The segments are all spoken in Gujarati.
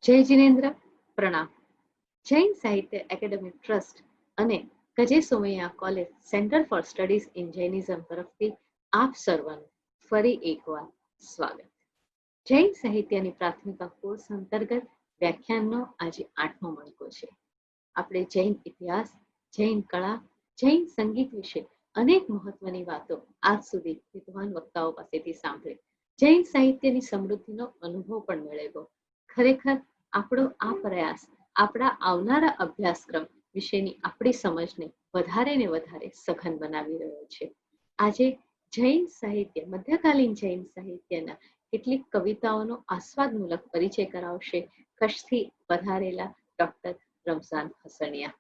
જય જિનેન્દ્ર, પ્રણામ. જૈન સાહિત્ય એકેડેમી ટ્રસ્ટ અને K J Somaiya college centre for studies in Jainism તરફથી આપ સર્વનું ફરી એકવાર સ્વાગત. જૈન સાહિત્યની પ્રાથમિકા કોર્સ અંતર્ગત વ્યાખ્યાનનો આજે 8મો મણકો છે. આપણે જૈન ઇતિહાસ, જૈન કળા, જૈન સંગીત વિશે અનેક મહત્વની વાતો આજ સુધી વિદ્વાન વક્તાઓ પાસેથી સાંભળી. જૈન સાહિત્યની સમૃદ્ધિનો અનુભવ પણ મેળવ્યો. ખરેખર આપણો આ પ્રયાસ આપણા આવનારા અભ્યાસક્રમ વિશેની આપણી સમજને વધારે ને વધારે સઘન બનાવી રહ્યો છે. આજે જૈન સાહિત્ય, મધ્યકાલીન જૈન સાહિત્યના કેટલીક કવિતાઓનો આસ્વાદમૂલક પરિચય કરાવશે કચ્છથી પધારેલા ડોક્ટર રમઝાન હસણિયા.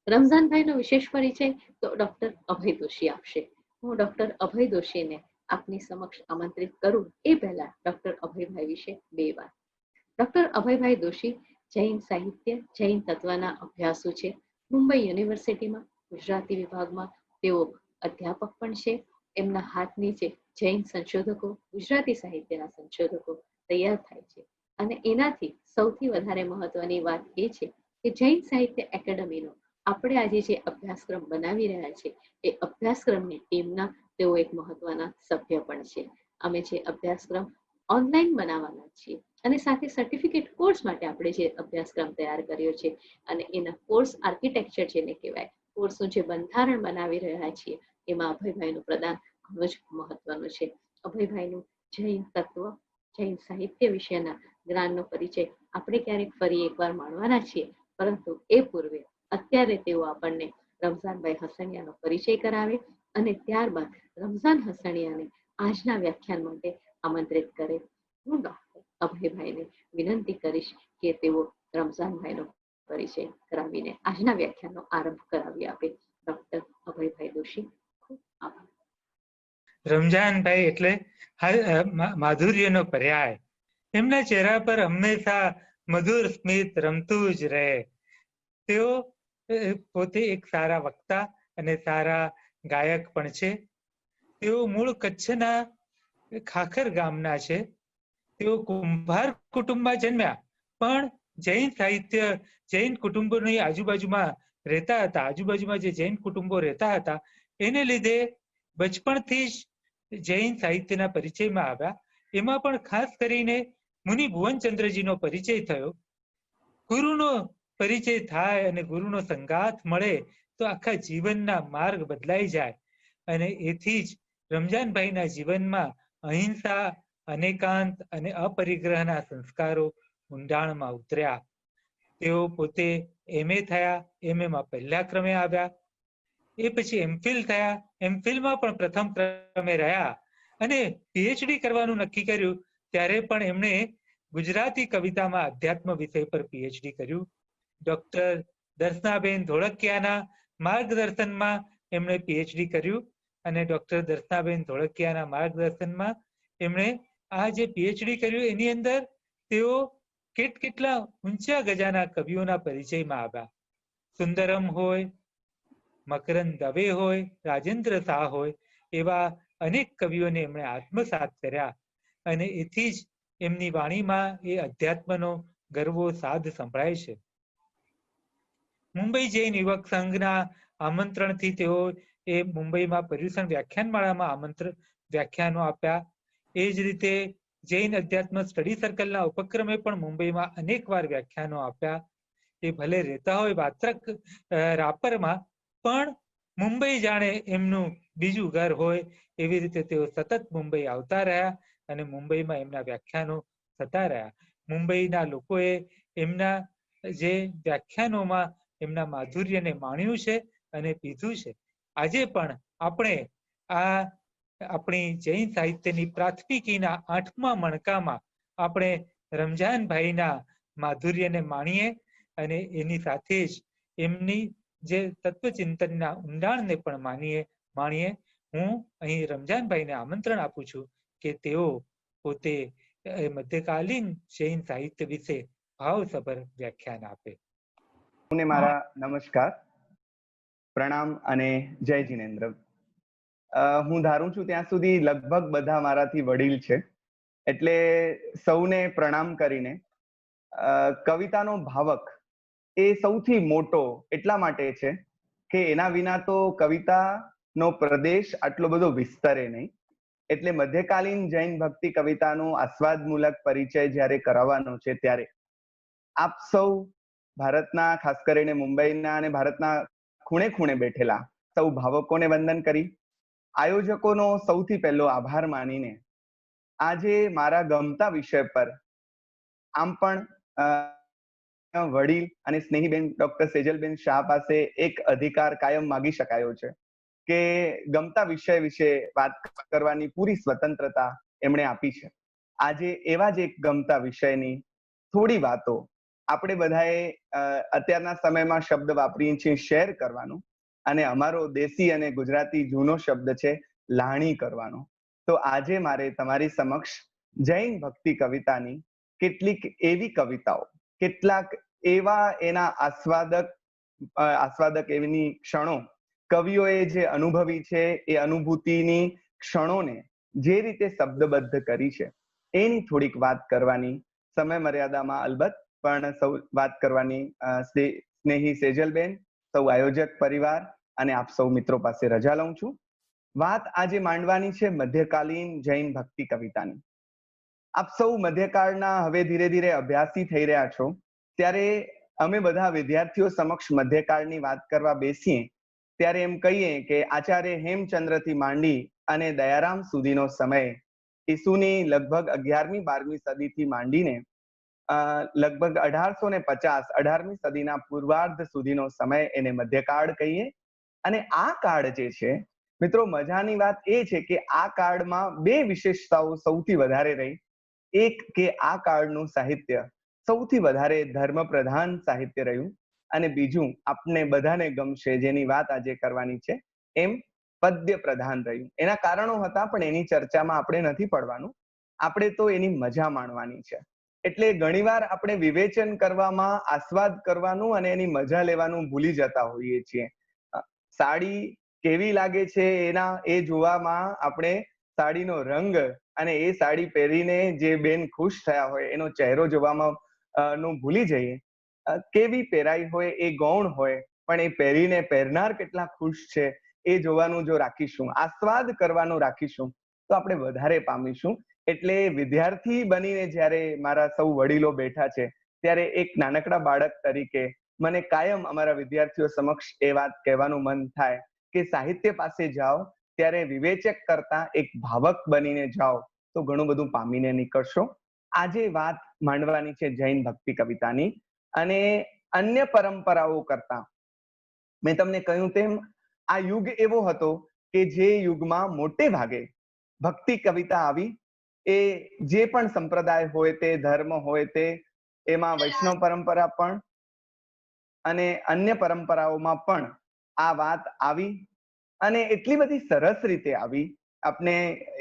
રમઝાનભાઈનો વિશેષ પરિચય તો ડોક્ટર અભય દોશી આપશે. હું ડોક્ટર અભય દોશીને આપની સમક્ષ આમંત્રિત કરું એ પહેલા ડોક્ટર અભયભાઈ વિશે બે વાત. ડોક્ટર અભયભાઈ દોશી જૈન સાહિત્ય, જૈન તત્વના અભ્યાસુ છે. મુંબઈ યુનિવર્સિટીમાં ગુજરાતી વિભાગમાં તેઓ અધ્યાપક પણ છે. એમના હાથ નીચે જૈન સંશોધકો, ગુજરાતી સાહિત્યના સંશોધકો તૈયાર થાય છે. અને એનાથી સૌથી વધારે મહત્વની વાત એ છે કે જૈન સાહિત્ય એકેડેમીનો આપણે આજે જે અભ્યાસક્રમ બનાવી રહ્યા છે એ અભ્યાસક્રમની ટીમના તેઓ એક મહત્વના સભ્ય પણ છે. અમે જે અભ્યાસક્રમ ઓનલાઈન બનાવવાના છીએ અને સાથે સર્ટિફિકેટ કોર્સ માટે આપણે જે અભ્યાસક્રમ તૈયાર કર્યો છે અને એના કોર્સ આર્કિટેક્ચર જેને કહેવાય, કોર્સનું જે બંધારણ બનાવી રહ્યા છીએ એમાં અભયભાઈનું પ્રદાન ઘણું જ મહત્વનું છે. અભયભાઈનું જૈન તત્વ, જૈન સાહિત્ય વિશેના જ્ઞાનનો પરિચય આપણે ક્યારેક ફરી એકવાર માણવાના છીએ, પરંતુ એ પૂર્વે અત્યારે તેઓ આપણને રમઝાનભાઈ હસણિયાનો પરિચય કરાવે અને ત્યારબાદ રમઝાન હસણિયાને આજના વ્યાખ્યાન માટે આમંત્રિત કરે. હું ડોક્ટર અભયભાઈને વિનંતી કરીશ કે તેઓ રમઝાનભાઈનો પરિચય કરાવીને આજના વ્યાખ્યાનનો આરંભ કરાવી આપે. ડોક્ટર અભયભાઈ દોશી, ખૂબ આભાર. રમઝાનભાઈ એટલે માધુર્યનો પર્યાય. એમના ચહેરા પર હંમેશા મધુર સ્મિત રમતું જ રહે. તેઓ પોતે એક સારા વક્તા અને સારા ગાયક પણ છે. તેઓ મૂળ કચ્છના ખાખર ગામના છે. તેઓ કુંભાર કુટુંબમાં જન્મ્યા, પણ જૈન સાહિત્ય, જૈન કુટુંબોની આજુબાજુમાં રહેતા હતા. આજુબાજુમાં જે જૈન કુટુંબો રહેતા હતા એને લીધે બચપણથી જ જૈન સાહિત્યના પરિચયમાં આવ્યા. એમાં પણ ખાસ કરીને મુનિ ભુવનચંદ્રજીનો પરિચય થયો. ગુરુનો પરિચય થાય અને ગુરુનો સંગાથ મળે તો આખા જીવનના માર્ગ બદલાઈ જાય. અને એથી જ રમઝાનભાઈના જીવનમાં અહિંસા, અનેકાંત અને અપરિગ્રહના સંસ્કારો ઊંડાણમાં ઉતર્યા. તેઓ પોતે MA થયા, MAમાં પહેલા ક્રમે આવ્યા. એ પછી MPhil થયા, MPhilમાં પણ પ્રથમ ક્રમે રહ્યા. અને PhD કરવાનું નક્કી કર્યું ત્યારે પણ એમણે ગુજરાતી કવિતામાં અધ્યાત્મ વિષય પર PhD કર્યું. ડોક્ટર દર્શનાબેન ધોળકિયાના માર્ગદર્શનમાં એમણે PhD કર્યું અને ડોક્ટર દર્શનાબેન ધોળકિયાના માર્ગદર્શનમાં એમણે આ જે PhD કર્યું એની અંદર તેઓ કેટલા ઊંચા ગજાના કવિઓના પરિચયમાં આવ્યા. સુંદરમ હોય, મકરંદ દવે હોય, રાજેન્દ્ર શાહ હોય, એવા અનેક કવિઓને એમણે આત્મસાત કર્યા. અને એથી જ એમની વાણીમાં એ અધ્યાત્મનો ગરવો સાદ સંભળાય છે. મુંબઈ જૈન યુવક સંઘના આમંત્રણથી તેઓ એ મુંબઈમાં પર્યુષણ વ્યાખ્યાનમાળામાં વ્યાખ્યાનો આપ્યા. એ જ રીતે જૈન અધ્યાત્મ સ્ટડી સર્કલના ઉપક્રમે પણ મુંબઈમાં અનેક વાર વ્યાખ્યાનો આપ્યા. એ ભલે રહેતા હોય વાત્રક રાપરમાં, પણ મુંબઈ જાણે એમનું બીજું ઘર હોય એવી રીતે તેઓ સતત મુંબઈ આવતા રહ્યા અને મુંબઈમાં એમના વ્યાખ્યાનો થતા રહ્યા. મુંબઈના લોકોએ એમના જે વ્યાખ્યાનોમાં એમના માધુર્યને માણ્યું છે અને પીધું છે. આજે પણ આપણે આપણી જૈન સાહિત્યની પ્રાથમિકીના 8મા મણકામાં આપણે રમઝાનભાઈના માધુર્યને માણીએ અને એની સાથે જ એમની જે તત્વચિંતનના ઊંડાણને પણ માણીએ. હું અહીં રમઝાનભાઈને આમંત્રણ આપું છું કે તેઓ પોતે મધ્યકાલીન જૈન સાહિત્ય વિશે ભાવસભર વ્યાખ્યાન આપે. મારા નમસ્કાર, પ્રણામ અને જય જિનેન્દ્ર. હું ધારું છું ત્યાં સુધી લગભગ બધા મારાથી વડીલ છે, એટલે સૌને પ્રણામ કરીને કવિતાનો ભાવક એ સૌથી મોટો એટલા માટે છે કે એના વિના તો કવિતાનો પ્રદેશ આટલો બધો વિસ્તરે નહીં. એટલે મધ્યકાલીન જૈન ભક્તિ કવિતાનો આસ્વાદમૂલક પરિચય જ્યારે કરાવવાનો છે ત્યારે આપ સૌ ભારતના, ખાસ કરીને મુંબઈના અને ભારતના ખૂણે ખૂણે બેઠેલા સૌ ભાવકોને વંદન કરી, આયોજકોનો સૌથી પહેલો આભાર માનીને આજે મારા ગમતા વિષય પર આમ પણ વડીલ અને સ્નેહીબેન ડોક્ટર સેજલબેન શાહ પાસે એક અધિકાર કાયમ માગી શકાયો છે કે ગમતા વિષય વિશે વાત કરવાની પૂરી સ્વતંત્રતા એમણે આપી છે. આજે એવા જ એક ગમતા વિષયની થોડી વાતો આપણે બધાએ અત્યારના સમયમાં શબ્દ વાપરીએ છીએ શેર કરવાનું, અને અમારો દેશી અને ગુજરાતી જૂનો શબ્દ છે લાણી કરવાનો. તો આજે મારે તમારી સમક્ષ જૈન ભક્તિ કવિતાની કેટલીક એવી કવિતાઓ, કેટલાક એવા એના આસ્વાદક એની ક્ષણો, કવિઓએ જે અનુભવી છે એ અનુભૂતિની ક્ષણોને જે રીતે શબ્દબદ્ધ કરી છે એની થોડીક વાત કરવાની સમય મર્યાદામાં અલબત્ત પણ સૌ વાત કરવાની સ્નેહી સેજલબેન, સૌ આયોજક પરિવાર અને આપ સૌ મિત્રો પાસે રજા લઉં છું. વાત આજે માંડવાની છે મધ્યકાલીન જૈન ભક્તિ કવિતાની. આપ સૌ મધ્યકાળના હવે ધીરે ધીરે અભ્યાસી થઈ રહ્યા છો, ત્યારે અમે બધા વિદ્યાર્થીઓ સમક્ષ મધ્યકાળની વાત કરવા બેસીએ ત્યારે એમ કહીએ કે આચાર્ય હેમચંદ્રથી માંડી અને દયારામ સુધીનો સમય, ઈસુની લગભગ 11મી-12મી સદીથી માંડીને લગભગ 1850-18મી સદીના પૂર્વાર્ધ સુધીનો સમય એને મધ્યકાળ કહીએ. અને આ કાળ જે છે મિત્રો, મજાની વાત એ છે કે આ કાળમાં બે વિશેષતાઓ સૌથી વધારે રહી. એક કે આ કાળનું સાહિત્ય સૌથી વધારે ધર્મ પ્રધાન સાહિત્ય રહ્યું, અને બીજું આપને બધાને ગમશે જેની વાત આજે કરવાની છે એમ પદ્ય પ્રધાન રહ્યું. એના કારણો હતા પણ એની ચર્ચામાં આપણે નથી પડવાનું, આપણે તો એની મજા માણવાની છે. એટલે ઘણીવાર આપણે વિવેચન કરવામાં, આસ્વાદ કરવાનું અને એની મજા લેવાનું ભૂલી જતા હોઈએ છીએ. સાડી કેવી લાગે છે એ જોવામાં આપણે સાડીનો રંગ અને એ સાડી પહેરીને જે બેન ખુશ થયા હોય એનો ચહેરો જોવામાં નું ભૂલી જઈએ. કેવી પહેરાઈ હોય એ ગૌણ હોય, પણ એ પહેરીને પહેરનાર કેટલા ખુશ છે એ જોવાનું જો રાખીશું, આસ્વાદ કરવાનું રાખીશું તો આપણે વધારે પામીશું. એટલે વિદ્યાર્થી બનીને જ્યારે મારા સૌ વડીલો બેઠા છે ત્યારે એક નાનકડા બાળક તરીકે મને કાયમ અમારા વિદ્યાર્થીઓ સમક્ષ એ વાત કહેવાનું મન થાય કે સાહિત્ય પાસે જાઓ ત્યારે વિવેચક કરતા એક ભાવક બનીને જાઓ તો ઘણું બધું પામીને નીકળશો. આજે વાત માંડવાની છે જૈન ભક્તિ કવિતાની, અને અન્ય પરંપરાઓ કરતા મેં તમને કહ્યું તેમ આ યુગ એવો હતો કે જે યુગમાં મોટે ભાગે ભક્તિ કવિતા આવી. એ જે પણ સંપ્રદાય હોય તે, ધર્મ હોય તે, એમાં વૈષ્ણવ પરંપરા પણ અને અન્ય પરંપરાઓમાં પણ આ વાત આવી, અને એટલી બધી સરસ રીતે આવી. આપને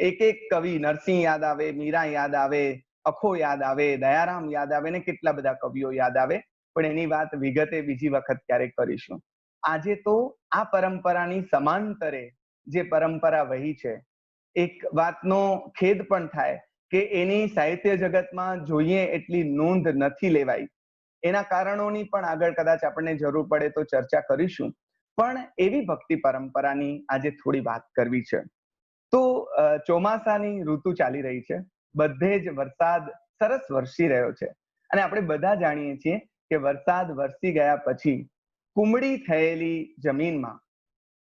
એક એક કવિ, નરસિંહ યાદ આવે, મીરા યાદ આવે, અખો યાદ આવે, દયારામ યાદ આવે, ને કેટલા બધા કવિઓ યાદ આવે, પણ એની વાત વિગતે બીજી વખત ક્યારેક કરીશું. આજે તો આ પરંપરાની સમાંતરે જે પરંપરા વહી છે, એક વાતનો ખેદ પણ થાય કે એની સાહિત્ય જગતમાં જોઈએ એટલી નોંધ નથી લેવાઈ. એના કારણોની પણ આગળ કદાચ આપણને જરૂર પડે તો ચર્ચા કરીશું, પણ એવી ભક્તિ પરંપરાની આજે થોડી વાત કરવી છે. તો ચોમાસાની ઋતુ ચાલી રહી છે, બધે જ વરસાદ સરસ વરસી રહ્યો છે, અને આપણે બધા જાણીએ છીએ કે વરસાદ વરસી ગયા પછી કુમળી થયેલી જમીનમાં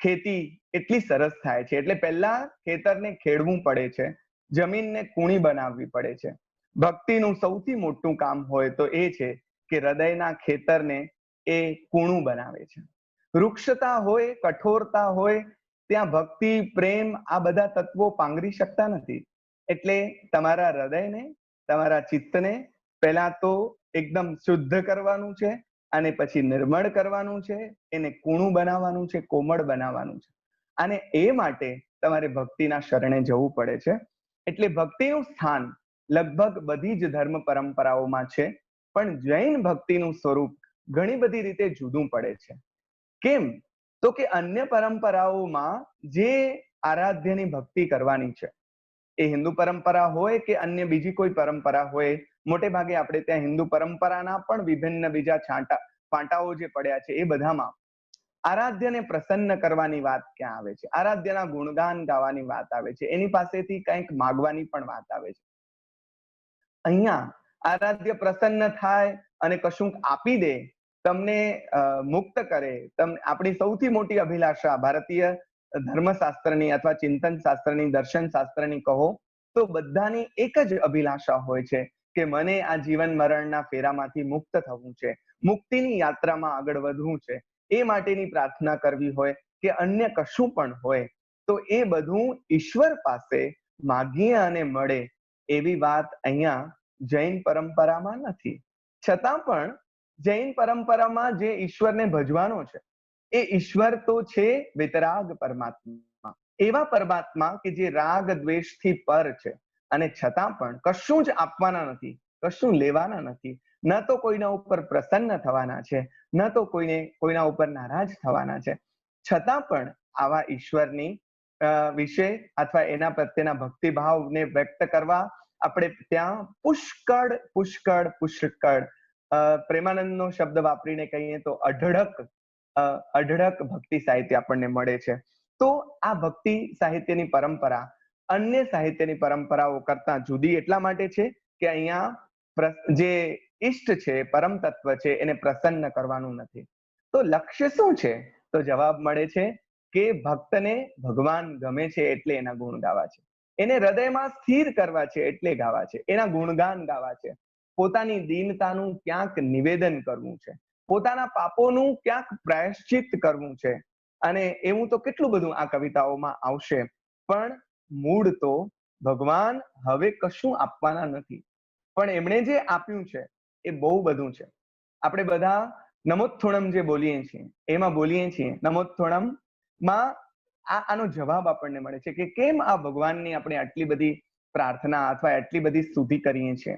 ખેતી એટલી સરસ થાય છે. એટલે પહેલા ખેતરને ખેડવું પડે છે, જમીનને કૂણી બનાવવી પડે છે. ભક્તિનું સૌથી મોટું કામ હોય તો એ છે કે હૃદયના ખેતરને એ કૂણું બનાવે છે. વૃક્ષતા હોય, કઠોરતા હોય, ત્યાં ભક્તિ, પ્રેમ આ બધા તત્વો પાંગરી શકતા નથી. એટલે તમારા હૃદયને, તમારા ચિત્તને પહેલા તો એકદમ શુદ્ધ કરવાનું છે, અને પછી નિર્મળ કરવાનું છે, એને કૂણું બનાવવાનું છે, કોમળ બનાવવાનું છે. અને એ માટે તમારે ભક્તિના શરણે જવું પડે છે. એટલે ભક્તિનું સ્થાન લગભગ બધી જ ધર્મ પરંપરાઓમાં છે, પણ જૈન ભક્તિનું સ્વરૂપ ઘણી બધી રીતે જુદું પડે છે. કેમ? તો કે અન્ય પરંપરાઓમાં જે આરાધ્યની ભક્તિ કરવાની છે, એ હિન્દુ પરંપરા હોય કે અન્ય બીજી કોઈ પરંપરા હોય, મોટે ભાગે આપણે ત્યાં હિન્દુ પરંપરાના પણ વિભિન્ન બીજા ફાંટાઓ જે પડ્યા છે એ બધામાં આરાધ્યને પ્રસન્ન કરવાની વાત ક્યાં આવે છે, આરાધ્યના ગુણગાન ગાવાની વાત આવે છે, એની પાસેથી કંઈક માગવાની પણ વાત આવે છે. અહીંયા આરાધ્ય પ્રસન્ન થાય અને કશુંક આપી દે, તમને મુક્ત કરે. આપણી સૌથી મોટી અભિલાષા ભારતીય ધર્મશાસ્ત્રની અથવા ચિંતન શાસ્ત્રની, દર્શન શાસ્ત્રની કહો તો બધાની એક જ અભિલાષા હોય છે કે મને આ જીવન મરણના ફેરામાંથી મુક્ત થવું છે, મુક્તિની યાત્રામાં આગળ વધવું છે. એ માટેની પ્રાર્થના કરવી હોય કે અન્ય કશું પણ હોય તો એ બધું ઈશ્વર પાસે માગીએ અને મળે એવી વાત અહીંયા જૈન પરંપરામાં નથી. છતાં પણ જૈન પરંપરામાં જે ઈશ્વરને ભજવાનો છે એ ઈશ્વર તો છે વિતરાગ પરમાત્મા, એવા પરમાત્મા કે જે રાગ દ્વેષથી પર છે અને છતાં પણ કશું જ આપવાના નથી, કશું લેવાના નથી, ન તો કોઈના ઉપર પ્રસન્ન થવાના છે, ન તો કોઈના ઉપર નારાજ થવાના છે. છતાં પણ આવા ઈશ્વરની વિશે અથવા એના પ્રત્યેના ભક્તિભાવને વ્યક્ત કરવા આપણે ત્યાં પુષ્કળ પુષ્કળ પુષ્કળ પ્રેમાનંદનો શબ્દ વાપરીને કહીએ તો અઢળક ભક્તિ સાહિત્ય આપણને મળે છે. તો આ ભક્તિ સાહિત્યની પરંપરા અન્ય સાહિત્યની પરંપરાઓ કરતા જુદી એટલા માટે છે કે અહીંયા જે ઈષ્ટ છે, પરમ તત્વ છે, એને પ્રસન્ન કરવાનું નથી. તો લક્ષ્ય શું છે? તો જવાબ મળે છે કે ભક્તને ભગવાન ગમે છે એટલે એના ગુણ ગાવા છે, એને હૃદયમાં સ્થિર કરવા છે એટલે ગાવા છે, એના ગુણગાન ગાવા છે, પોતાની દીનતાનું ક્યાંક નિવેદન કરવું છે, પોતાના પાપોનું ક્યાંક પ્રાયશ્ચિત કરવું છે. અને એવું તો કેટલું બધું આ કવિતાઓમાં આવશે, પણ મૂળ તો ભગવાન હવે કશું આપવાના નથી, પણ એમણે જે આપ્યું છે એ બહુ બધું છે. આપણે બધા નમોત્થોણમ જે બોલીએ છીએ એમાં બોલીએ છીએ, નમોત્થોણમ માં આનો જવાબ આપણને મળે છે કે કેમ આ ભગવાનની આપણે આટલી બધી પ્રાર્થના અથવા આટલી બધી સ્તુતિ કરીએ છીએ.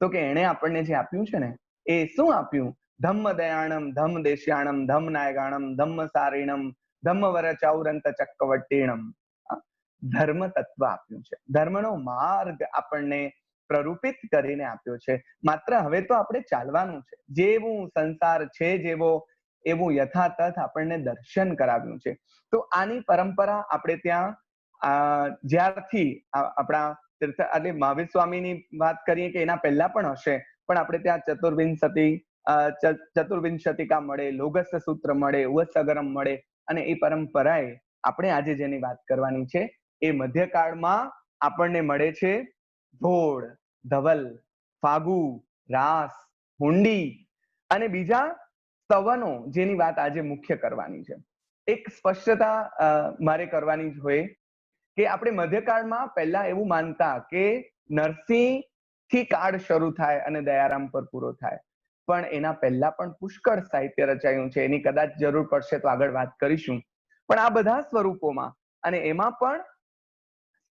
તો કે એણે આપણને જે આપ્યું છે ને એ શું આપ્યું? ધમ્મ દયાણમ, ધમ્મ દેશ્યાણમ, ધમ્મ નાયગાણમ, ધમ્મ સારીણમ, ધમ્મ વરચૌરંત ચક્કવટીણમ. ધર્મ તત્વ આપ્યું છે, ધર્મનો માર્ગ આપણને પ્રરૂપિત કરીને આપ્યો છે. માત્ર હવે તો આપણે ચાલવાનું છે, જેવું સંસાર છે જેવો એવું યથાતથ આપણને દર્શન કરાવ્યું છે. તો આની પરંપરા આપણે ત્યાં જ્યારથી આપણા એટલે મહાવીર સ્વામીની વાત કરીએ કે એના પહેલા પણ હશે, પણ આપણે ત્યાં ચતુર્વિંશતિકા મળે, લોગસ સૂત્ર મળે, ઉત્સગરમ મળે, અને એ પરંપરાએ આપણે આજે જેની વાત કરવાની છે એ મધ્યકાળમાં આપણને મળે છે ધોળ, ધવલ, ફાગુ, રાસ, હુંડી અને બીજા સ્તવનો, જેની વાત આજે મુખ્ય કરવાની છે. એક સ્પષ્ટતા મારે કરવાની જ હોય કે આપણે મધ્યકાળમાં પહેલા એવું માનતા કે નરસિંહ થી કાળ શરૂ થાય અને દયારામ પર પૂરો થાય, પણ એના પહેલા પણ પુષ્કળ સાહિત્ય રચાયું છે. એની કદાચ જરૂર પડશે તો આગળ વાત કરીશું. પણ આ બધા સ્વરૂપોમાં અને એમાં પણ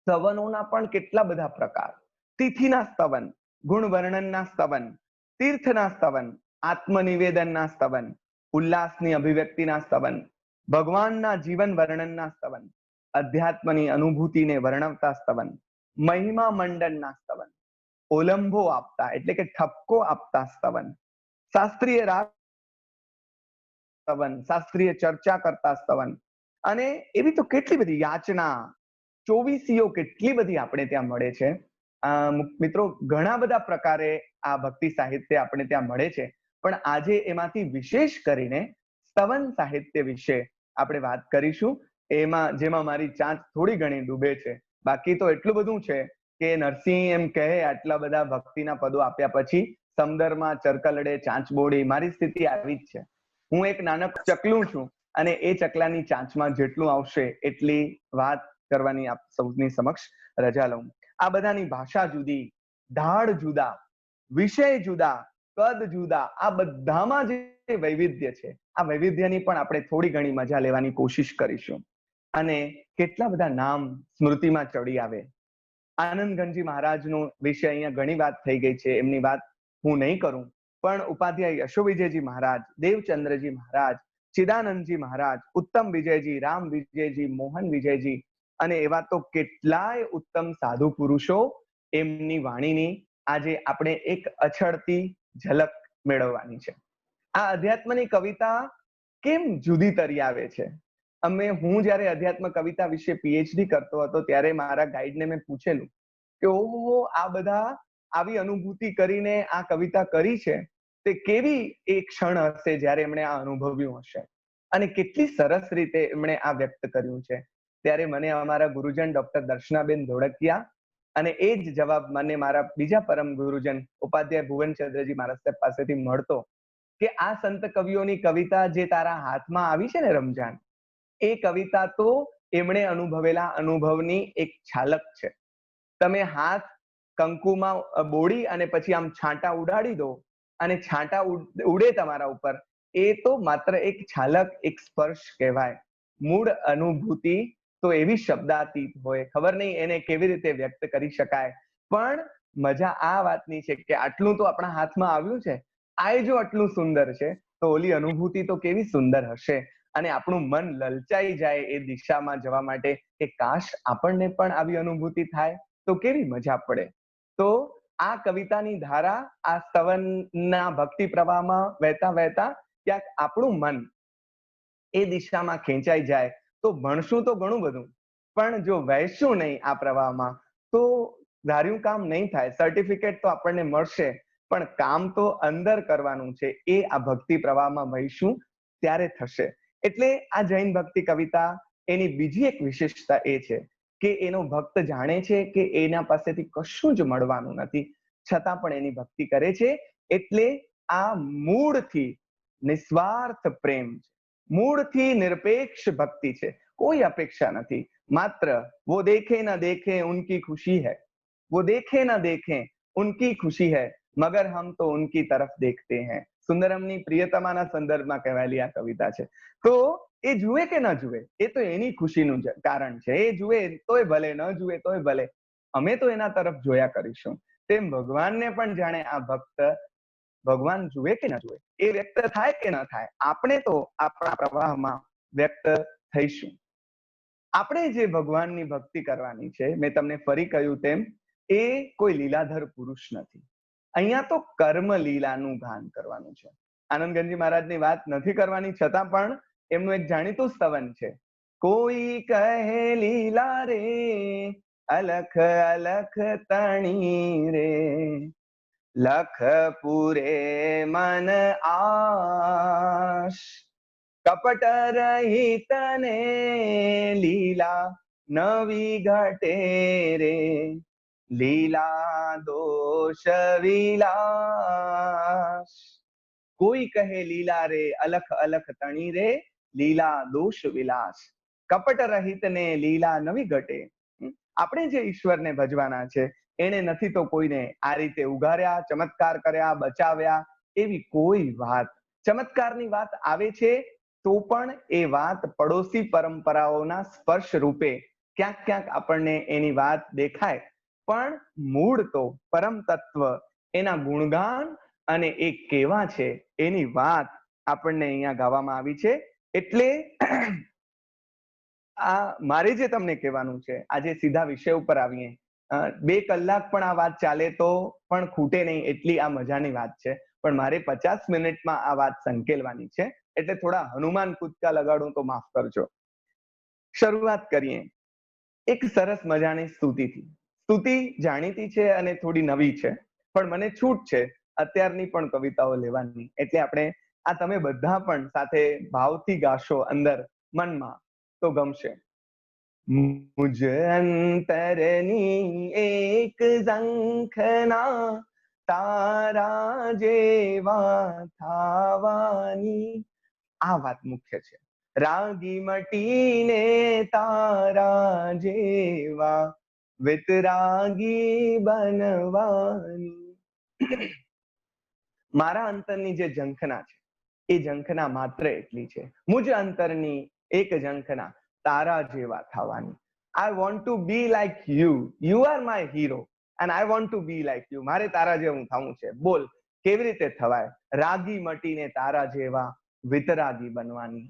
સ્તવનોના પણ કેટલા બધા પ્રકાર, તિથિના સ્તવન, ગુણ વર્ણનના સ્તવન, તીર્થના સ્તવન, આત્મનિવેદનના સ્તવન, ઉલ્લાસની અભિવ્યક્તિના સ્તવન, ભગવાનના જીવન વર્ણનના સ્તવન, અધ્યાત્મની અનુભૂતિને વર્ણવતા સ્તવન, મહિમા મંડનના સ્તવન, ઓલંભો આપતા એટલે કે ઠપકો આપતા સ્તવન, શાસ્ત્રીય રાગ સ્તવન, શાસ્ત્રીય ચર્ચા કરતા સ્તવન, અને એવી તો કેટલી બધી યાચના, ચોવીસીઓ કેટલી બધી આપણે ત્યાં મળે છે. મિત્રો, ઘણા બધા પ્રકારે આ ભક્તિ સાહિત્ય આપણે ત્યાં મળે છે, પણ આજે એમાંથી વિશેષ કરીને સ્તવન સાહિત્ય વિશે આપણે વાત કરીશું. જેમાં મારી ચાંચ થોડી ઘણી ડૂબે છે. બાકી તો એટલું બધું છે કે નરસિંહ એમ કહે આટલા બધા ભક્તિના પદો આપ્યા પછી સમદરમાં ચરકલડે ચાંચ બોડી, મારી સ્થિતિ આવી જ છે. હું એક નાનક ચકલું છું અને એ ચકલાની ચાંચમાં જેટલું આવશે એટલી વાત કરવાની આપ સૌની સમક્ષ રજા લઉં. આ બધાની ભાષા જુદી, ઢાળ જુદા, વિષય જુદા, કદ જુદા, આ બધામાં જે વૈવિધ્ય છે આ વૈવિધ્યની પણ આપણે થોડી ઘણી મજા લેવાની કોશિશ કરીશું. અને કેટલા બધા નામ સ્મૃતિમાં ચડી આવે. આનંદગંજી મહારાજનો વિશે અહીંયા ઘણી વાત થઈ ગઈ છે, એમની વાત હું નહીં કરું, પણ ઉપાધ્યાય યશોવિજયજી મહારાજ, દેવચંદ્રજી મહારાજ, ચિદાનંદજી મહારાજ, ઉત્તમ વિજયજી, રામ વિજયજી, મોહન વિજયજી અને એવા તો કેટલાય ઉત્તમ સાધુ પુરુષો એમની વાણીની આજે આપણે એક અછડતી ઝલક મેળવવાની છે. આ અધ્યાત્મની કવિતા કેમ જુદી તરી આવે છે? હું જ્યારે અધ્યાત્મ કવિતા વિશે પીએચડી કરતો હતો ત્યારે મારા ગાઈડને મેં પૂછેલું કે ઓહો, આ બધા આવી અનુભૂતિ કરીને આ કવિતા કરી છે, તે કેવી એક ક્ષણ હશે જ્યારે એમણે આ અનુભવ્યું હશે, અને કેટલી સરસ રીતે એમણે આ વ્યક્ત કર્યું છે. ત્યારે મને અમારા ગુરુજન ડોક્ટર દર્શનાબેન ધોળકિયા અને એ જ જવાબ મને મારા બીજા પરમ ગુરુજન ઉપાધ્યાય ભુવનચંદ્રજી મારા પાસેથી મળતો કે આ સંત કવિઓની કવિતા જે તારા હાથમાં આવી છે ને રમજાન, એ કવિતા તો એમણે અનુભવેલા અનુભવની એક ઝાલક છે. તમે હાથ કંકુમાં બોળી અને પછી આમ છાંટા ઉડાડી દો અને છાંટા ઉડે તમારા ઉપર, એ તો માત્ર એક ઝાલક, એક સ્પર્શ કહેવાય. મૂળ અનુભૂતિ તો એવી શબ્દાતીત હોય, ખબર નહીં એને કેવી રીતે વ્યક્ત કરી શકાય. પણ મજા આ વાતની છે કે આટલું તો આપણા હાથમાં આવ્યું છે, આ જો આટલું સુંદર છે તો ઓલી અનુભૂતિ તો કેવી સુંદર હશે. અને આપણું મન લલચાઈ જાય એ દિશામાં જવા માટે કે કાશ આપણને પણ આવી અનુભૂતિ થાય તો કેવી મજા પડે. તો આ કવિતાની ધારા આ સ્તવનના ભક્તિ પ્રવાહમાં વહેતા વહેતા ક્યાંક આપણું મન એ દિશામાં ખેંચાઈ જાય તો ભણશું તો ઘણું બધું, પણ જો વહેશું નહીં આ પ્રવાહમાં તો ધાર્યું કામ નહીં થાય. સર્ટિફિકેટ તો આપણને મળશે, પણ કામ તો અંદર કરવાનું છે, એ આ ભક્તિ પ્રવાહમાં વહીશું ત્યારે થશે. એટલે આ જૈન ભક્તિ કવિતા એની બીજી એક વિશેષતા એ છે કે એનો ભક્ત જાણે છે કે એના પાસેથી કશું જ મળવાનું નથી, છતાં પણ એની ભક્તિ કરે છે. એટલે આ મૂળથી નિસ્વાર્થ પ્રેમ છે, મૂળથી નિરપેક્ષ ભક્તિ છે, કોઈ અપેક્ષા નથી. માત્ર વો દેખે ન દેખે ઉનકી ખુશી है, वो देखे न देखे उनकी खुशी है, मगर हम तो उनकी तरफ देखते हैं. સુંદરમની પ્રિયતમાના સંદર્ભમાં કહેવાયેલી આ કવિતા છે. તો એ જુએ કે ન જુએ, એ તો એની ખુશીનું કારણ છે. એ જુએ તોય ભલે, ન જુએ તોય ભલે, અમે તો એના તરફ જોયા કરીશું. તેમ ભગવાનને પણ જાણે આ ભક્ત, ભગવાન જુએ કે ન જુએ, એ વ્યક્ત થાય કે ન થાય, આપણે તો આપણા પ્રવાહમાં વ્યક્ત થઈશું. આપણે જે ભગવાનની ભક્તિ કરવાની છે, મેં તમને ફરી કહ્યું તેમ, એ કોઈ લીલાધર પુરુષ નથી. અહીંયા તો કર્મ લીલાનું ગાન કરવાનું છે. આનંદગંજી મહારાજની વાત નથી કરવાની, છતાં પણ એમનું એક જાણીતું સ્તવન છે. કોઈ કહે લીલા રે અલખ અલખ તણી રે, લખ પૂરે મન આશ, કપટ રહિત ને લીલા નવી ઘટે રે, લીલા દોષ વિલાસ. કોઈ કહે લીલા રે અલખ અલખ તણી રે, લીલા દોષ વિલાસ, કપટ રહિત ને લીલા નવી ઘટે. આપણે જે ઈશ્વરને ભજવાના છે, એને નથી તો કોઈને આ રીતે ઉગાર્યા, ચમત્કાર કર્યા, બચાવ્યા, એવી કોઈ વાત, ચમત્કારની વાત આવે છે તો પણ એ વાત પડોશી પરંપરાઓના સ્પર્શ રૂપે ક્યાંક ક્યાંક આપણને એની વાત દેખાય, પણ મૂળ તો પરમ તત્વ, એના ગુણગાન અને એ કેવા છે એની વાત આપણને અહીંયા ગાવામાં આવી છે. એટલે આ મારે જે તમને કહેવાનું છે, આજે સીધા વિષય ઉપર આવીએ. 2 કલાક પણ આ વાત ચાલે તો પણ ખૂટે નહીં, એટલી આ મજાની વાત છે. પણ મારે 50 મિનિટમાં આ વાત સંકેલવાની છે, એટલે થોડા હનુમાન કૂદકા લગાડું તો માફ કરજો. શરૂઆત કરીએ એક સરસ મજાની સ્તુતિથી. સ્તુતિ જાણીતી છે અને થોડી નવી છે, પણ મને છૂટ છે અત્યારની પણ કવિતાઓ લેવાની. એટલે આપણે આ તમે બધા પણ સાથે ભાવથી ગાશો અંદર મનમાં તો ગમશે. મુજ અંતરની એક ઝંખના તારા જેવા થાવાની. આ વાત મુખ્ય છે. રાગી મટીને તારા જેવા વિતરાગી બનવાની. મારા અંતરની જે ઝંખના છે, એ ઝંખના માત્ર એટલી છે, મુજ અંતરની એક ઝંખના તારા જેવા થવાની. I want to be like you, you are my hero and I want to be like you. મારે તારા જેવું થવું છે. બોલ કેવી રીતે થવાય? રાગી મટીને તારા જેવા વિતરાગી બનવાની.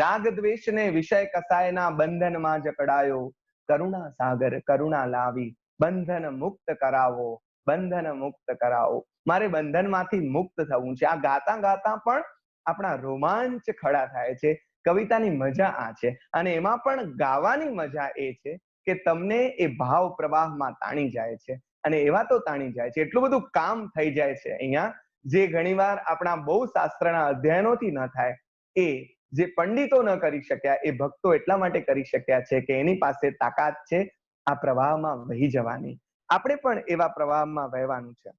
રાગ દ્વેષને વિષય કસાયના બંધનમાં જકડાયો, કરુણા સાગર કરુણા લાવી બંધન મુક્ત કરાવો, બંધન મુક્ત કરાવો. મારે બંધનમાંથી મુક્ત થવું છે. આ ગાતા ગાતા પણ આપણા રોમાંચ ખડા થાય છે. કવિતાની મજા આ છે, અને એમાં પણ ગાવાની મજા એ છે કે તમને એ ભાવ પ્રવાહમાં તાણી જાય છે, અને એવા તો તાણી જાય છે, એટલું બધું કામ થઈ જાય છે અહીંયા, જે ઘણીવાર આપણા બહુ શાસ્ત્રના અધ્યયનોથી ન થાય. એ જે પંડિતો ન કરી શક્યા એ ભક્તો એટલા માટે કરી શક્યા છે કે એની પાસે તાકાત છે આ પ્રવાહમાં વહી જવાની. આપણે પણ એવા પ્રવાહમાં વહેવાનું છે.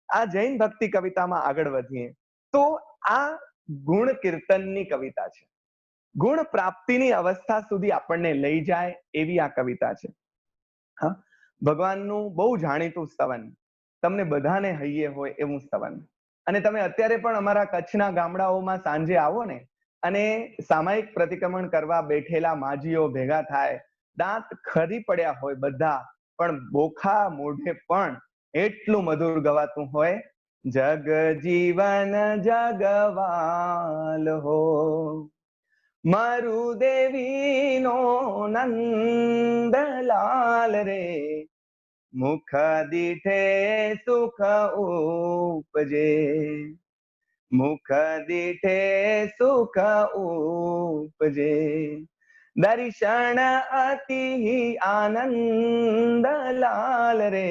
આ જૈન ભક્તિ કવિતામાં આગળ વધીએ તો આ ગુણ કીર્તનની કવિતા છે. ગુણ પ્રાપ્તિની અવસ્થા સુધી આપણને લઈ જાય એવી આ કવિતા છે. હા, ભગવાનનું બહુ જાણીતું સ્તવન, તમને બધાને હૈયે હોય એવું સ્તવન. અને તમે અત્યારે પણ અમારા કચ્છના ગામડાઓમાં સાંજે આવો ને, અને સામાયિક પ્રતિક્રમણ કરવા બેઠેલા માજીઓ ભેગા થાય, દાંત ખરી પડ્યા હોય બધા, પણ બોખા મોઢે પણ એટલું મધુર ગવાતું હોય, જગ જીવન જગવાલ હો, મારું દેવીનો નંદલાલ રે, મુખ દીઠે સુખ ઉપજે, મુખ દીઠે સુખ ઉપજે, દર્શન અતિ આનંદ લાલ રે,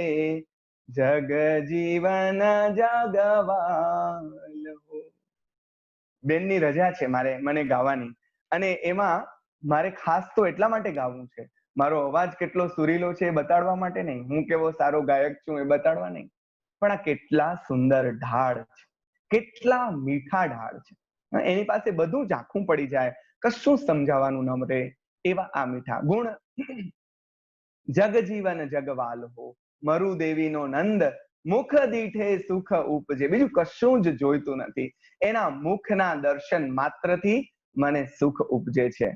જગ જીવન જગવાલ હો. બેનની રજા છે મને ગાવાની, અને એમાં મારે ખાસ તો એટલા માટે ગાવું છે, મારો અવાજ કેટલો સુરીલો છે એ બતાડવા માટે નહીં, હું કેવો સારો ગાયક છું એ બતાડવા નહીં, પણ આ કેટલા સુંદર ઢાળ છે, કેટલા મીઠા ઢાળ છે. એની પાસે બધું ઝાંખું પડી જાય, કશું સમજાવવાનું ન રહે એવા આ મીઠા ગુણ. જગજીવન જગવાલ હો, મરુ દેવીનો નંદ, મુખ દીઠે સુખ ઉપજે. બીજું કશું જ જોઈતું નથી, એના મુખના દર્શન માત્રથી મને સુખ ઉપજે છે.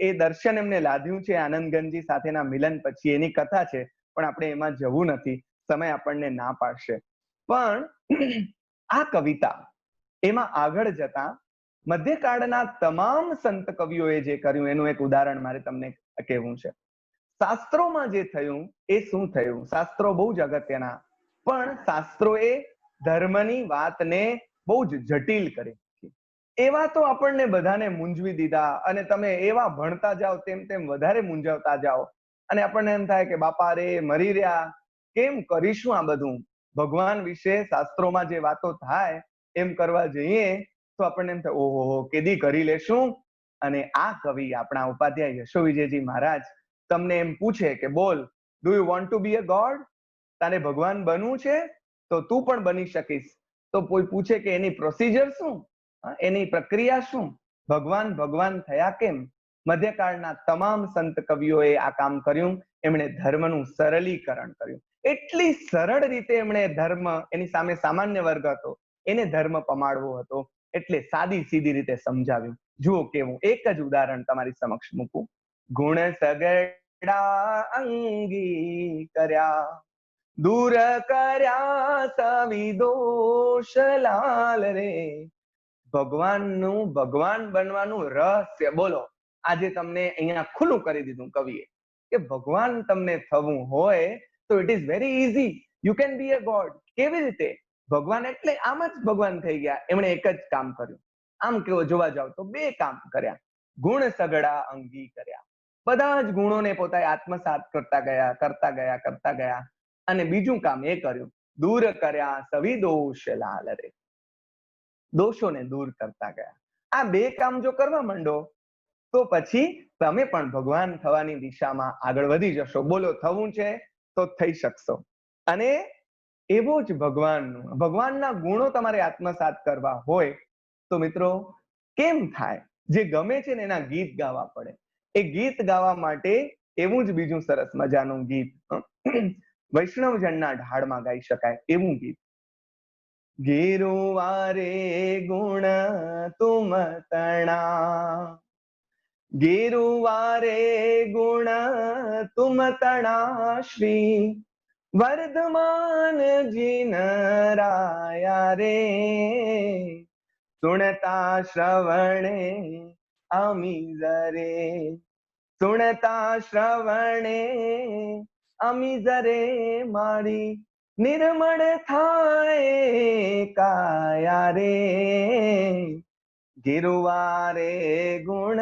એ દર્શન એમને લાદ્યું છે આનંદગંજી સાથેના મિલન પછી. એની કથા છે, પણ આપણે એમાં જવું નથી, સમય આપણને ના પાડશે. પણ આ કવિતા એમાં આગળ જતા મધ્યકાળના તમામ સંત કવિઓએ જે કર્યું એનું એક ઉદાહરણ મારે તમને કહેવું છે. શાસ્ત્રોમાં જે થયું એ શું થયું? શાસ્ત્રો બહુ જ અગત્યના, પણ શાસ્ત્રોએ ધર્મની વાતને બહુ જ જટિલ કરી. એવા તો આપણને બધાને મૂંઝવી દીધા, અને તમે એવા ભણતા જાઓ તેમ તેમ વધારે મૂંઝવતા જાઓ, અને આપણને એમ થાય કે બાપા રે મરી રહ્યા, કેમ કરીશું આ બધું? ભગવાન વિશે શાસ્ત્રોમાં જે વાતો થાય એમ કરવા જઈએ તો આપણને એમ થાય ઓહો કેદી કરી લેશું. અને આ કવિ આપણા ઉપાધ્યાય યશો વિજયજી મહારાજ તમને એમ પૂછે કે બોલ, do you want to be a god? તારે ભગવાન બનવું છે તો તું પણ બની શકીશ. તો કોઈ પૂછે કે એની પ્રોસિજર શું, એની પ્રક્રિયા શું, ભગવાન ભગવાન થયા કેમ? મધ્યકાળના તમામ સંત કવિઓએ આ કામ કર્યું. એમણે ધર્મનું સરળીકરણ કર્યું. એટલી સરળ રીતે એમણે ધર્મ, એની સામે સામાન્ય વર્ગ હતો એને ધર્મ પમાડવો હતો, એટલે સાદી સીધી રીતે સમજાવ્યું. જુઓ કેવું, એક જ ઉદાહરણ તમારી સમક્ષ મૂકું. ગુણ સગડા અંગી કર્યા, દૂર કર્યા સવિદોષ લાલ રે. ભગવાનનું ભગવાન બનવાનું રહસ્ય બોલો, આજે તમને અહીંયા ખુલ્લું કરી દીધું કવિએ કે ભગવાન તમને થવું હોય તો it is very easy, you can be a God. કેવી રીતે? ભગવાન એટલે આમ જ ભગવાન થઈ ગયા. એમણે એક જ કામ કર્યું. આમ કેવો જોવા જાવ તો બે કામ કર્યા. ગુણ સગડા અંગી કર્યા, બધા જ ગુણોને પોતાએ આત્મસાત કરતા ગયા. અને બીજું કામ એ કર્યું, દૂર કર્યા સવિદોષ લાલ રે, દોષોને દૂર કરતા ગયા. આ બે કામ જો કરવા માંડો તો પછી તમે પણ ભગવાન થવાની દિશામાં આગળ વધી જશો. બોલો, થવું છે તો થઈ શકશો. અને એવો જ ભગવાનના ગુણો તમારે આત્મસાત કરવા હોય તો મિત્રો કેમ થાય? જે ગમે છે ને એના ગીત ગાવા પડે. એ ગીત ગાવા માટે એવું જ બીજું સરસ મજાનું ગીત વૈષ્ણવજનના ઢાળમાં ગાઈ શકાય એવું ગીત. ગેરુવારે ગુણ તુમ તણા, ગેરુવારે ગુણ તુમ તણા, શ્રી વર્ધમાન જીન રાયા રે, સુણતા શ્રવણે અમીઝરે, સુણતા શ્રવણે અમીઝરે મારી નિર્મળ થાય કાયા રે, ગિરવારે ગુણ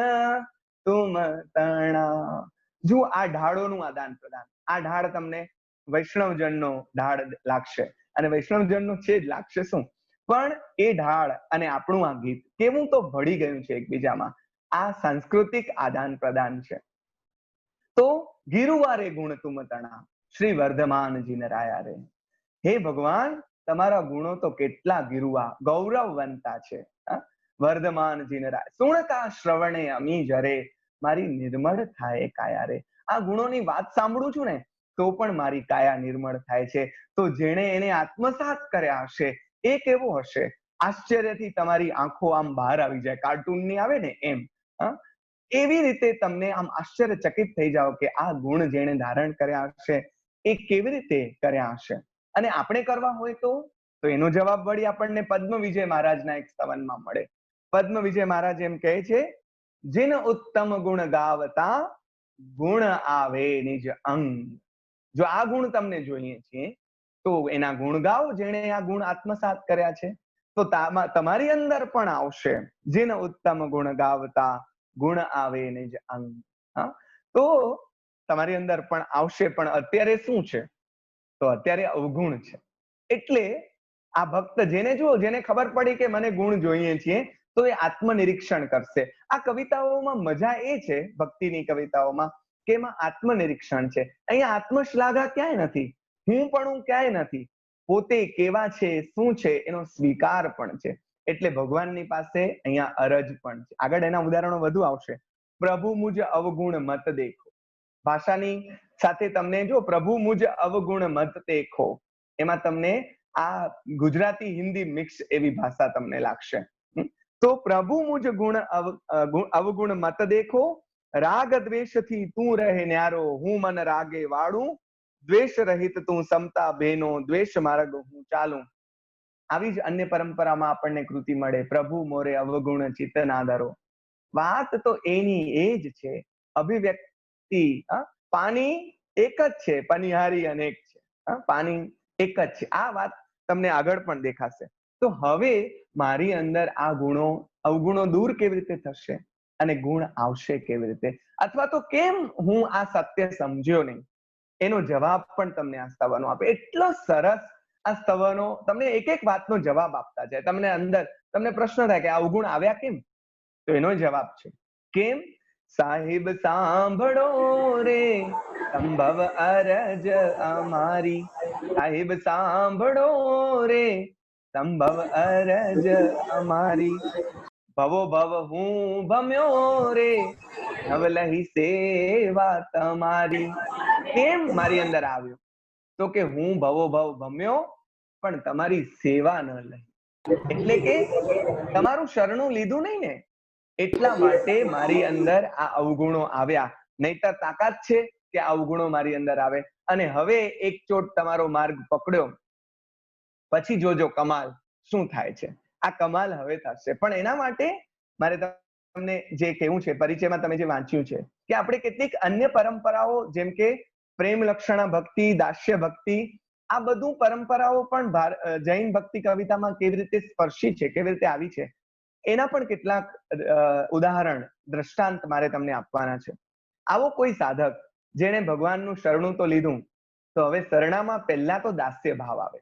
તુમ તણા. જો આ ઢાળોનું આદાન પ્રદાન, આ ઢાળ તમને વૈષ્ણવજનનો ઢાળ લાગશે, અને વૈષ્ણવજનનો છે જ, લાગશે શું, પણ એ ઢાળ અને આપણું આ ગીત કેવું તો ભળી ગયું છે એકબીજામાં. આ સાંસ્કૃતિક આદાન પ્રદાન છે. તો ગિરુવારે ગુણ તુમ તણા, શ્રી વર્ધમાનજી નરાયા રે. હે ભગવાન, તમારા ગુણો તો કેટલા ગિરુવા ગૌરવવંતા છે. વર્ધમાનજી નરાય સુણતા શ્રવણે અમી જરે, મારી નિર્મળ થાય કાયા રે. આ ગુણોની વાત સાંભળું છું ને તો પણ મારી કાયા નિર્મળ થાય છે. તો જેણે એને આત્મસાત કર્યા હશે એ કેવો હશે? આશ્ચર્યથી તમારી આંખો આમ બહાર આવી જાય, કાર્ટૂન ની આવે ને એમ. એવી રીતે તમને આમ આશ્ચર્યચકિત થઈ જાઓ કે આ ગુણ જેણે ધારણ કર્યા હશે એ કેવી રીતે કર્યા હશે. અને આપણે કરવા હોય તો એનો જવાબ વળી આપણને પદ્મ વિજય મહારાજના એક સ્તવનમાં મળે. પદ્મ વિજય મહારાજ એમ કહે છે, જીન ઉત્તમ ગુણ ગાવતા ગુણ આવે નિજ અંગ. જો આ ગુણ તમને જોઈએ છે તો એના ગુણ ગાઓ, જેણે આ ગુણ આત્મસાત કર્યા છે. તો તમારી અંદર પણ આવશે, જીન ઉત્તમ ગુણ ગાવતા ગુણ આવે નિજ અંગ. તો તમારી અંદર પણ આવશે, પણ અત્યારે શું છે? તો અત્યારે અવગુણ છે. એટલે આ ભક્ત જેને જુઓ, જેને ખબર પડી કે મને ગુણ જોઈએ છે, તો એ આત્મનિરીક્ષણ કરશે. આ કવિતાઓમાં મજા એ છે, ભક્તિની કવિતાઓમાં, કે એમાં આત્મનિરીક્ષણ છે. અહીંયા આત્મશ્લાઘા ક્યાંય નથી, હું પણ ક્યાંય નથી, પોતે કેવા છે, શું છે એનો સ્વીકાર પણ છે. એટલે ભગવાનની પાસે અહીંયા અરજ પણ છે. આગળ એના ઉદાહરણો વધુ આવશે. પ્રભુ મુજ અવગુણ મત દેખો, ભાષાની સાથે તમને જો પ્રભુ મુજ અવગુણ મત દેખો, એમાં તમને આ ગુજરાતી હિન્દી મિક્સ એવી ભાષા તમને લાગશે. તો પ્રભુ મુજ ગુણ અવગુણ મત દેખો, રાગ દ્વેષથી તું રહે ન્યારો, હું મન રાગે વાળું, દ્વેષ રહિત તું સમતા બેનો, દ્વેષ માર્ગ હું ચાલું. આવી જ અન્ય પરંપરામાં આપણને કૃતિ મળે, પ્રભુ મોરે અવગુણ ચિત્ત ના ધરો. વાત તો એની એ જ છે, અભિવ્યક્તિ. પાણી એક જ છે, પનિહારી અનેક છે. પાણી એક જ છે. આ વાત તમને આગળ પણ દેખાશે. તો હવે મારી અંદર આ ગુણો અવગુણો દૂર કેવી રીતે થશે અને ગુણ આવશે કેવી રીતે, અથવા તો કેમ હું આ સત્ય સમજ્યો નહીં, એનો જવાબ પણ તમને આ સ્તવનો આપે. એટલો સરસ આ સ્તવનો તમને એક એક વાતનો જવાબ આપતા જાય. તમને અંદર તમને પ્રશ્ન થાય કે આ અવગુણ આવ્યા કેમ? તો એનો જવાબ છે કેમ. સાહિબ સાંભળો રે સંભવ અરજ અમારી, સાહિબ સાંભળો રે સંભવ અરજ અમારી, ભવો ભવ હું ભમ્યો રે નવલહી સેવા તમારી. કેમ મારી અંદર આવ્યો? તો કે હું ભવો ભવ ભમ્યો પણ તમારી સેવા ન લઈ, એટલે કે તમારું શરણું લીધું નહીં ને, એટલા માટે મારી અંદર આ અવગુણો આવ્યા. નહીતર તાકાત છે કે આ અવગુણો મારી અંદર આવે. અને હવે એક ચોટ તમારો માર્ગ પકડ્યો પછી જોજો કમાલ શું થાય છે. આ કમાલ હવે થશે. પણ એના માટે મારે તમને જે કહેવું છે, પરિચયમાં તમે જે વાંચ્યું છે કે આપણે કેટલીક અન્ય પરંપરાઓ, જેમ કે પ્રેમ લક્ષણા ભક્તિ, દાસ્ય ભક્તિ, આ બધું પરંપરાઓ પણ જૈન ભક્તિ કવિતામાં કેવી રીતે સ્પર્શી છે, કેવી રીતે આવી છે, એના પણ કેટલાક ઉદાહરણ, દ્રષ્ટાંત મારે તમને આપવાના છે. આવો કોઈ સાધક જેણે ભગવાનનું શરણું તો લીધું, તો હવે શરણામાં પહેલા તો દાસ્ય ભાવ આવે.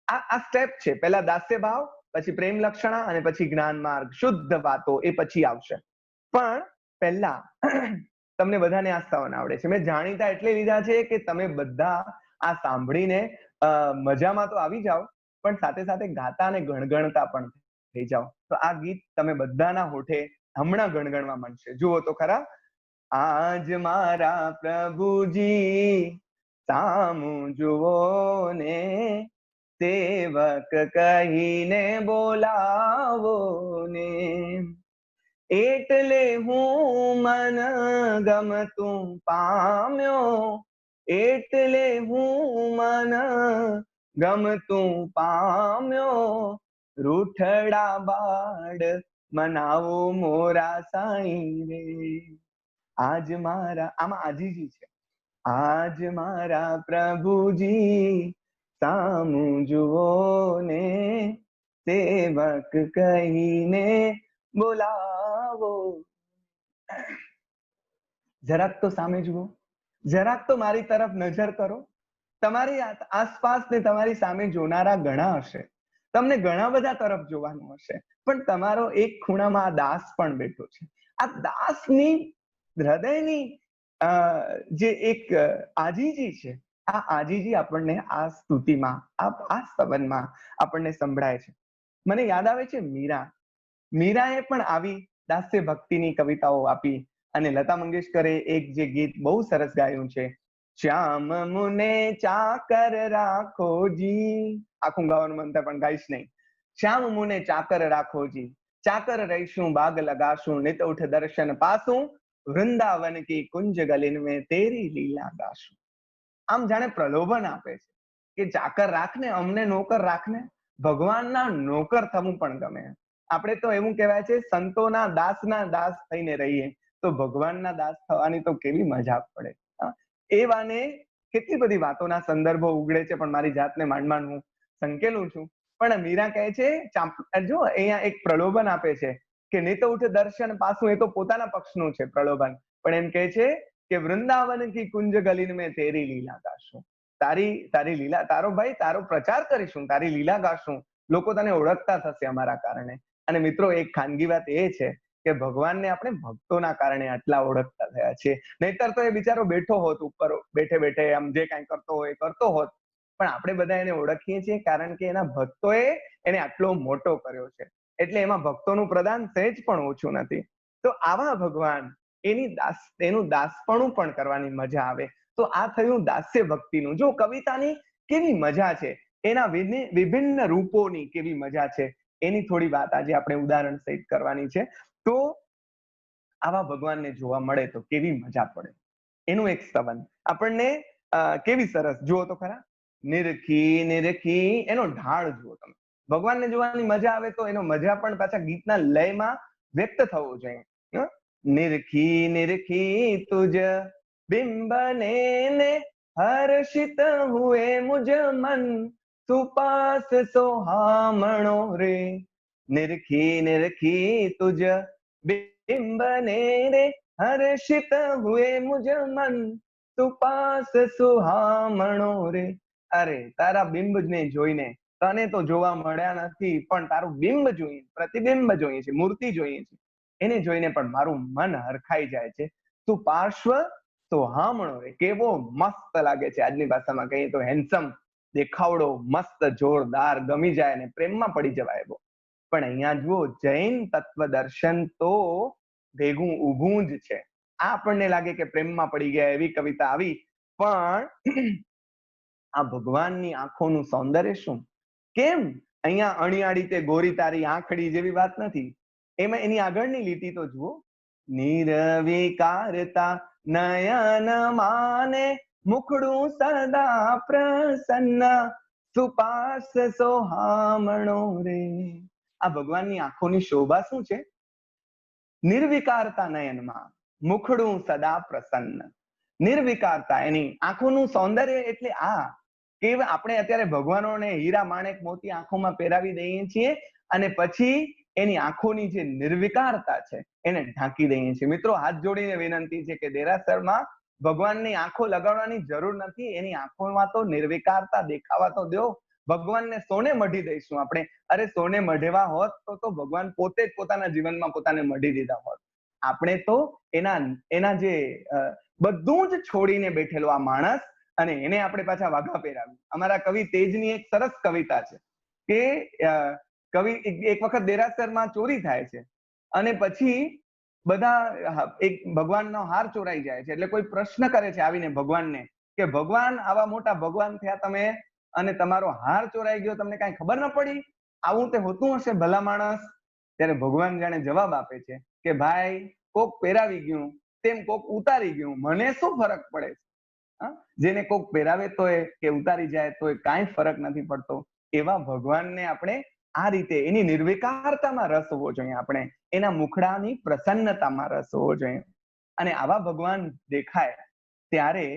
આ સ્ટેપ છે. પહેલા દાસ્ય ભાવ, પછી પ્રેમ લક્ષણા, અને પછી જ્ઞાન માર્ગ, શુદ્ધ વાતો એ પછી આવશે. પણ પહેલા તમને બધાને આ સ્તવન આવડે છે. મેં જાણીતા એટલે લીધા છે કે તમે બધા આ સાંભળીને મજામાં તો આવી જાઓ, પણ સાથે સાથે ગાતા અને ગણગણતા પણ થઈ જાઓ. તો આ ગીત તમે બધાના હોઠે હમણાં ગણગણવા માંડશે. જુઓ તો ખરા. આજ મારા પ્રભુજી સામું જુઓ ને, સેવક કહીને બોલાવો ને, એટલે હું મન ગમતું પામ્યો, એટલે હું મન ગમતું પામ્યો, રૂઠડા બાળ મનાવો મોરા સાઈ રે. આજ મારા, આમાં આજીજી છે, આજ મારા પ્રભુજી સામું જુઓ ને સેવક કહીને બોલાવો. જરાક તો સામે જુઓ, જરાક તો મારી તરફ નજર કરો. તમારી આસપાસ ને તમારી સામે જોનારા ઘણા હશે, તમને ઘણા બધા તરફ જોવાનું હશે, પણ તમારો એક ખૂણામાં આ દાસ પણ બેઠો છે. આ દાસની હૃદયની જે એક આજીજી છે, આ આજીજી આપણને આ સ્તુતિમાં, આ સ્તવનમાં આપણને સંભળાય છે. મને યાદ આવે છે મીરાએ પણ આવી દાસ્ય ભક્તિની કવિતાઓ આપી. અને લતા મંગેશકરે એક જે ગીત બહુ સરસ ગાયું છે, શ્યામ મુને ચાકર રાખોજી. આખું ગાવાનું મન થાય પણ ગાઈશ નહીં. શ્યામ મુને ચાકર રાખોજી, ચાકર રહીશું બાગ લગાશું, નિત ઉઠ દર્શન પાસું, વૃંદાવન કી કુંજ ગલિન में तेरी લીલા ગાશું. આમ જાણે પ્રલોભન આપે છે કે ચાકર રાખને, અમને નોકર રાખને. ભગવાનના નોકર થવું પણ ગમે. આપણે તો એવું કહેવાય છે સંતોના દાસના દાસ થઈને રહીએ, તો ભગવાનના દાસ થવાની તો કેવી મજા પડે. એ વાને કેટલી બધી વાતોના સંદર્ભો ઉગડે છે, પણ મારી જાતને માંડ માંડ હું સંકેલું છું. પણ મીરા કહે છે, જો અહીંયા એક પ્રલોભન આપે છે કે નહીં તો ઉઠે દર્શન પાછું, એ તો પોતાના પક્ષનું છે પ્રલોભન. પણ એમ કહે છે કે વૃંદાવન કી કુંજ ગલીન મેં તેરી લીલા ગાશું. તારી લીલા, તારો ભાઈ તારો પ્રચાર કરીશું, તારી લીલા ગાશું, લોકો તને ઓળખતા થશે અમારા કારણે. અને મિત્રો, એક ખાનગી વાત એ છે કે ભગવાનને આપણે ભક્તોના કારણે આટલા ઓળખતા થયા છે. નહીતર તો એ બિચારો બેઠો હોત ઉપર, બેઠે બેઠે આમ જે કાંઈ કરતો હોય કરતો હોત. પણ આપણે બધા એને ઓળખીએ છીએ કારણ કે એના ભક્તોએ એને આટલો મોટો કર્યો છે. એટલે એમાં ભક્તોનું પ્રદાન સહેજ પણ ઓછું નથી. તો આવા ભગવાન, એનું દાસપણું પણ કરવાની મજા આવે. તો આ થયું દાસ્ય ભક્તિનું. જો કવિતાની કેવી મજા છે, એના વિભિન્ન રૂપોની કેવી મજા છે, એની થોડી વાત આજે આપણે ઉદાહરણ સહિત કરવાની છે. તો આવા ભગવાનને જોવા મળે તો કેવી મજા પડે. એનું એક સ્તવન આપણને કેવી સરસ, જુઓ તો ખરા, નિરખી નિરખી, એનો ઢાળ જુઓ તમે. ભગવાનને જોવાની મજા આવે તો એનો મજા પણ પાછા ગીતના લયમાં વ્યક્ત થવો જોઈએ. નિરખી નિરખી તુજ બિંબને ને હર્ષિત હુએ મુજ મન, સુપાસ સોહામણો રે. નિરખી નિરખી તુજ બિંબને રે હર્ષિત હુએ મુજ મન, સુપાસ સુહામણો રે. અરે તારા બિંબને જોઈને, તને તો જોવા મળ્યા નથી, પણ તારું બિંબ જોઈએ, પ્રતિબિંબ જોઈએ છે, મૂર્તિ જોઈએ છે, એને જોઈને પણ મારું મન હરખાઈ જાય છે. તું પાર્શ્વ સોહામણો રે. કેવો મસ્ત લાગે છે, આજની ભાષામાં કહીએ તો હેન્ડસમ, દેખાવડો મસ્ત, જોરદાર, ગમી જાય ને પ્રેમમાં પડી જવાય એવો. પણ અહીંયા જુઓ, જૈન તત્વ દર્શન તો ભેગું ઊભું જ છે. આ આપણને લાગે કે પ્રેમમાં પડી ગયા એવી કવિતા આવી, પણ આ ભગવાનની આંખોનું સૌંદર્ય શું! કેમ અહીંયા અણિયાળી તે ગોરી તારી આંખડી જેવી વાત નથી. એમાં એની આગળની લીટી તો જુઓ, નિર્વિકારતા નયન માને, મુખડું સદા પ્રસન્ન, સુપાસ સોહામણો રે. આ ભગવાનની આંખોની શોભા શું છે? નિર્વિકારતા નયનમાં, મુખડું સદા પ્રસન્ન. નિર્વિકારતા, એની આંખોનું સૌંદર્ય એટલે આ કે આપણે અત્યારે ભગવાનોને હીરા માણેક મોતી આંખોમાં પહેરાવી દઈએ છીએ અને પછી એની આંખોની જે નિર્વિકારતા છે એને ઢાંકી દઈએ છીએ. મિત્રો, હાથ જોડીને વિનંતી છે કે દેરાસરમાં ભગવાનની આંખો લગાડવાની જરૂર નથી. એની આંખોમાં તો નિર્વિકારતા દેખાવા તો દો. ભગવાનને સોને મઢી દઈશું આપણે. અરે સોને મઢેવા હોત તો ભગવાન પોતે જ પોતાના જીવનમાં પોતાને મઢી દીધા હોત. આપણે તો એના જે બધું જ છોડીને બેઠેલો આ માણસ, અને એને આપણે પાછા વાઘા પહેરાવી. અમારા કવિ તેજની એક સરસ કવિતા છે કે કવિ એક વખત દેરાસરમાં ચોરી થાય છે અને પછી બધા એક ભગવાનનો હાર ચોરાઈ જાય છે. એટલે કોઈ પ્રશ્ન કરે છે આવીને ભગવાનને કે ભગવાન, આવા મોટા ભગવાન થયા તમે અને તમારો હાર ચોરાઈ ગયો, તમને કાંઈ ખબર ન પડી? આવું તે હોતું હશે ભલા માણસ. ત્યારે ભગવાન જાણે જવાબ આપે છે કે ભાઈ, કોક પહેરાવી ગયું તેમ કોક ઉતારી ગયું, મને શું ફરક પડે છે? જેને કોક પહેરાવે તોય કે ઉતારી જાય તોય કાંઈ ફરક નથી પડતો. એવા ભગવાનને આપણે આ રીતે એની નિર્વિકારતામાં રસ હોવો જોઈએ, આપણે એના મુખડાની પ્રસન્નતામાં રસ હોવો જોઈએ. અને આવા ભગવાન દેખાય ત્યારે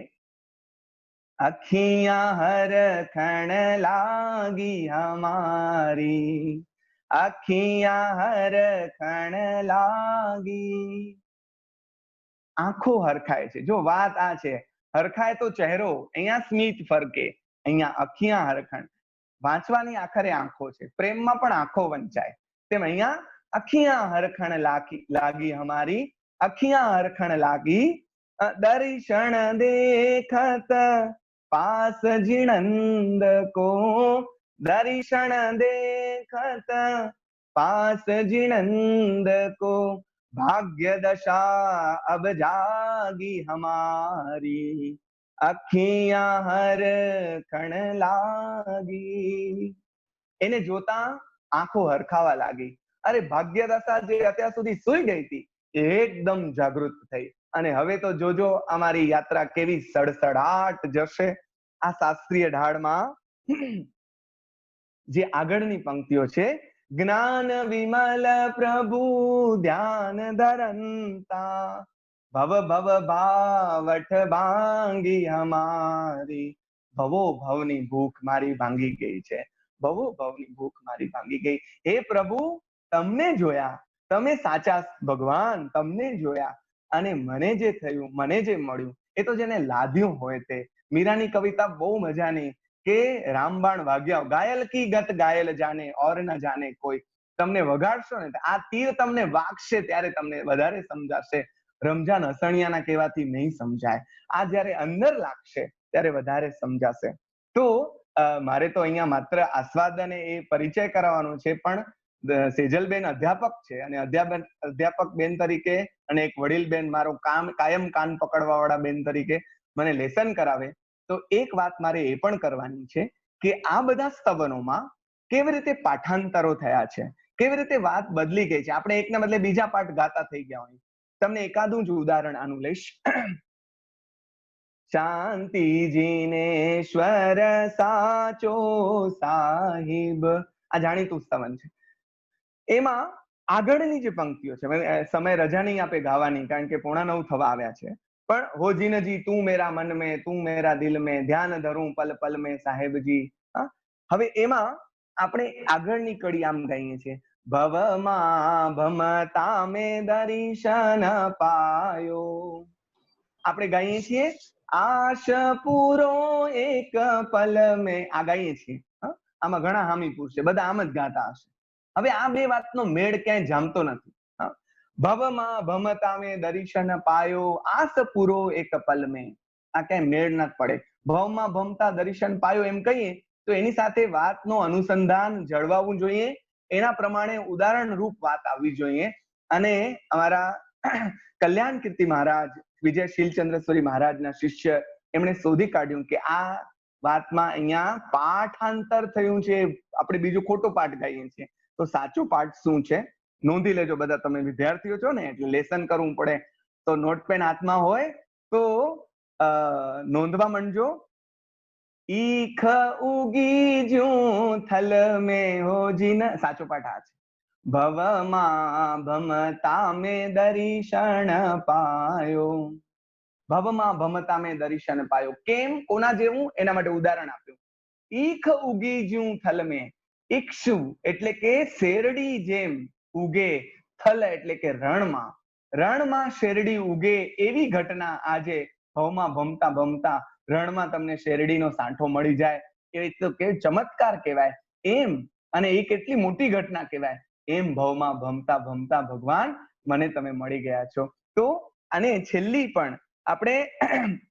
अखियां हरखण लागी हमारी, अखियां हरखण लागी। આંખો હરખાય છે. જો વાત આ છે, હરખાય તો ચહેરો, અહીંયા સ્મિત ફરકે, અહીંયા અખિયા હરખણ. વાંચવાની આખરે આંખો છે, પ્રેમમાં પણ આંખો વંચાય, તેમ અહીંયા અખિયા હરખણ લાગી હમારી, અખિયા હરખણ લાગી, દર્શન દેખત પાસ જીણંદ કો, દર્શન દેખત पास जिणंद को, भाग्य दशा अब जागी हमारी, अखियां हरखण लागी। એને જોતા આંખો હરખાવા લાગી. અરે ભાગ્ય દશા જે અત્યાર સુધી સૂઈ ગઈ હતી એ એકદમ જાગૃત થઈ, અને હવે તો જોજો અમારી યાત્રા કેવી સડસડાટ જશે. આ શાસ્ત્રીય ઢાળમાં જે આગળની પંક્તિઓ છે, જ્ઞાન વિમલ પ્રભુ ધ્યાન ધરંતા, ભવ ભવ ભાવઠ ભાંગી હમારી, ભવો ભવની ભૂખ મારી ભાંગી ગઈ છે, ભવો ભવની ભૂખ મારી ભાંગી ગઈ. હે પ્રભુ, તમને જોયા, તમે સાચા ભગવાન, તમને જોયા, અને મને જે થયું, મને જે મળ્યું, એ તો જેને લાદ્યું હોય તે. મીરાની કવિતા બહુ મજાની કે રામબાણ વાગ્યા, ગાયલ કી ગત ગાયલ જાને ઓર ન જાને કોઈ. તમને વગાડશો ને આ તીર તમને વાગશે ત્યારે તમને વધારે સમજાશે. રમજાન હસણિયાના કહેવાથી નહીં સમજાય, આ જયારે અંદર લાગશે ત્યારે વધારે સમજાશે. તો મારે તો અહીંયા માત્ર આસ્વાદન એ પરિચય કરાવવાનો છે, પણ સેજલબેન અધ્યાપક છે, અને અધ્યાપક બેન તરીકે અને એક વડીલ બેન મારો કાયમ કાન પકડવા વાળા બેન તરીકે મને લેસન કરાવે, તો એક વાત મારે એ પણ કરવાની છે કે આ બધા સ્તવનોમાં કેવી રીતે પાઠાંતરો થયા છે, કેવી રીતે વાત બદલી ગઈ છે. આપણે એકને બદલે બીજા પાઠ ગાતા થઈ ગયા હોય. તમને એકાદું જ ઉદાહરણ આનું લઈશ. શાંતિજીનેશ્વર સાચો સાહિબ, આ જાણીતું સ્તવન છે. એમાં આગળની જે પંક્તિઓ છે, સમય રજા નહીં આપે ગાવાની, કારણ કે 8:45 થવા આવ્યા છે, પણ હો જીનજી તું મેરા મન में, તું મેરા દિલ में, ધ્યાન ધરું પલ પલ में સાહેબજી. હવે એમાં આપણે આગળની કડી આમ ગાઈએ છીએ, ભવમાં ભમતા મેં દર્શન પાયો. આપણે ગાઈએ છીએ આશ પૂરો એક પલ મેં, આ ગાઈએ છીએ. આમાં ઘણા હામીપુર છે, બધા આમ જ ગાતા હશે. હવે આ બે વાતનો મેળ ક્યાંય જામતો નથી. ભવમાં ભમતા મેં દર્શન પાયો, આસ પૂરો એક પલ મેં, આ ક્યાંય મેળ ન પડે. ભવમાં ભમતા દર્શન પાયો એમ કહીએ તો એની સાથે વાતનો અનુસંધાન જળવાવું જોઈએ, એના પ્રમાણે ઉદાહરણ રૂપ વાત આવવી જોઈએ. અને અમારા કલ્યાણ કીર્તિ મહારાજ, વિજય શીલચંદ્રસ્વરી મહારાજના શિષ્ય, એમણે શોધી કાઢ્યું કે આ વાતમાં અહીંયા પાઠાંતર થયું છે, આપણે બીજું ખોટો પાઠ ગાઈએ છીએ. તો સાચું પાઠ શું છે નોંધી લેજો બધા, તમે વિદ્યાર્થીઓ છો ને એટલે લેસન કરવું પડે, તો નોટપેન હાથમાં હોય તો નોંધવા માંડજો. ઈખ ઉગી જ્યું થલ મેં હો જીન, સાચો પાઠ આ છે. ભવમાં ભમતા મેં દર્શન પાયો, ભવમાં ભમતા મેં દર્શન પાયો. કેમ, કોના જેવું, એના માટે ઉદાહરણ આપ્યું. ઈખ ઉગી જ્યું થલ મેં, ઈક્ષુ એટલે કે શેરડી જેમ ઉગે, થલ એટલે કે રણમાં, રણમાં શેરડી ઉગે એવી ઘટના આજે ભવમાં ભમતા ભમતા રણમાં તમને શેરડીનો સાંઠો મળી જાય, એ તો કે ચમત્કાર કહેવાય એમ, અને એ કેટલી મોટી ઘટના કહેવાય એમ. ભવમાં ભમતા ભમતા ભગવાન મને તમે મળી ગયા છો. તો આને છેલ્લી પણ આપણે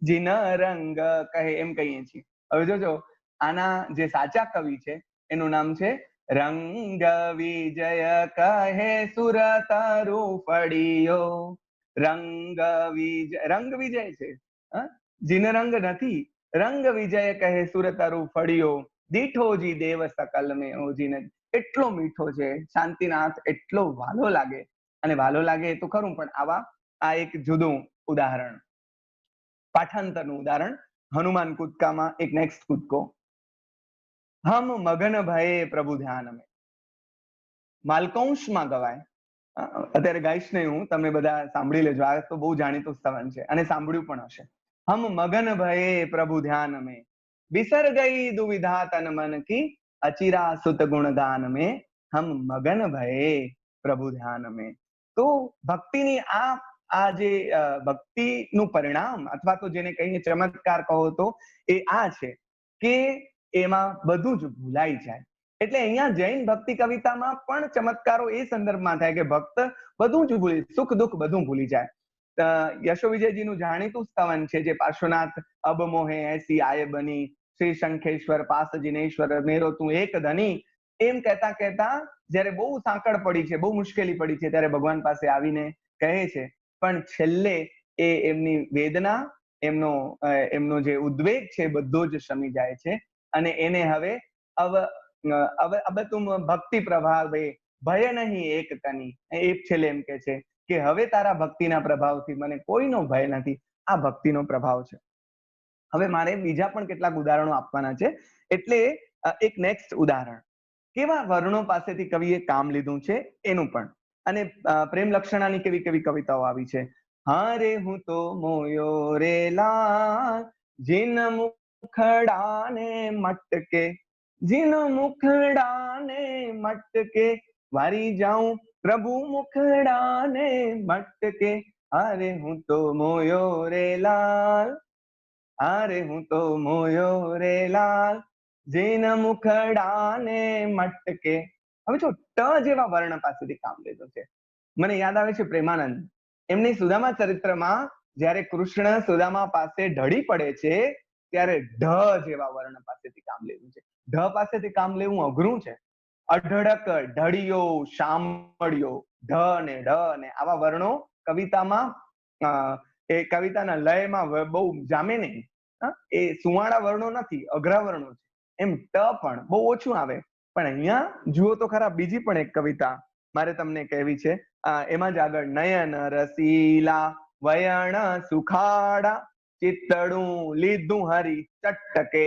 જીન રંગ કહે એમ કહીએ છીએ. હવે જોજો, આના જે સાચા કવિ છે એનું નામ છે રંગ વિજય કહે સુરતરુ ફળિયો. રંગ વિજય, રંગ વિજય છે, જીન રંગ નથી. રંગ વિજય કહે સુરતરુ ફળિયો, દીઠોજી દેવ સકલ મેં ઓજી નથી. એટલો મીઠો છે શાંતિનાથ, એટલો વાલો લાગે, અને વાલો લાગે એ તો ખરું, પણ આવા આ એક જુદું ઉદાહરણ, પાઠાંતરનું ઉદાહરણ. હનુમાન કૂદકામાં એક નેક્સ્ટ કૂદકો. હમ મગન ભયે પ્રભુ ધ્યાન में, માલકૌંશમાં ગવાય. અત્યારે ગાઈશ નહીં હું, તમે બધા સાંભળી લેજો, આ તો બહુ જાણીતું સ્તવન છે અને સાંભળ્યું પણ હશે. हम मगन भये प्रभु ध्यान में, बिसर गई दुविधा तन मन की, अचिरा सुत गुणगान में, हम मगन भये પ્રભુ ધ્યાન में. તો ભક્તિની આ જે ભક્તિનું પરિણામ અથવા તો જેને કહીએ ચમત્કાર કહો તો એ આ છે કે એમાં બધું જ ભૂલાઈ જાય. એટલે અહીંયા જૈન ભક્તિ કવિતામાં પણ ચમત્કારો એ સંદર્ભમાં થાય કે ભક્ત બધું જ ભૂલી, સુખ દુઃખ બધું ભૂલી જાય. યશો વિજયજીનું જાણીતું સ્તવન છે જે પાર્શ્વનાથ અબ મોહે એસી આય બની, શ્રી શંખેશ્વર પાસ જિનેશ્વર મેરો તું એક ધની, એમ કહેતા કહેતા જયારે બહુ સાંકળ પડી છે, બહુ મુશ્કેલી પડી છે, ત્યારે ભગવાન પાસે આવીને કહે છે. પણ છેલ્લે એ એમની વેદના, એમનો જે ઉદ્વેગ છે બધો જ શમી જાય છે અને એને હવે અબ તુમ ભક્તિ પ્રભાવે ભય નહીં એક કની, એ છેલ્લે એમ કે છે કે હવે તારા ભક્તિના પ્રભાવથી મને કોઈનો ભય નથી. આ ભક્તિનો પ્રભાવ છે. હવે મારે બીજા પણ કેટલાક ઉદાહરણો આપવાના છે. એટલે એક નેક્સ્ટ ઉદાહરણ, કેવા વર્ણો પાસેથી કવિએ કામ લીધું છે એનું પણ, અને પ્રેમ લક્ષણાની કેવી કેવી કવિતાઓ આવી છે. હારે હું તો મોયો રે લાલ, જીન મુખડાને મટકે, જીન મુખડાને મટકે, વારી જાઉં પ્રભુ મુખડાને મટકે, હારે હું તો મોયો રે લાલ, હારે હું તો મોયો રે લાલ, જીન મુખડાને મટકે. હવે જો ટ જેવા વર્ણ પાસેથી કામ લીધું છે. મને યાદ આવે છે પ્રેમાનંદ, એમની સુદામા ચરિત્રમાં જ્યારે કૃષ્ણ સુદામા પાસે ઢળી પડે છે ત્યારે ઢ જેવા વર્ણ પાસેથી કામ લીધું છે. ઢ પાસેથી કામ લેવું અઘરું છે. અઢળક, ઢળિયો, શામળિયો, ઢ ને ઢ ને આવા વર્ણો કવિતામાં એ કવિતાના લયમાં બહુ જામે નહીં. એ સુવાળા વર્ણો નથી, અઘરા વર્ણો છે. એમ ટ પણ બહુ ઓછું આવે. પણ અહીંયા જુઓ તો ખરા, બીજી પણ એક કવિતા મારે તમને કહેવી છે. એમાં જ આગળ, નયન રસીલા વયણ સુખાડા, ચિત્તડું લીધું હરી ચટકે.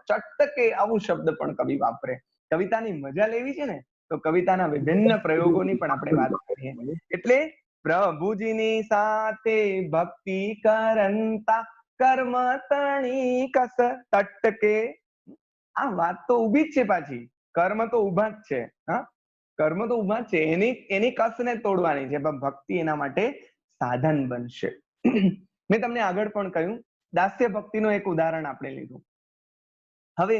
ચટકે આવું શબ્દ પણ કવિ વાપરે. કવિતાની મજા લેવી છે ને તો કવિતાના વિભિન્ન પ્રયોગોની પણ આપણે વાત કરીએ. એટલે પ્રભુજીની સાથે ભક્તિ કરંતા, કર્મ તણી કસ તટકે. આ વાત તો ઉભી જ છે પાછી, કર્મ તો ઉભા જ છે. કર્મ તો ઉભા જ છે, એની કસને તોડવાની છે, પણ ભક્તિ એના માટે સાધન બનશે. મેં તમને આગળ પણ કહ્યું, દાસ્ય ભક્તિનું એક ઉદાહરણ આપણે લીધું. હવે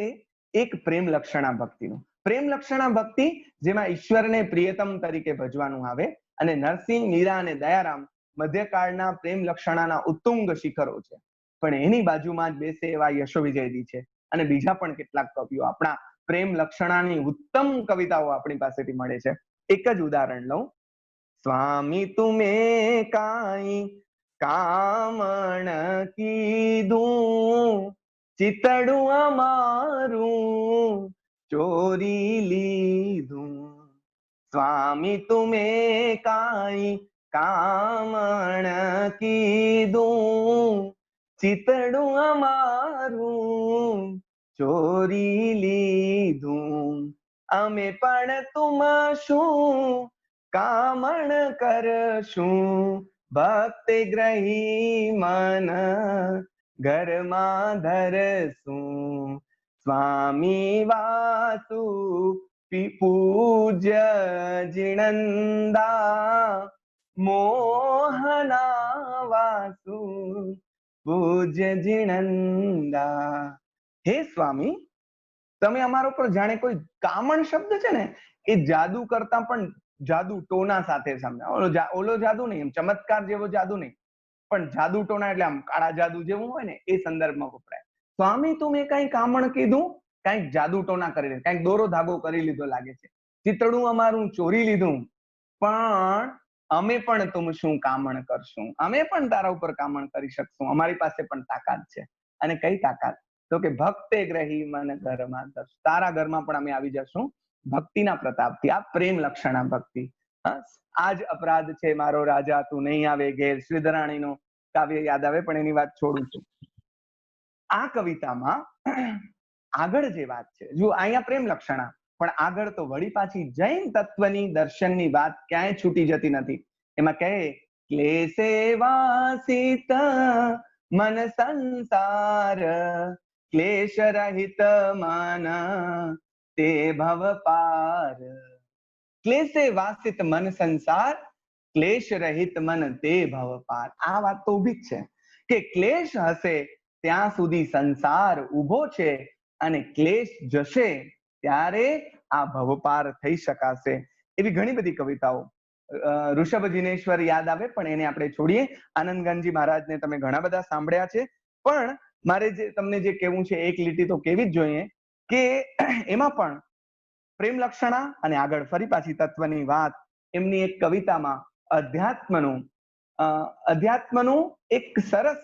એક પ્રેમ લક્ષણા ભક્તિનું, પ્રેમ લક્ષણા ભક્તિ જેમાં ઈશ્વરને પ્રિયતમ તરીકે ભજવાનું આવે, અને નરસિંહ, મીરા અને દયારામ મધ્યકાળના પ્રેમ લક્ષણાના ઉત્તુંગ શિખરો છે. પણ એની બાજુમાં જ બેસે એવા યશો વિજયજી છે, અને બીજા પણ કેટલાક કવિઓ આપણા પ્રેમ લક્ષણાની ઉત્તમ કવિતાઓ આપણી પાસેથી મળે છે. એક જ ઉદાહરણ લઉં. સ્વામી તુમે કાઈ કામણ કીધું, ચિતડું અમારું ચોરી લીધું. સ્વામી તુમે કાઈ કામણ કીધું, ચિતડું અમારું ચોરી લીધું. અમે પણ તુમ શું કામણ કરશું, ભક્તિ ગ્રહી મન ઘરમાં ધરશું. સ્વામી વાસુ પૂજ્ય જીણંદા, મોહના વાસુ પૂજ્ય જીણંદા. હે સ્વામી, તમે અમારા ઉપર જાણે કોઈ કામણ શબ્દ છે ને એ જાદુ કરતા પણ જાદુ ટોના સાથે સમજાવો. ઓલો જાદુ નહીં, એમ ચમત્કાર જેવો જાદુ નહીં, પણ જાદુ ટોના એટલે આમ કાળા જાદુ જેવું હોય ને એ સંદર્ભમાં વપરાય. સ્વામી તું મેં કઈ કામણ કીધું, કઈક જાદુ ટોના કરી લીધું, કઈક દોરો ધાગો કરી લીધો લાગે છે. ચિતડું અમારું ચોરી લીધું, પણ અમે પણ તું શું કામણ કરશું, અમે પણ તારા ઉપર કામણ કરી શકશું, અમારી પાસે પણ તાકાત છે. અને કઈ તાકાત? તો કે ભક્તે ગ્રહી મન ઘરમાં ધરશું, તારા ઘરમાં પણ અમે આવી જશું ભક્તિના પ્રતાપથી. આ પ્રેમ લક્ષણા ભક્તિ. આજ અપરાધ છે મારો રાજા, તું નહીં આવે ઘેર. શ્રીધરાણીનો કાવ્ય યાદ આવે, પણ એની વાત છોડું છું. આ કવિતામાં આગળ જે વાત છે, જો અહીંયા પ્રેમ લક્ષણા, પણ આગળ તો વળી પાછી જૈન તત્વની દર્શનની વાત ક્યાંય છૂટી જતી નથી. એમાં કહે ક્લેશે વાસિત મન સંસાર ક્લેશ રહિત મન તે ભવ પાર. ક્લેશે વાસિત મન સંસાર ક્લેશ રહિત મન તે ભવ પાર. આ વાત તો ઊભી જ છે કે ક્લેશ હશે ત્યાં સુધી સંસાર ઊભો છે અને ક્લેશ જશે ત્યારે આ ભવપાર થઈ શકાશે. એવી ઘણી બધી કવિતાઓ ઋષભ જીનેશ્વર યાદ આવે પણ એને આપણે છોડીએ. આનંદગંજી મહારાજને તમે ઘણા બધા સાંભળ્યા છે, પણ મારે જે તમને જે કહેવું છે એક લીટી તો કેવી જ જોઈએ કે એમાં પણ પ્રેમ લક્ષણા અને આગળ ફરી પાછી તત્વની વાત. એમની એક કવિતામાં અધ્યાત્મનું એક સરસ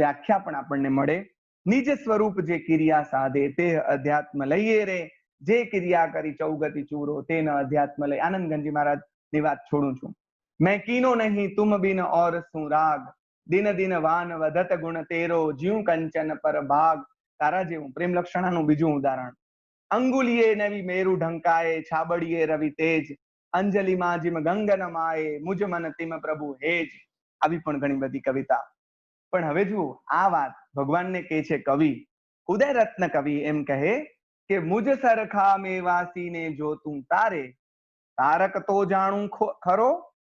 વ્યાખ્યા પણ આપણને મળે. નિજ સ્વરૂપ જે ક્રિયા સાધે તે અધ્યાત્મ લઈએ રે, જે ક્રિયા કરી ચૌગતિ ચૂરો તે ન અધ્યાત્મ લઈ. આનંદગંજી મહારાજ ની વાત છોડું છું. મેં કીનો નહીં તુમ બિન ઓર શું રાગ, દિન દિન વાન વધત ગુણ તેરો, જ્યું કંચન પર ભાગ. તારા જેવું પ્રેમ લક્ષણાનું બીજું ઉદાહરણ. અંગુલીએ નવી મેરુ ઢંકાએ, છાબડીએ રવિ તેજ, અંજલિમાં જીમ ગંગન માએ, મુજ મન તિમ પ્રભુ હેજ. આવી પણ ઘણી બધી કવિતા. પણ હવે જુઓ આ વાત ભગવાનને કહે છે કવિ. ઉદયરત્ન કવિ એમ કહે કે મુજ સરખા મેવાસીને જો તું તારે, તારક તો જાણું ખરો,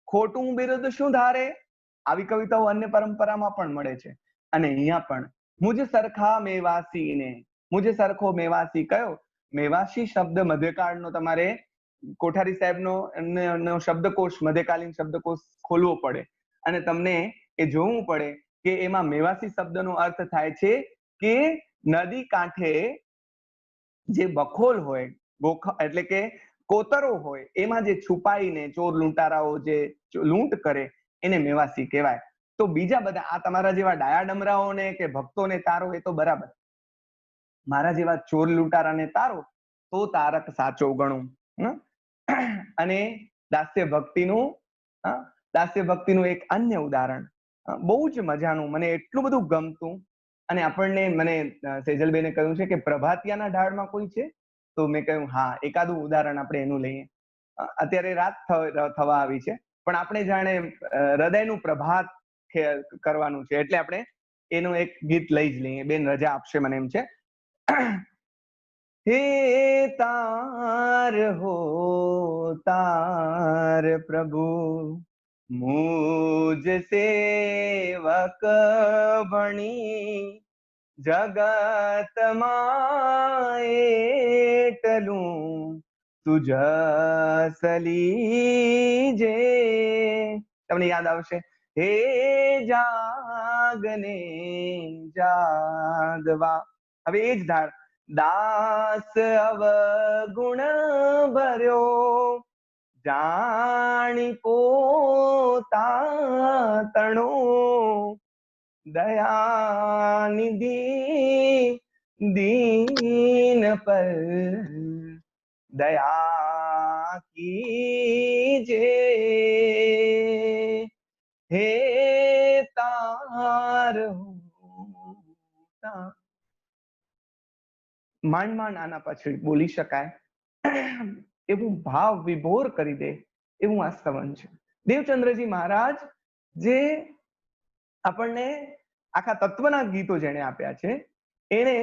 ખોટું બિરુદ શું ધારે. આવી કવિતાઓ અન્ય પરંપરામાં પણ મળે છે. અને અહીંયા પણ મુજ સરખા મેવાસીને, મુજ સરખો મેવાસી કયો? મેવાસી શબ્દ મધ્યકાળનો તમારે કોઠારી સાહેબનો શબ્દકોશ, મધ્યકાલીન શબ્દકોશ ખોલવો પડે અને તમને એ જોવું પડે કે એમાં મેવાસી શબ્દનો અર્થ થાય છે કે નદી કાંઠે જે બખોલ હોય, એટલે કે કોતરો હોય, એમાં જે છુપાઈને ચોર લૂંટારાઓ જે લૂંટ કરે એને મેવાસી કહેવાય. તો બીજા બધા આ તમારા જેવા ડાયા ડમરાઓને કે ભક્તોને તારો એ તો બરાબર, મારા જેવા ચોર લૂંટારાને તારો તો તારક સાચો ગણું. અને દાસ્ય ભક્તિનું એક અન્ય ઉદાહરણ બહુ જ મજાનું, મને એટલું બધું ગમતું. અને આપણને મને સેજલબેને કહ્યું છે કે પ્રભાતિયાના ઢાળમાં કોઈ છે, તો મેં કહ્યું હા, એકાદું ઉદાહરણ આપણે એનું લઈએ. અત્યારે રાત થવા આવી છે પણ આપણે જાણે હૃદયનું પ્રભાત કરવાનું છે એટલે આપણે એનું એક ગીત લઈ જ લઈએ. બેન રજા આપશે મને એમ છે. હે તાર હો તાર પ્રભુ, મુજ સેવક ભણી, જગતમાં એટલું સુજસ લીજે. તમને યાદ આવશે, હે જાગને જાગવા. હવે એ જ ધાર, દાસ અવગુણ ભર્યો, જાણી પોતા તણો, દયાનિધિ દીન પર દયા કીજે. હે તાર માંડ માંડ આના પછી બોલી શકાય એવું ભાવ વિભોર કરી દે એવું આ સ્તવન છે. દેવચંદ્રજી મહારાજ જે આપણને આખા તત્વના ગીતો જેને આપ્યા છે, એને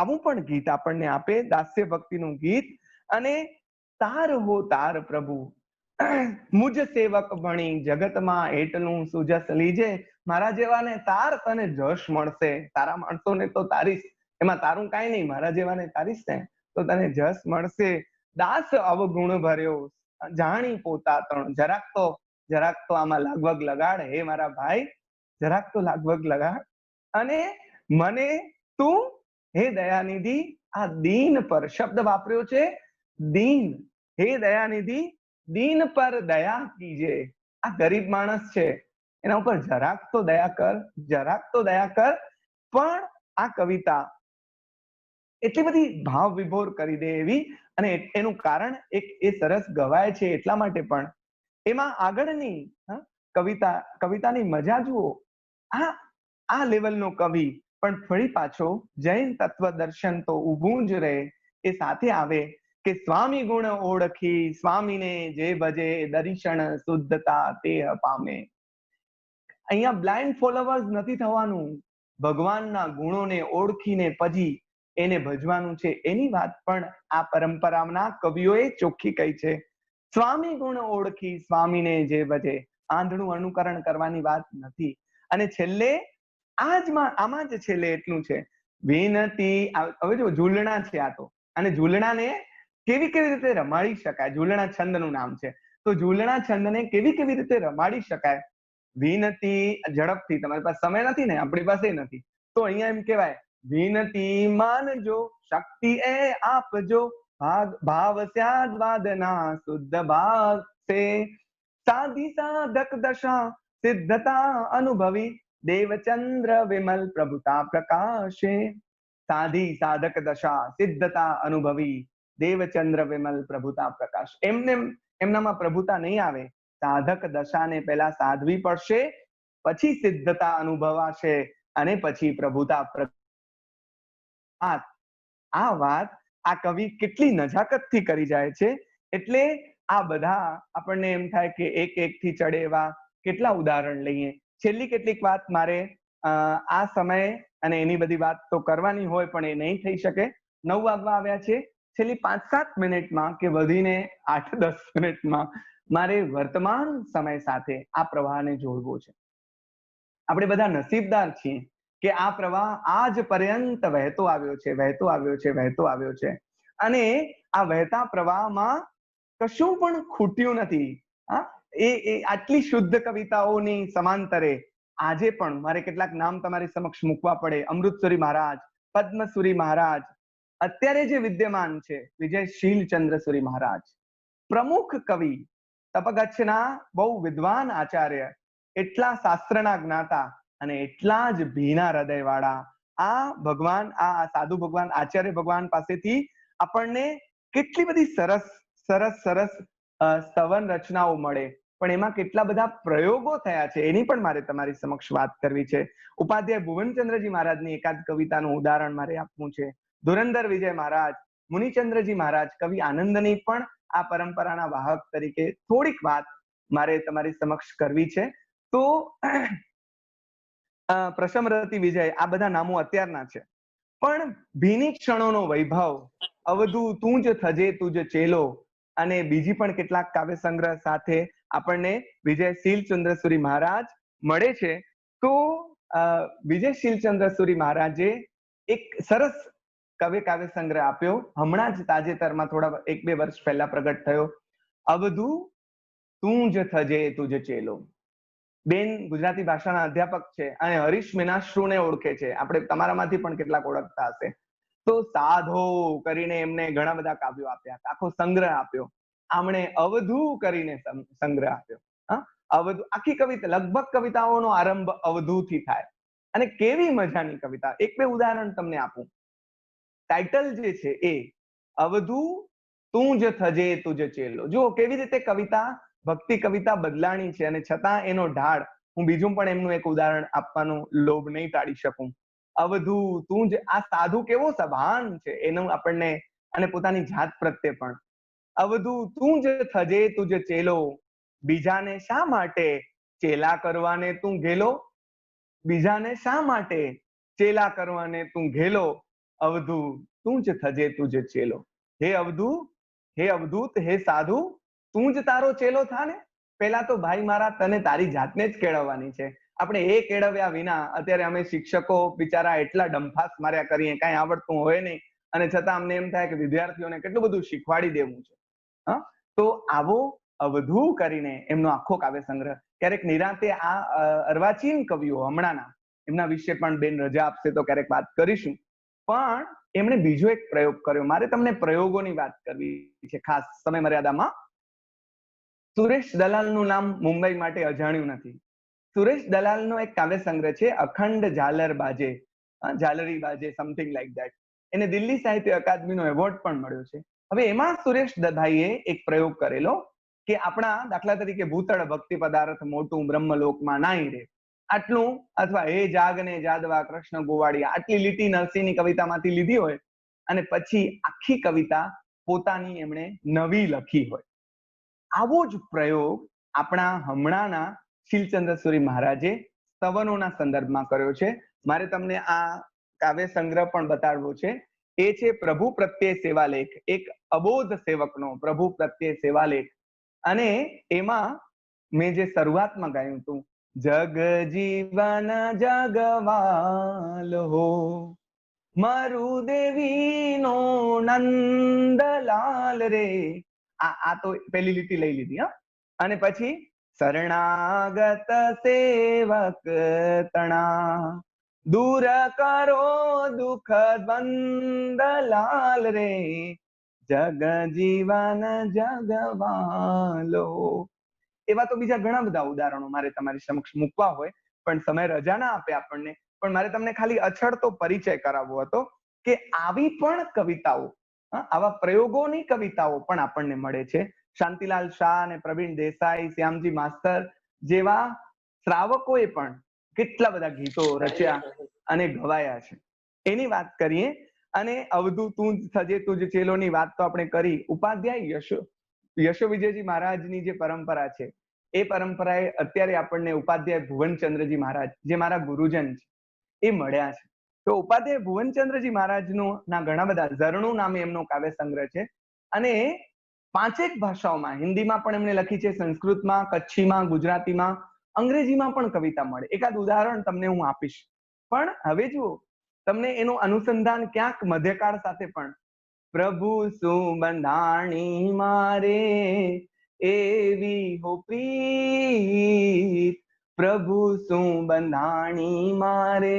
આવું પણ ગીત આપણને આપે, દાસ્ય ભક્તિનું ગીત. અને તાર હો તાર પ્રભુ, મુજ સેવક ભણી, જગતમાં એટલું સુજસ લીજે. મારા જેવાને તાર, તને જશ મળશે. તારા માણસોને તો તારીશ, એમાં તારું કાંઈ નહીં, મારા જેવાને તારીશ ને તો તને જશ મળશે. દાસ અવગુણ ભર્યો, જાણી પોતા તણ. જરાક તો આમાં લાગવગ લગાડ હે મારા ભાઈ, જરાક તો લાગવગ લગાડ. અને મને તું હે દયાનિધિ, આ દીન પર શબ્દ વાપર્યો છે, દીન. હે દયાનિધિ, દીન પર દયા કીજે. આ ગરીબ માણસ છે, એના ઉપર જરાક તો દયા કર, જરાક તો દયા કર. પણ આ કવિતા એટલી બધી ભાવ વિભોર કરી દે એવી, અને એનું કારણ એક એ સરસ ગવાય છે એટલા માટે પણ. એમાં આગળની કવિતાની મજા જુઓ. આ લેવલનો કવિ પણ ફરી પાછો જૈન તત્વ દર્શન તો ઊભું જ રહે એ સાથે આવે કે સ્વામી ગુણ ઓળખી, સ્વામીને જે ભજે, દર્શન શુદ્ધતા તે પામે. અહીંયા બ્લાઇન્ડ ફોલોવર્સ નથી થવાનું. ભગવાનના ગુણોને ઓળખીને પછી એને ભજવાનું છે. એની વાત પણ આ પરંપરાના કવિઓએ ચોખ્ખી કહી છે. સ્વામી ગુણ ઓળખી સ્વામીને જે ભજે, આંધળું અનુકરણ કરવાની વાત નથી. અને છેલ્લે આમાં જ છેલ્લે એટલું છે, વિનતી. હવે જો ઝૂલણા છે આ તો, અને ઝૂલણાને કેવી કેવી રીતે રમાડી શકાય, ઝૂલણા છંદનું નામ છે. તો ઝૂલણા છંદને કેવી રીતે રમાડી શકાય. વિનતી, ઝડપથી, તમારી પાસે સમય નથી ને, આપણી પાસે નથી, તો અહીંયા એમ કહેવાય, વિનતી માનજો, શક્તિ એ આપજો, ભાવ સ્યાદવાદના શુદ્ધ ભાવ છે, સાધી સાધક દશા સિદ્ધતા અનુભવી, દેવચંદ્ર વિમલ પ્રભુતા પ્રકાશે. સાધી સાધક દશા સિદ્ધતા અનુભવી, દેવચંદ્ર વિમલ પ્રભુતા પ્રકાશ. એમનામાં પ્રભુતા નહીં આવે. સાધક દશાને પહેલા સાધવી પડશે, પછી સિદ્ધતા અનુભવાશે, અને પછી પ્રભુતા. આ વાત આ કવિ કેટલી નજાકતથી કરી જાય છે. એટલે આ બધા આપણને એમ થાય કે એક થી ચડે એવા કેટલા ઉદાહરણ લઈએ. છેલ્લી કેટલીક વાત મારે આ સમયે, અને એની બધી વાત તો કરવાની હોય પણ એ નહીં થઈ શકે. 9 વાગવા આવ્યા છે. છેલ્લી 5-7 મિનિટમાં કે વધીને 8-10 મિનિટમાં મારે વર્તમાન સમય સાથે આ પ્રવાહને જોડવો છે. આપણે બધા નસીબદાર છીએ કે આ પ્રવાહ આજ પર્યંત વહેતો આવ્યો છે. અને આ વહેતા પ્રવાહમાં કશું પણ ખૂટ્યું નથી. એ આટલી શુદ્ધ કવિતાઓની સમાંતરે આજે પણ મારે કેટલાક નામ તમારી સમક્ષ મૂકવા પડે. અમૃતસુરી મહારાજ, પદ્મસુરી મહારાજ, અત્યારે જે વિદ્યમાન છે વિજયશીલચંદ્ર સુરી મહારાજ, પ્રમુખ કવિ, તપગચ્છના બહુ વિદ્વાન આચાર્ય, એટલા શાસ્ત્રના જ્ઞાતા અને એટલા જ ભીના હૃદય વાળા આ ભગવાન, આ સાધુ ભગવાન આચાર્ય ભગવાન પાસેથી આપણને કેટલી બધી સરસ સ્તવન રચનાઓ મળે. પણ એમાં કેટલા બધા પ્રયોગો થયા છે એની પણ મારે તમારી સમક્ષ વાત કરવી છે. ઉપાધ્યાય ભુવનચંદ્રજી મહારાજની એકાદ કવિતાનું ઉદાહરણ મારે આપવું છે. ધુરંધર વિજય મહારાજ, મુનિચંદ્રજી મહારાજ, કવિ આનંદની પણ આ પરંપરાના વાહક તરીકે થોડીક વાત મારે તમારી સમક્ષ કરવી છે. તો પ્રશમરતી વિજય, આ બધા નામો અત્યારના છે. પણ ભીની ક્ષણોનો વૈભવ, અવધુ તું જ થજે તુજ ચેલો, અને બીજી પણ કેટલાક કાવ્ય સંગ્રહ સાથે આપણને વિજયશીલચંદ્ર સુરી મહારાજ મળે છે. તો વિજયશીલચંદ્ર સુરી મહારાજે એક સરસ કાવ્ય સંગ્રહ આપ્યો, હમણાં જ તાજેતરમાં થોડા 1-2 વર્ષ પહેલા પ્રગટ થયો. અવધુ તું જ થજે તુજ ચેલો. બેન ગુજરાતી ભાષાના અધ્યાપક છે અને હરીશ મીનાશ્રુને ઓળખે છે. આપણે તમારામાંથી પણ કેટલાક ઓળખતા હશે. તો સાધો કરીને એમને ઘણા બધા કાવ્યો આપ્યા, આખો સંગ્રહ આપ્યો. આમણે અવધુ કરીને સંગ્રહ આપ્યો. અવધુ, આખી કવિતા, લગભગ કવિતાઓનો આરંભ અવધુથી થાય. અને કેવી મજાની કવિતા. 1-2 ઉદાહરણ તમને આપું. ટાઇટલ જે છે એ અવધુ તું જ થજે તુજ ચેલો. જુઓ કેવી રીતે કવિતા, ભક્તિ કવિતા બદલાણી છે, અને છતાં એનો ઢાળ. હું બીજું પણ એમનું એક ઉદાહરણ આપવાનું લોભ નહીં ટાળી શકું. અવધુ તું જ, આ સાધુ કેવો સભાન છે એનું આપણને, અને પોતાની જાત પ્રત્યે પણ. અવધુ તું જ થજે તુજ ચેલો, બીજાને શા માટે ચેલા કરવાને તું ઘેલો, બીજાને શા માટે ચેલા કરવાને તું ઘેલો, અવધુ તું જ થજે તુજ ચેલો. હે અવધુ, હે અવધૂત, હે સાધુ, તું જ તારો ચેલો થા ને. પહેલા તો ભાઈ મારા તને તારી જાતને જ કેળવવાની છે. આપણે એ કેળવ્યા વિના અત્યારે અમે શિક્ષકો બિચારા એટલા ડંફાસ માર્યા કરીએ, કાંઈ આવડતું હોય નહીં, અને છતાં અમને એમ થાય કે વિદ્યાર્થીઓને કેટલું બધું શીખવાડી દેવું છે. તો આવો અવધુ કરીને એમનો આખો કાવ્ય સંગ્રહ. ક્યારેક નિરાંતે આ અર્વાચીન કવિઓ હમણાંના, એમના વિશે પણ બેન રજા આપશે તો ક્યારેક વાત કરીશું. પણ એમણે બીજો એક પ્રયોગ કર્યો. મારે તમને પ્રયોગોની વાત કરવી છે ખાસ સમય મર્યાદામાં. સુરેશ દલાલનું નામ મુંબઈ માટે અજાણ્યું નથી. સુરેશ દલાલનો એક કાવ્ય સંગ્રહ છે અખંડ ઝાલર બાજે, ઝાલરી બાજે, સમથિંગ લાઈક ધેટ. એને દિલ્હી સાહિત્ય અકાદમીનો એવોર્ડ પણ મળ્યો છે. હવે એમાં સુરેશ ભાઈએ એક પ્રયોગ કરેલો કે આપણા દાખલા તરીકે ભૂતળ ભક્તિ પદાર્થ મોટું બ્રહ્મલોકમાં નાઈ રે, આટલું, અથવા હે જાગને જાદવા કૃષ્ણ ગોવાળિયા, આટલી લીટી નરસિંહની કવિતામાંથી લીધી હોય, અને પછી આખી કવિતા પોતાની એમણે નવી લખી હોય. આવો જ પ્રયોગ આપણા હમણાંના શીલચંદ્ર સુરી મહારાજે સ્તવનોના સંદર્ભમાં કર્યો છે. મારે તમને આ કાવ્ય સંગ્રહ પણ બતાડવો છે. એ છે પ્રભુ પ્રત્યે સેવાલેખ, એક અબોધ સેવકનો પ્રભુ પ્રત્યે સેવાલેખ. અને એમાં મેં જે શરૂઆતમાં ગાયું હતું, જગ જીવન જગવાલ હો મારું દેવીનો નંદલાલ રે, આ તો પહેલી લીટી લઈ લીધી. હા, અને પછી શરણાગત સેવક તણા દૂર કરો દુઃખ દ્વંદલાલ રે, જગ જીવન જગવાલો. એવા તો બીજા ઘણા બધા ઉદાહરણો મારે તમારી સમક્ષ મૂકવા હોય, પણ સમય રજા ના આપે આપણને. પણ મારે તમને ખાલી અછડતો પરિચય કરાવવો હતો કે આવી પણ કવિતાઓ, આવા પ્રયોગોની કવિતાઓ પણ આપણને મળે છે. શાંતિલાલ શાહ અને પ્રવીણ દેસાઈ, શ્યામજી માસ્તર જેવા શ્રાવકોએ પણ કેટલા બધા ગીતો રચ્યા અને ગવાયા છે, એની વાત કરીએ. અને અવધુ તું સજે તુજ ચેલોની વાત તો આપણે કરી. ઉપાધ્યાય યશો વિજયજી મહારાજની જે પરંપરા છે, એ પરંપરાએ અત્યારે આપણને ઉપાધ્યાય ભુવનચંદ્રજી મહારાજ, જે મારા ગુરુજન છે, એ મળ્યા છે. તો ઉપાધ્યાય ભુવનચંદ્રજી મહારાજનું ના ઘણા બધા, ઝરણું નામે એમનો કાવ્ય સંગ્રહ છે. અને 5 ભાષાઓમાં, હિન્દીમાં પણ એમણે લખી છે, સંસ્કૃતમાં, કચ્છીમાં, ગુજરાતીમાં, અંગ્રેજીમાં પણ કવિતા મળે. એકાદ ઉદાહરણ તમને હું આપીશ. પણ હવે જુઓ, તમને એનું અનુસંધાન ક્યાંક મધ્યકાળ સાથે પણ, પ્રભુ શું બંધાણી મારે એવી હો પ્રીત, પ્રભુ શું બંધાણી મારે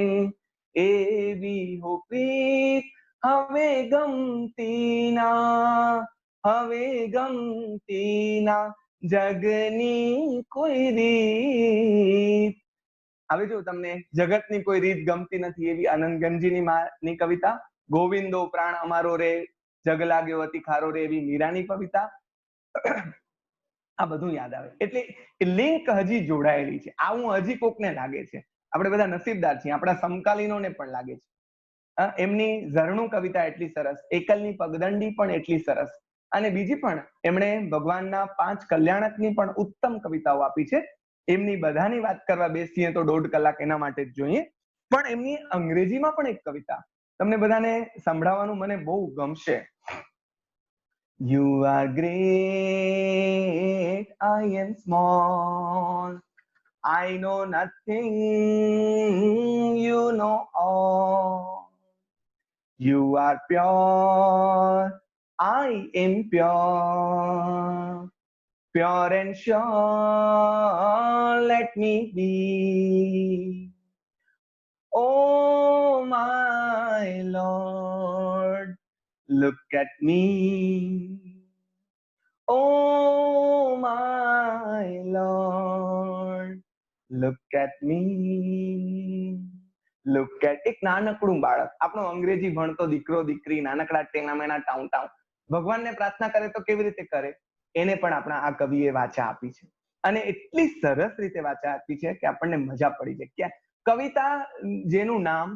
એવી હો પ્રીત, હવે ગમતી ના, હવે ગમતી ના જગની કોઈ રીત. હવે જો તમને જગતની કોઈ રીત ગમતી નથી એવી આનંદ ગંજીની કવિતા, ગોવિંદો પ્રાણ અમારો રે જગ લાગ્યો અતિ ખારો રે એવી મીરાની કવિતા. આ બધું યાદ આવે એટલે લિંક હજી જોડાયેલી છે. આવું હજી કોકને લાગે છે. આપણે બધા નસીબદાર છીએ, આપણા સમકાલીનોને પણ લાગે છે. એમની ઝરણું કવિતા એટલી સરસ, એકલની પગદંડી પણ એટલી સરસ, અને બીજી પણ એમણે ભગવાનના 5 કલ્યાણકની પણ ઉત્તમ કવિતાઓ આપી છે. એમની બધાની વાત કરવા બેસીએ તો 1.5 કલાક એના માટે જ જોઈએ. પણ એમની અંગ્રેજીમાં પણ એક કવિતા તમને બધાને સંભળાવવાનું મને બહુ ગમશે. You are great, I am small, I know nothing, you know all. You are pure, I am pure, pure and sure let me be. Oh my Lord, look at me. Oh my Lord, look at me. Look at, એક નાનકડું બાળક, આપણો અંગ્રેજી ભણતો દીકરો દીકરી, નાનકડા ટેનામેના ટાઉન ટાઉન ભગવાનને પ્રાર્થના કરે તો કેવી રીતે કરે, એને પણ આપણા આ કવિએ વાચા આપી છે. અને એટલી સરસ રીતે વાચા આપી છે કે આપણને મજા પડી જાય. કે કવિતા જેનું નામ,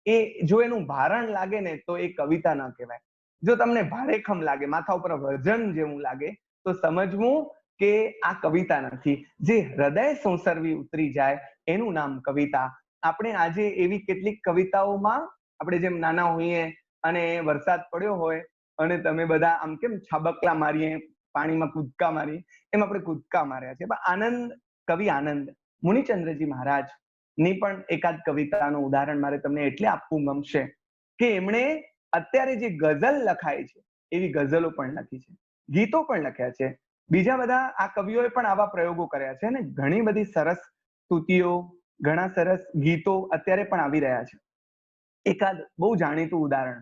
એ જો એનું ભારણ લાગે ને તો એ કવિતા ન કહેવાય. જો તમને ભારેખમ લાગે, માથા ઉપર વજન જેવું લાગે, તો સમજવું કે આ કવિતા નથી. જે હૃદય સંસર્વી ઉતરી જાય એનું નામ કવિતા. આપણે આજે એવી કેટલીક કવિતાઓમાં, આપણે જેમ નાના હોઈએ અને વરસાદ પડ્યો હોય અને તમે બધા આમ કેમ છાબકલા મારીએ, પાણીમાં કૂદકા મારી, એમ આપણે કૂદકા માર્યા છે. આનંદ, કવિ આનંદ મુનિચંદ્રજી મહારાજ ની પણ એકાદ કવિતાનું ઉદાહરણ મારે તમને એટલે આપવું ગમશે કે એમણે અત્યારે જે ગઝલ લખાય છે એવી ગઝલો પણ લખી છે, ગીતો પણ લખ્યા છે. બીજા બધા આ કવિઓએ પણ આવા પ્રયોગો કર્યા છે અને ઘણી બધી સરસ સ્તુતિઓ, ઘણા સરસ ગીતો અત્યારે પણ આવી રહ્યા છે. એકાદ બહુ જાણીતું ઉદાહરણ,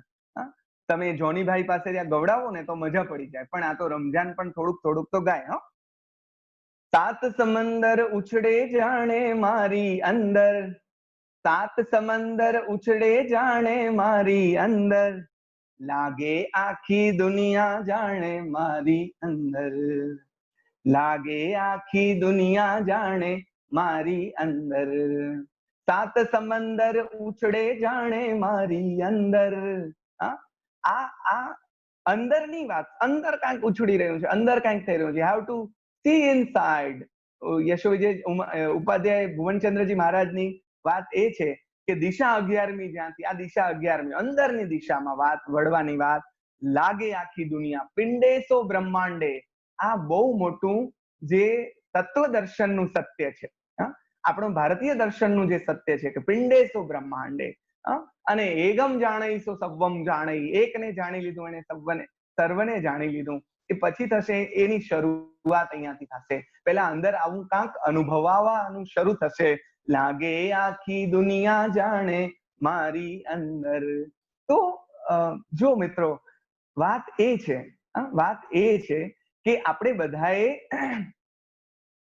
તમે જોનીભાઈ પાસે ત્યાં ગવડાવો ને તો મજા પડી જાય. પણ આ તો રમજાન પણ થોડુંક થોડુંક તો ગાય. સાત સમંદર ઉછળે જાણે મારી અંદર, સાત સમંદર ઉછળે જાણે મારી અંદર, લાગે આખી દુનિયા જાણે મારી અંદર, લાગે આખી દુનિયા જાણે મારી અંદર, સાત સમંદર ઉછળે જાણે મારી અંદર. આ અંદરની વાત, અંદર કાંઈક ઉછળી રહ્યું છે, અંદર કાંઈક થઈ રહ્યું છે. હાવ ટુ સી ઇનસાઇડ. ઉપાધ્યાય ભુવનચંદ્રજી મહારાજની વાત એ છે કે દિશા 11મી જ્યાંથી આ દિશા 11મી અંદરની દિશામાં વાત વળવાની વાત લાગે આખી દુનિયા પિંડેસો બ્રહ્માંડે આ બહુ મોટું જે તત્વ દર્શનનું સત્ય છે. આપણું ભારતીય દર્શનનું જે સત્ય છે કે પિંડેસો બ્રહ્માંડે અને એગમ જાણઈસો સર્વમ જાણઈ એકને જાણી લીધું એને સર્વને જાણી લીધું. એ પછી થશે એની શરૂઆત અહીંયાથી થશે. પેલા અંદર આવું કાંક અનુભવવાનું શરૂ થશે. લાગે આખી દુનિયા જાણે મારી અંદર. તો જો મિત્રો વાત એ છે કે આપણે બધાએ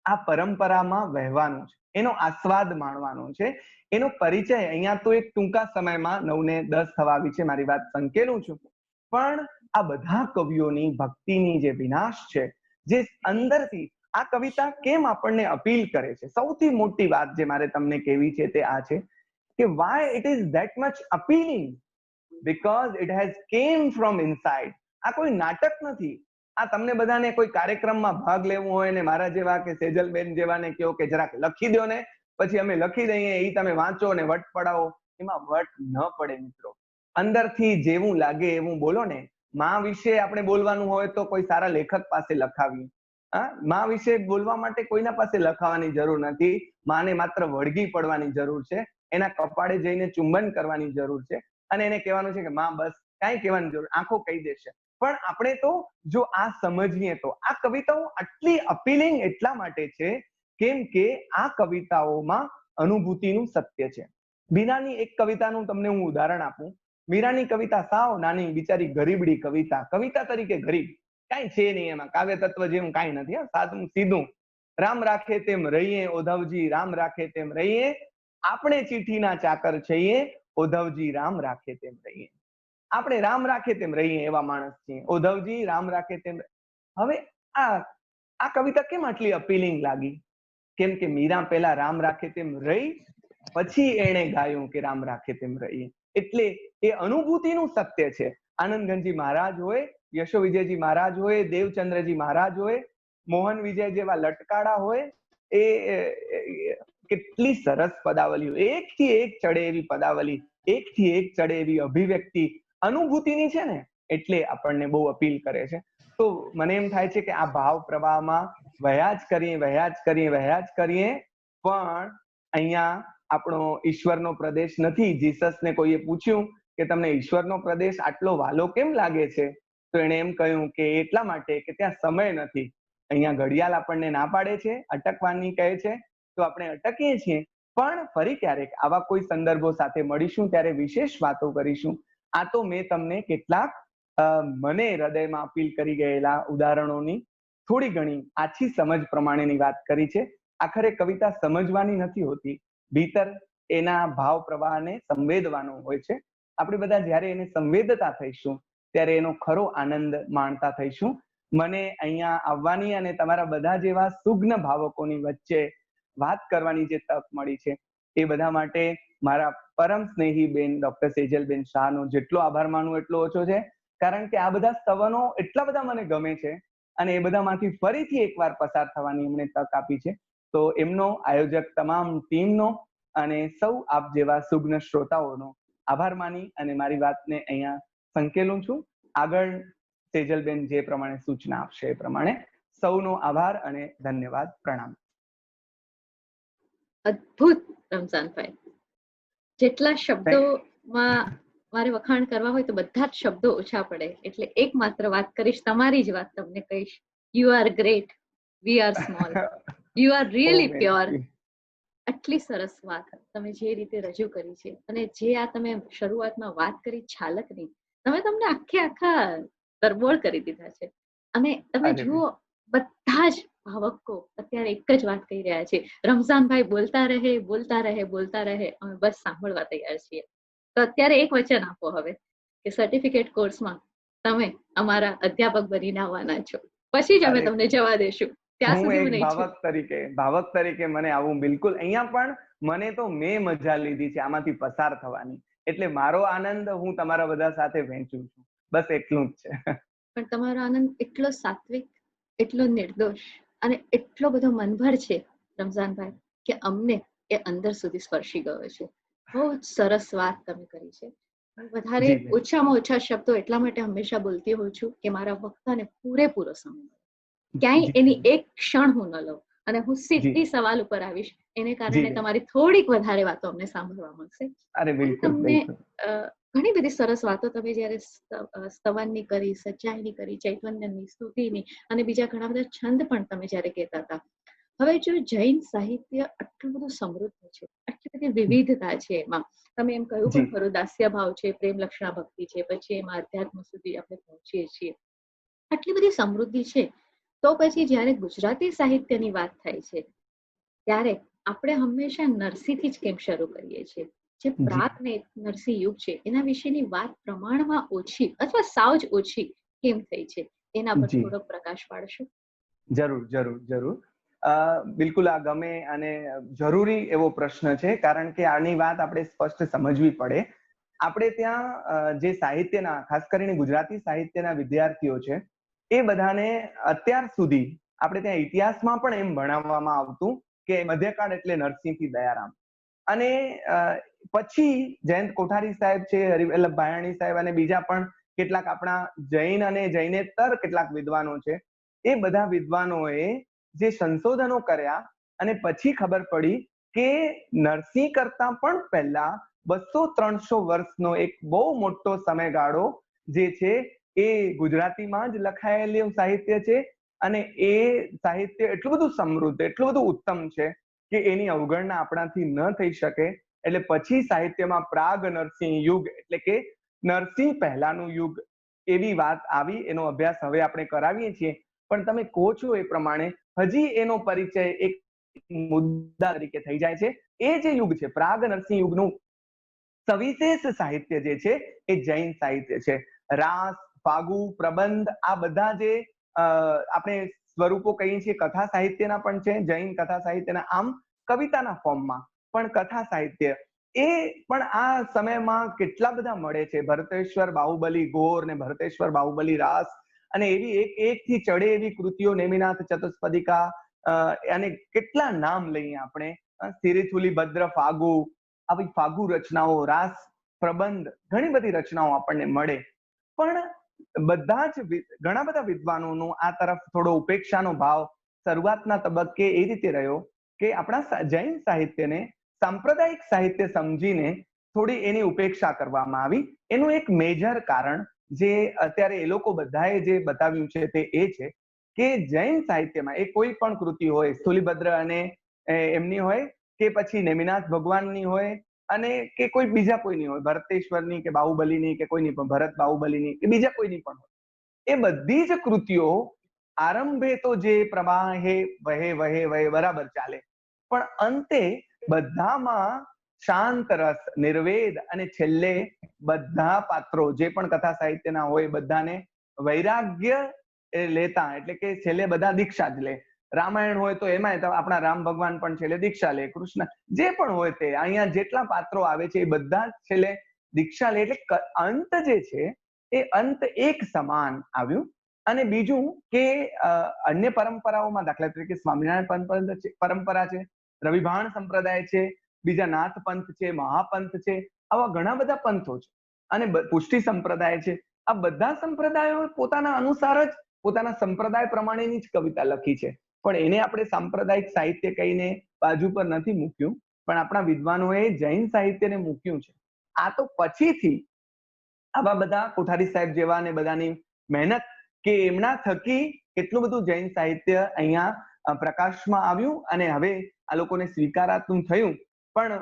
આ પરંપરામાં વહેવાનું છે, એનો આસ્વાદ માણવાનો છે, એનો પરિચય અહીંયા તો એક ટૂંકા સમયમાં 9:10 થવા આવી છે, મારી વાત સંકેલું છું, પણ આ બધા કવિઓની ભક્તિની જે વિનાશ છે, જે અંદરથી આ કવિતા કેમ આપણને અપીલ કરે છે, સૌથી મોટી વાત જે મારે તમને કહેવી છે તે આ છે કે why it is that much appealing because it has came from inside. આ કોઈ નાટક નથી. આ તમને બધાને કોઈ કાર્યક્રમમાં ભાગ લેવો હોય ને મારા જેવા કે સેજલબેન જેવાને કહો કે જરાક લખી દો ને પછી અમે લખી દઈએ, એ તમે વાંચો ને વટ પડાવો, એમાં વટ ન પડે મિત્રો. અંદરથી જેવું લાગે એવું બોલો ને. માં વિશે આપણે બોલવાનું હોય તો કોઈ સારા લેખક પાસે લખાવીએ. માં વિશે બોલવા માટે કોઈના પાસે લખાવાની જરૂર નથી. માને માત્ર વળગી પડવાની જરૂર છે, એના કપાળે જઈને ચુંબન કરવાની જરૂર છે અને એને કહેવાનું છે કે માં બસ, કાંઈ કહેવાની જરૂર, આંખો કહી દેશે. પણ આપણે તો જો આ સમજીએ તો આ કવિતાઓ આટલી અપીલિંગ એટલા માટે છે કેમ કે આ કવિતાઓમાં અનુભૂતિનું સત્ય છે. મીરાની એક કવિતાનું તમને હું ઉદાહરણ આપું. મીરાની કવિતા સાવ નાની બિચારી ગરીબડી કવિતા, કવિતા તરીકે ગરીબ, કાંઈ છે નહીં એમાં, કાવ્ય તત્વ જેવું કાંઈ નથી, સાદું સીધું. રામ રાખે તેમ રહીએ ઓધવજી, રામ રાખે તેમ રહીએ, આપણે ચીઠીના ચાકર છીએ, ઓધવજી રામ રાખે તેમ રહીએ. આપણે રામ રાખે તેમ રહીએ એવા માણસ છીએ, ઓધવજી રામ રાખે તેમ. હવે આ કવિતા કેમ આટલી અપીલિંગ લાગી? કેમ કે મીરા પહેલા રામ રાખે તેમ રહી, પછી એણે ગાયું કે રામ રાખે તેમ રહીએ. એટલે એ અનુભૂતિનું સત્ય છે. આનંદગંજી મહારાજ હોય, યશો વિજયજી મહારાજ હોય, દેવચંદ્રજી મહારાજ હોય, મોહન વિજય જેવા લટકાડા હોય, એ કેટલી સરસ પદાવલીઓ, એકથી એક ચડે એવી પદાવલી, એકથી એક ચડે એવી અભિવ્યક્તિ અનુભૂતિની છે ને, એટલે આપણને બહુ અપીલ કરે છે. તો મને એમ થાય છે કે આ ભાવ પ્રવાહમાં વહ્યા જ કરીએ, પણ અહીંયા આપણો ઈશ્વરનો પ્રદેશ નથી. જીસસને કોઈએ પૂછ્યું કે તમને ઈશ્વરનો પ્રદેશ આટલો વાલો કેમ લાગે છે, તો એણે એમ કહ્યું કે એટલા માટે કે ત્યાં સમય નથી. અહીંયા ઘડિયાળ આપણને ના પાડે છે, અટકવાની કહે છે, તો આપણે અટકીએ છીએ. પણ ફરી ક્યારેક આવા કોઈ સંદર્ભો સાથે મળીશું ત્યારે વિશેષ વાતો કરીશું. આ તો મેં તમને કેટલાક મને હૃદયમાં અપીલ કરી ગયેલા ઉદાહરણોની થોડી ઘણી આછી સમજ પ્રમાણેની વાત કરી છે. આખરે કવિતા સમજવાની નથી હોતી, ભીતર એના ભાવ પ્રવાહને સંવેદવાનો હોય છે. આપણે બધા જ્યારે એને સંવેદતા થઈશું ત્યારે એનો ખરો આનંદ માણતા થઈશું. મને અહીંયા આવવાની અને તમારા બધા જેવા સુગ્ન ભાવકોની વચ્ચે વાત કરવાની જે તક મળી છે એ બધા માટે મારા પરમ સ્નેહી બેન ડોક્ટર સેજલબેન શાહનો જેટલો આભાર માનું એટલો ઓછો છે. કારણ કે આ બધા સ્તવનો એટલા બધા મને ગમે છે અને એ બધામાંથી ફરીથી એકવાર પસાર થવાની એમણે તક આપી છે. તો એમનો, આયોજક તમામ ટીમનો અને સૌ આપ જેવા સુગ્ન શ્રોતાઓનો આભાર માની અને મારી વાતને અહીંયા સંકેલું છું. આગળ સેજલબેન જે પ્રમાણે સૂચના આપશે એ પ્રમાણે સૌનો આભાર અને ધન્યવાદ, પ્રણામ. અદ્ભુત રમઝાનભાઈ, જેટલા શબ્દોમાં મારે વખાણ કરવા હોય તો બધા જ શબ્દો ઓછા પડે, એટલે એક માત્ર વાત કરીશ, તમારી જ વાત તમને કહીશ. You are great, we are small, you are really pure. આટલી સરસ વાત તમે જે રીતે રજૂ કરી છે અને જે આ તમે શરૂઆતમાં વાત કરી છાલકની, તમને આખા તરબોળ કરી દીધા છે. અને તમે જુઓ બધા જ ભાવકો અત્યારે એક જ વાત કહી રહ્યા છે, રમઝાનભાઈ બોલતા રહે, અમે બસ સાંભળવા તૈયાર છીએ. તો અત્યારે એક વચન આપો હવે કે સર્ટિફિકેટ કોર્સમાં તમે અમારા અધ્યાપક બનીને આવવાના છો, પછી જ અમે તમને જવા દેશું. ભાવક તરીકે મને આવું બિલકુલ, અહીંયા પણ મને તો મેં મજા લીધી છે આમાંથી પસાર થવાની, એટલે મારો આનંદ હું તમારા બધા સાથે વહેંચું છું, બસ એટલું જ છે. પણ તમારો આનંદ એટલો સાત્વિક, એટલો નિર્દોષ અને એટલો બધો મનભર છે રમઝાનભાઈ કે અમને એ અંદર સુધી સ્પર્શી ગયો છે. બહુ જ સરસ વાત તમે કરી છે. વધારે જી બેન. ઓછામાં ઓછા શબ્દો એટલા માટે હંમેશા બોલતી હોઉં છું કે મારા વક્તાને પૂરેપૂરો સમય મળે. ક્યાંય જી એની બેન. એક ક્ષણ હું ન લઉં અને હું સીધી જી સવાલ ઉપર આવીશ. એને જી કારણે બેન. તમારી થોડીક વધારે વાતો અમને સાંભળવા મળશે. અરે અને બિલકુલ તમને બિલકુલ. ઘણી બધી સરસ વાતો તમે જ્યારે સ્તવનની કરી, સચ્ચાઈની કરી, ચૈતન્યની, સ્તુતિની અને બીજા ઘણા બધા છંદ પણ તમે જ્યારે કહેતા હતા. હવે જો જૈન સાહિત્ય આટલું બધું સમૃદ્ધ છે, આટલી બધી વિવિધતા છે એમાં, તમે એમ કહ્યું પણ જી ખરું, દાસ્ય ભાવ છે, પ્રેમ લક્ષણા ભક્તિ છે, પછી એમાં અધ્યાત્મ સુધી આપણે પહોંચીએ છીએ. આટલી બધી સમૃદ્ધિ છે, તો પછી જ્યારે ગુજરાતી સાહિત્યની વાત થાય છે ત્યારે આપણે હંમેશા નરસિંહથી જ કેમ શરૂ કરીએ છીએ? જે જી પ્રાક નરસિંહ યુગ છે એના વિશેની વાત પ્રમાણમાં ઓછી અથવા સાવ જ ઓછી કેમ થઈ છે? એના પર જી થોડો પ્રકાશ પાડશો? જરૂર જરૂર જરૂર. બિલકુલ આ ગમે અને જરૂરી એવો પ્રશ્ન છે, કારણ કે આની વાત આપણે સ્પષ્ટ સમજવી પડે. આપણે ત્યાં જે સાહિત્યના, ખાસ કરીને ગુજરાતી સાહિત્યના વિદ્યાર્થીઓ છે, એ બધાને અત્યાર સુધી આપણે ત્યાં ઇતિહાસમાં પણ એમ ભણાવવામાં આવતું કે મધ્યકાળ એટલે નરસિંહથી દયારામ. અને પછી જયંત કોઠારી સાહેબ છે, હરિવલ્લભ ભાયાણી સાહેબ અને બીજા પણ કેટલાક આપણા જૈન અને જૈનેતર કેટલાક વિદ્વાનો છે, એ બધા વિદ્વાનોએ જે સંશોધનો કર્યા અને પછી ખબર પડી કે નરસિંહ કરતા પણ પહેલા 200-300 વર્ષનો એક બહુ મોટો સમયગાળો જે છે એ ગુજરાતીમાં જ લખાયેલું સાહિત્ય છે. અને એ સાહિત્ય એટલું બધું સમૃદ્ધ, એટલું બધું ઉત્તમ છે કે એની અવગણના આપણાથી ન થઈ શકે. એટલે પછી સાહિત્યમાં પ્રાગ નરસિંહ યુગ એટલે કે નરસિંહ પહેલાનું યુગ એવી વાત આવી. એનો અભ્યાસ હવે આપણે કરાવીએ છીએ. પણ તમે કહો છો એ પ્રમાણે હજી એનો પરિચય એક મુદ્દા તરીકે થઈ જાય છે. એ જે યુગ છે પ્રાગ નરસિંહ યુગનું સવિશેષ સાહિત્ય જે છે એ જૈન સાહિત્ય છે. રાસ, ફાગુ, પ્રબંધ આ બધા જે આપણે સ્વરૂપો કહીએ છીએ કથા સાહિત્યના પણ છે, જૈન કથા સાહિત્યના. આમ કવિતાના ફોર્મમાં પણ કથા સાહિત્ય એ પણ આ સમયમાં કેટલા બધા મળે છે. ભરતેશ્વર બાહુબલી ગોર ને ભરતેશ્વર બાહુબલી રાસ અને એવી એક થી ચડે એવી કૃતિઓ, નેમિનાથ ચતુષ્પદિકા અને કેટલા નામ લઈએ આપણે, સ્થિરીથુલી ભદ્ર ફાગુ, આવી ફાગુ રચનાઓ, રાસ, પ્રબંધ, ઘણી બધી રચનાઓ આપણને મળે. પણ બધા જ ઘણા બધા વિદ્વાનોનો આ તરફ થોડો ઉપેક્ષાનો ભાવ શરૂઆતના તબક્કે એ રીતે રહ્યો કે આપણા જૈન સાહિત્યને સાંપ્રદાયિક સાહિત્ય સમજીને થોડી એની ઉપેક્ષા કરવામાં આવી. એનું એક મેજર કારણ જે અત્યારે એ લોકો બધાએ જે બતાવ્યું છે તે એ છે કે જૈન સાહિત્યમાં એ કોઈ પણ કૃતિ હોય, સ્થુલીભદ્ર અને એમની હોય કે પછી નેમિનાથ ભગવાનની હોય અને કે કોઈ બીજા કોઈની હોય, ભરતેશ્વરની કે બાહુબલીની કે કોઈની પણ, ભરત બાહુબલીની કે બીજા કોઈની પણ હોય, એ બધી જ કૃતિઓ આરંભે તો જે પ્રવાહે વહે વહે વહે બરાબર ચાલે, પણ અંતે બધામાં શાંત રસ, નિર્વેદ અને છેલ્લે બધા પાત્રો જે પણ કથા સાહિત્યના હોય બધાને વૈરાગ્ય લેતા, એટલે કે છેલ્લે બધા દીક્ષા જ લે. રામાયણ હોય તો એમાં આપણા રામ ભગવાન પણ છેલ્લે દીક્ષા લે, કૃષ્ણ જે પણ હોય તે અહીંયા જેટલા પાત્રો આવે છે એ બધા છેલ્લે દીક્ષા લે. એટલે અંત જે છે એ અંત એક સમાન આવ્યું. અને બીજું કે અન્ય પરંપરાઓમાં દાખલા તરીકે સ્વામિનારાયણ પરંપરા છે, રવિભાણ સંપ્રદાય છે, બીજા નાથ પંથ છે, મહાપંથ છે, આવા ઘણા બધા પંથો છે અને પુષ્ટિ સંપ્રદાય છે. આ બધા સંપ્રદાયો પોતાના અનુસાર જ પોતાના સંપ્રદાય પ્રમાણેની જ કવિતા લખી છે, પણ એને આપણે સાંપ્રદાયિક સાહિત્ય કહીને બાજુ પર નથી મૂક્યું, પણ આપણા વિદ્વાનોએ જૈન સાહિત્યને મૂક્યું છે. આ તો પછીથી આવા બધા કોઠારી સાહેબ જેવા ને બધાની મહેનત કે એમના થકી કેટલું બધું જૈન સાહિત્ય અહીંયા પ્રકાશમાં આવ્યું અને હવે આ લોકોને સ્વીકારાતું થયું. પણ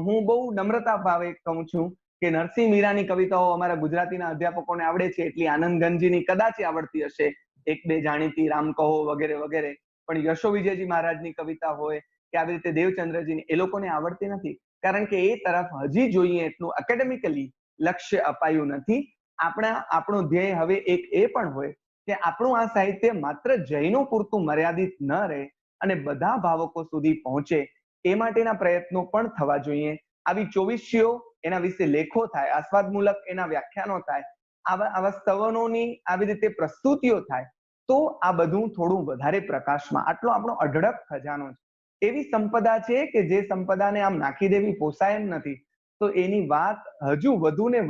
હું બહુ નમ્રતા ભાવે કહું છું કે નરસિંહ મીરાની કવિતાઓ અમારા ગુજરાતીના અધ્યાપકોને આવડે છે એટલી આનંદગંજીની કદાચ આવડતી હશે, એક બે જાણીતી, રામ કહો વગેરે વગેરે, પણ યશો વિજયજી મહારાજની કવિતા હોય કે આવી રીતે દેવચંદ્રજીની, એ લોકોને આવડતી નથી, કારણ કે એ તરફ હજી જોઈએ એટલું એકેડેમિકલી લક્ષ્ય અપાયું નથી. આપણું ધ્યેય હવે એક એ પણ હોય કે આપણું આ સાહિત્ય માત્ર જૈનો પૂરતું મર્યાદિત ન રહે અને બધા ભાવકો સુધી પહોંચે, એ માટેના પ્રયત્નો પણ થવા જોઈએ. આવી ચોવીસીઓ, એના વિશે લેખો થાય, આસ્વાદમૂલક એના વ્યાખ્યાનો થાય, આવા સ્તવનોની આવી રીતે પ્રસ્તુતિઓ થાય, તો આ બધું થોડું વધારે પ્રકાશમાં, આટલો આપણો અઢળક ખજાનો છે, એવી સંપદા છે કે જે સંપદાને આમ નાખી દેવી પોસાય એમ નથી. તો એની વાત હજુ વધુ ને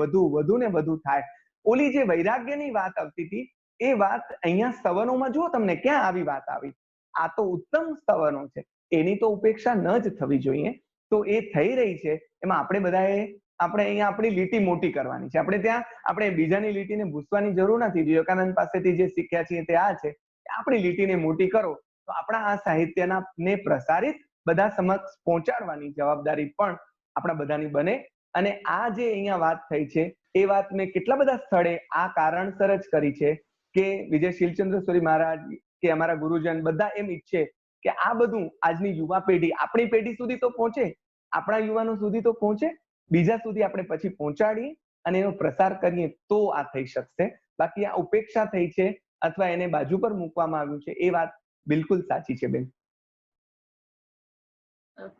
વધુ થાય. ઓલી જે વૈરાગ્યની વાત આવતી હતી એ વાત અહીંયા સ્તવનોમાં જુઓ તમને ક્યાં આવી વાત આવી. આ તો ઉત્તમ સ્તવનો છે, એની તો ઉપેક્ષા ન જ થવી જોઈએ. તો એ થઈ રહી છે, એમાં આપણે અહીંયા આપણી લીટી મોટી કરવાની છે. આપણે બીજાની લીટીને ભૂસવાની જરૂર નથી. વિવેકાનંદ પાસેથી જે શીખ્યા છીએ તે આ છે, આપણી લીટીને મોટી કરો તો આપણા આ સાહિત્યના ને પ્રસારિત બધા સમક્ષ પહોંચાડવાની જવાબદારી પણ આપણા બધાની બને. અને આ જે અહીંયા વાત થઈ છે એ વાત મેં કેટલા બધા સ્થળે આ કારણસર જ કરી છે કે વિજય શીલચંદ્ર સુરી મહારાજ કે અમારા ગુરુજન બધા એમ ઈચ્છે કે આ બધું આજની યુવા પેઢી, આપણી પેઢી સુધી તો પહોંચે, આપણા યુવાનો સુધી તો પહોંચે, બીજા સુધી આપણે પછી પહોંચાડીએ અને એનો પ્રસાર કરીએ તો આ થઈ શકશે. બાકી આ ઉપેક્ષા થઈ છે અથવા એને બાજુ પર મૂકવામાં આવ્યું છે એ વાત બિલકુલ સાચી છે બેન.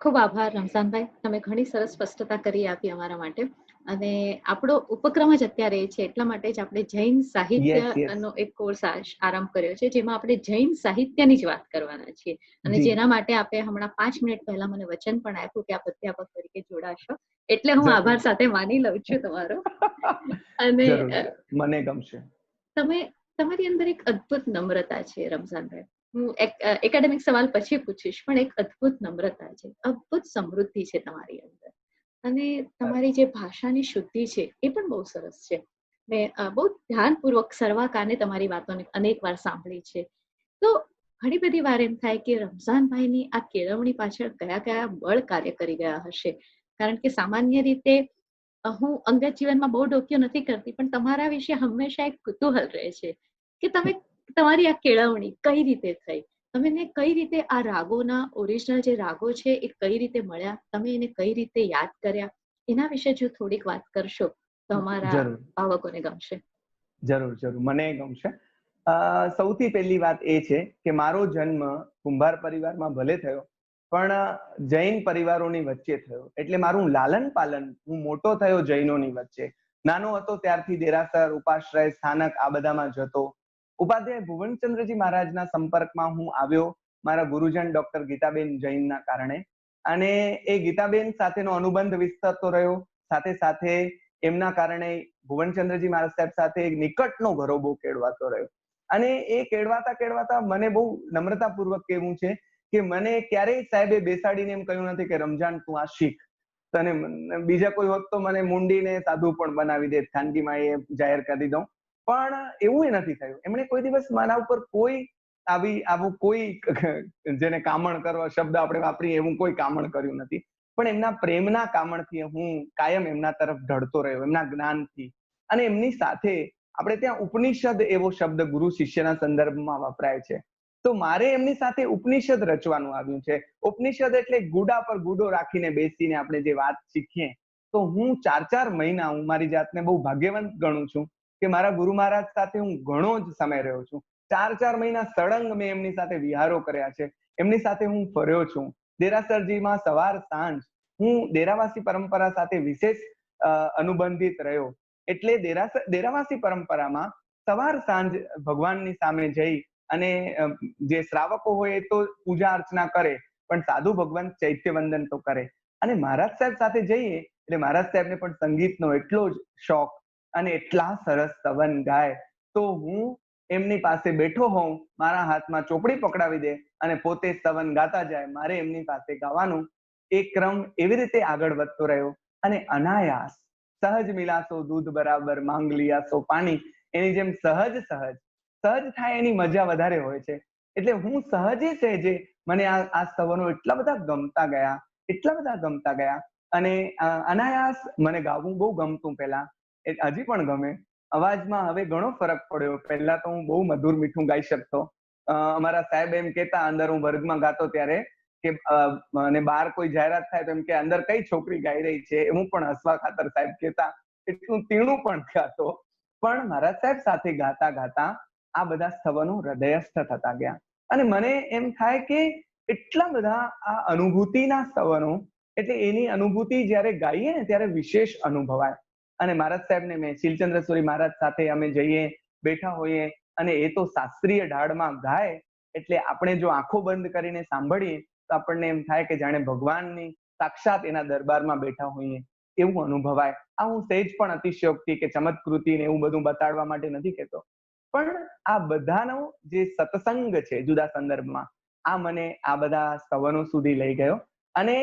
ખૂબ આભાર રમઝાનભાઈ, તમે ઘણી સરસ સ્પષ્ટતા કરી આપી અમારા માટે. અને આપણો ઉપક્રમ જ અત્યારે એ છે, એટલા માટે જ આપણે જૈન સાહિત્યનો એક કોર્સ આરંભ કર્યો છે, જેમાં આપણે જૈન સાહિત્યની જ વાત કરવાના છીએ. અને જેના માટે આપણે હમણાં 5 મિનિટ પહેલા મને વચન પણ આપ્યું કે આપ અધ્યાપક તરીકે જોડાશો, એટલે હું આભાર સાથે માની લઉં છું તમારો. અને મને ગમશે. તમારી અંદર એક અદ્ભુત નમ્રતા છે રમઝાનભાઈ. હું એકેડેમિક સવાલ પછી પૂછીશ, પણ એક અદ્ભુત નમ્રતા છે, અદ્ભુત સમૃદ્ધિ છે તમારી અંદર. અને તમારી જે ભાષાની શુદ્ધિ છે એ પણ બહુ સરસ છે. મેં બહુ ધ્યાનપૂર્વક સર્વાકારને તમારી વાતોને અનેક વાર સાંભળી છે. તો ઘણી બધી વાર એમ થાય કે રમઝાનભાઈની આ કેળવણી પાછળ કયા કયા બળ કાર્ય કરી ગયા હશે. કારણ કે સામાન્ય રીતે હું અંગત જીવનમાં બહુ ડોક્યો નથી કરતી, પણ તમારા વિશે હંમેશા એક કુતૂહલ રહે છે કે તમારી આ કેળવણી કઈ રીતે થઈ, તમને કઈ રીતે આ રાગોના ઓરિજિનલ જે રાગો છે એ કઈ રીતે મળ્યા, તમે એને કઈ રીતે યાદ કર્યા, એના વિશે જો થોડીક વાત કરશો તો અમારા ભાવકોને ગમશે. જરૂર, મને ગમશે. સૌથી પહેલી વાત એ છે કે મારો જન્મ કુંભાર પરિવારમાં ભલે થયો, પણ જૈન પરિવારોની વચ્ચે થયો. એટલે મારું લાલન પાલન, હું મોટો થયો જૈનોની વચ્ચે. નાનો હતો ત્યારથી દેરાસર, ઉપાશ્રય, સ્થાનક આ બધામાં જતો. ઉપાધ્યાય ભુવનચંદ્રજી મહારાજના સંપર્કમાં હું આવ્યો મારા ગુરુજન ડોક્ટર ગીતાબેન જૈનના કારણે. અને એ ગીતાબેન સાથેનો અનુબંધ વિસ્તરતો રહ્યો. સાથે સાથે એમના કારણે ભુવનચંદ્રજી મહારાજ સાહેબ સાથે નિકટનો ઘરોબો કેળવાતો રહ્યો. અને એ કેળવાતા મને બહુ નમ્રતાપૂર્વક કહેવું છે કે મને ક્યારેય સાહેબે બેસાડીને એમ કહ્યું નથી કે રમજાન તું આ શીખ. તને બીજા કોઈ વખત તો મને મુંડીને સાધુ પણ બનાવી દે, ખાનગીમાં એ જાહેર કરી દઉં. પણ એવું નથી થયું. એમણે કોઈ દિવસ મારા ઉપર કોઈ આવું કોઈ જેને કામણ કરવા શબ્દ આપણે વાપરીએ એવું કોઈ કામણ કર્યું નથી. પણ એમના પ્રેમના કામણથી હું કાયમ એમના તરફ ઢળતો રહ્યો, એમના જ્ઞાનથી. અને એમની સાથે આપણે ત્યાં ઉપનિષદ એવો શબ્દ ગુરુ શિષ્યના સંદર્ભમાં વપરાય છે. તો મારે એમની સાથે ઉપનિષદ રચવાનું આવ્યું છે. ઉપનિષદ એટલે ગુડા પર ગુડો રાખીને બેસીને આપણે જે વાત શીખીએ. તો હું 4 મહિના, હું મારી જાતને બહુ ભાગ્યવંત ગણું છું કે મારા ગુરુ મહારાજ સાથે હું ઘણો જ સમય રહ્યો છું. 4 મહિના સળંગ મેં એમની સાથે વિહારો કર્યા છે, એમની સાથે હું ફર્યો છું. દેરાસરજીમાં સવાર સાંજ હું દેરાવાસી પરંપરા સાથે વિશેષ અનુબંધિત રહ્યો. એટલે દેરાવાસી પરંપરામાં સવાર સાંજ ભગવાનની સામે જઈ અને જે શ્રાવકો હોય એ તો પૂજા અર્ચના કરે, પણ સાધુ ભગવાન ચૈત્ય વંદન તો કરે. અને મહારાજ સાહેબ સાથે જઈએ એટલે મહારાજ સાહેબને પણ સંગીતનો એટલો જ શોખ અને એટલા સરસ સ્તવન ગાય. તો હું એમની પાસે બેઠો હોઉં, મારા હાથમાં ચોપડી પકડાવી દે અને પોતે સ્તવન ગાતા જાય, મારે એમની પાસે ગાવાનું. એ ક્રમ એવી રીતે આગળ વધતો રહ્યો. અને અનાયાસ સહજ મિલાસો દૂધ બરાબર, માંગ લિયાસો પાણી, એની જેમ સહજ થાય એની મજા વધારે હોય છે. એટલે હું સહેજે મને આ સ્તવનો એટલા બધા ગમતા ગયા. અને અનાયાસ મને ગાવું બહુ ગમતું પહેલા, હજી પણ ગમે. અવાજમાં હવે ઘણો ફરક પડ્યો. પહેલા તો હું બહુ મધુર મીઠું ગાઈ શકતો. અમારા સાહેબ એમ કહેતા, અંદર હું વર્ગમાં ગાતો ત્યારે કે અને બહાર કોઈ જાહેરાત થાય તો એમ કે અંદર કઈ છોકરી ગાઈ રહી છે, હું પણ હસવા ખાતર સાહેબ કહેતા. એટલું તીણું પણ ગાતો. પણ મહારાજ સાહેબ સાથે ગાતા આ બધા સ્તવનો હૃદયસ્થ થતા ગયા. અને મને એમ થાય કે એટલા બધા આ અનુભૂતિના સ્તવનો, એટલે એની અનુભૂતિ જયારે ગાઈએ ને ત્યારે વિશેષ અનુભવાય. અને મહારાજ સાહેબને મેં શીલચંદ્ર સુરી મહારાજ સાથે અમે જઈએ, બેઠા હોઈએ, અને એ તો શાસ્ત્રીય ઢાળમાં ગાય એટલે આપણે જો આંખો બંધ કરીને સાંભળીએ તો આપણને એમ થાય કે જાણે ભગવાનની સાક્ષાત એના દરબારમાં બેઠા હોઈએ એવું અનુભવાય. આ હું સહેજ પણ અતિશયોક્તિ કે ચમત્કૃતિ ને એવું બધું બતાડવા માટે નથી કહેતો, પણ આ બધાનો જે સત્સંગ છે જુદા સંદર્ભમાં, આ મને આ બધા સ્તવનો સુધી લઈ ગયો. અને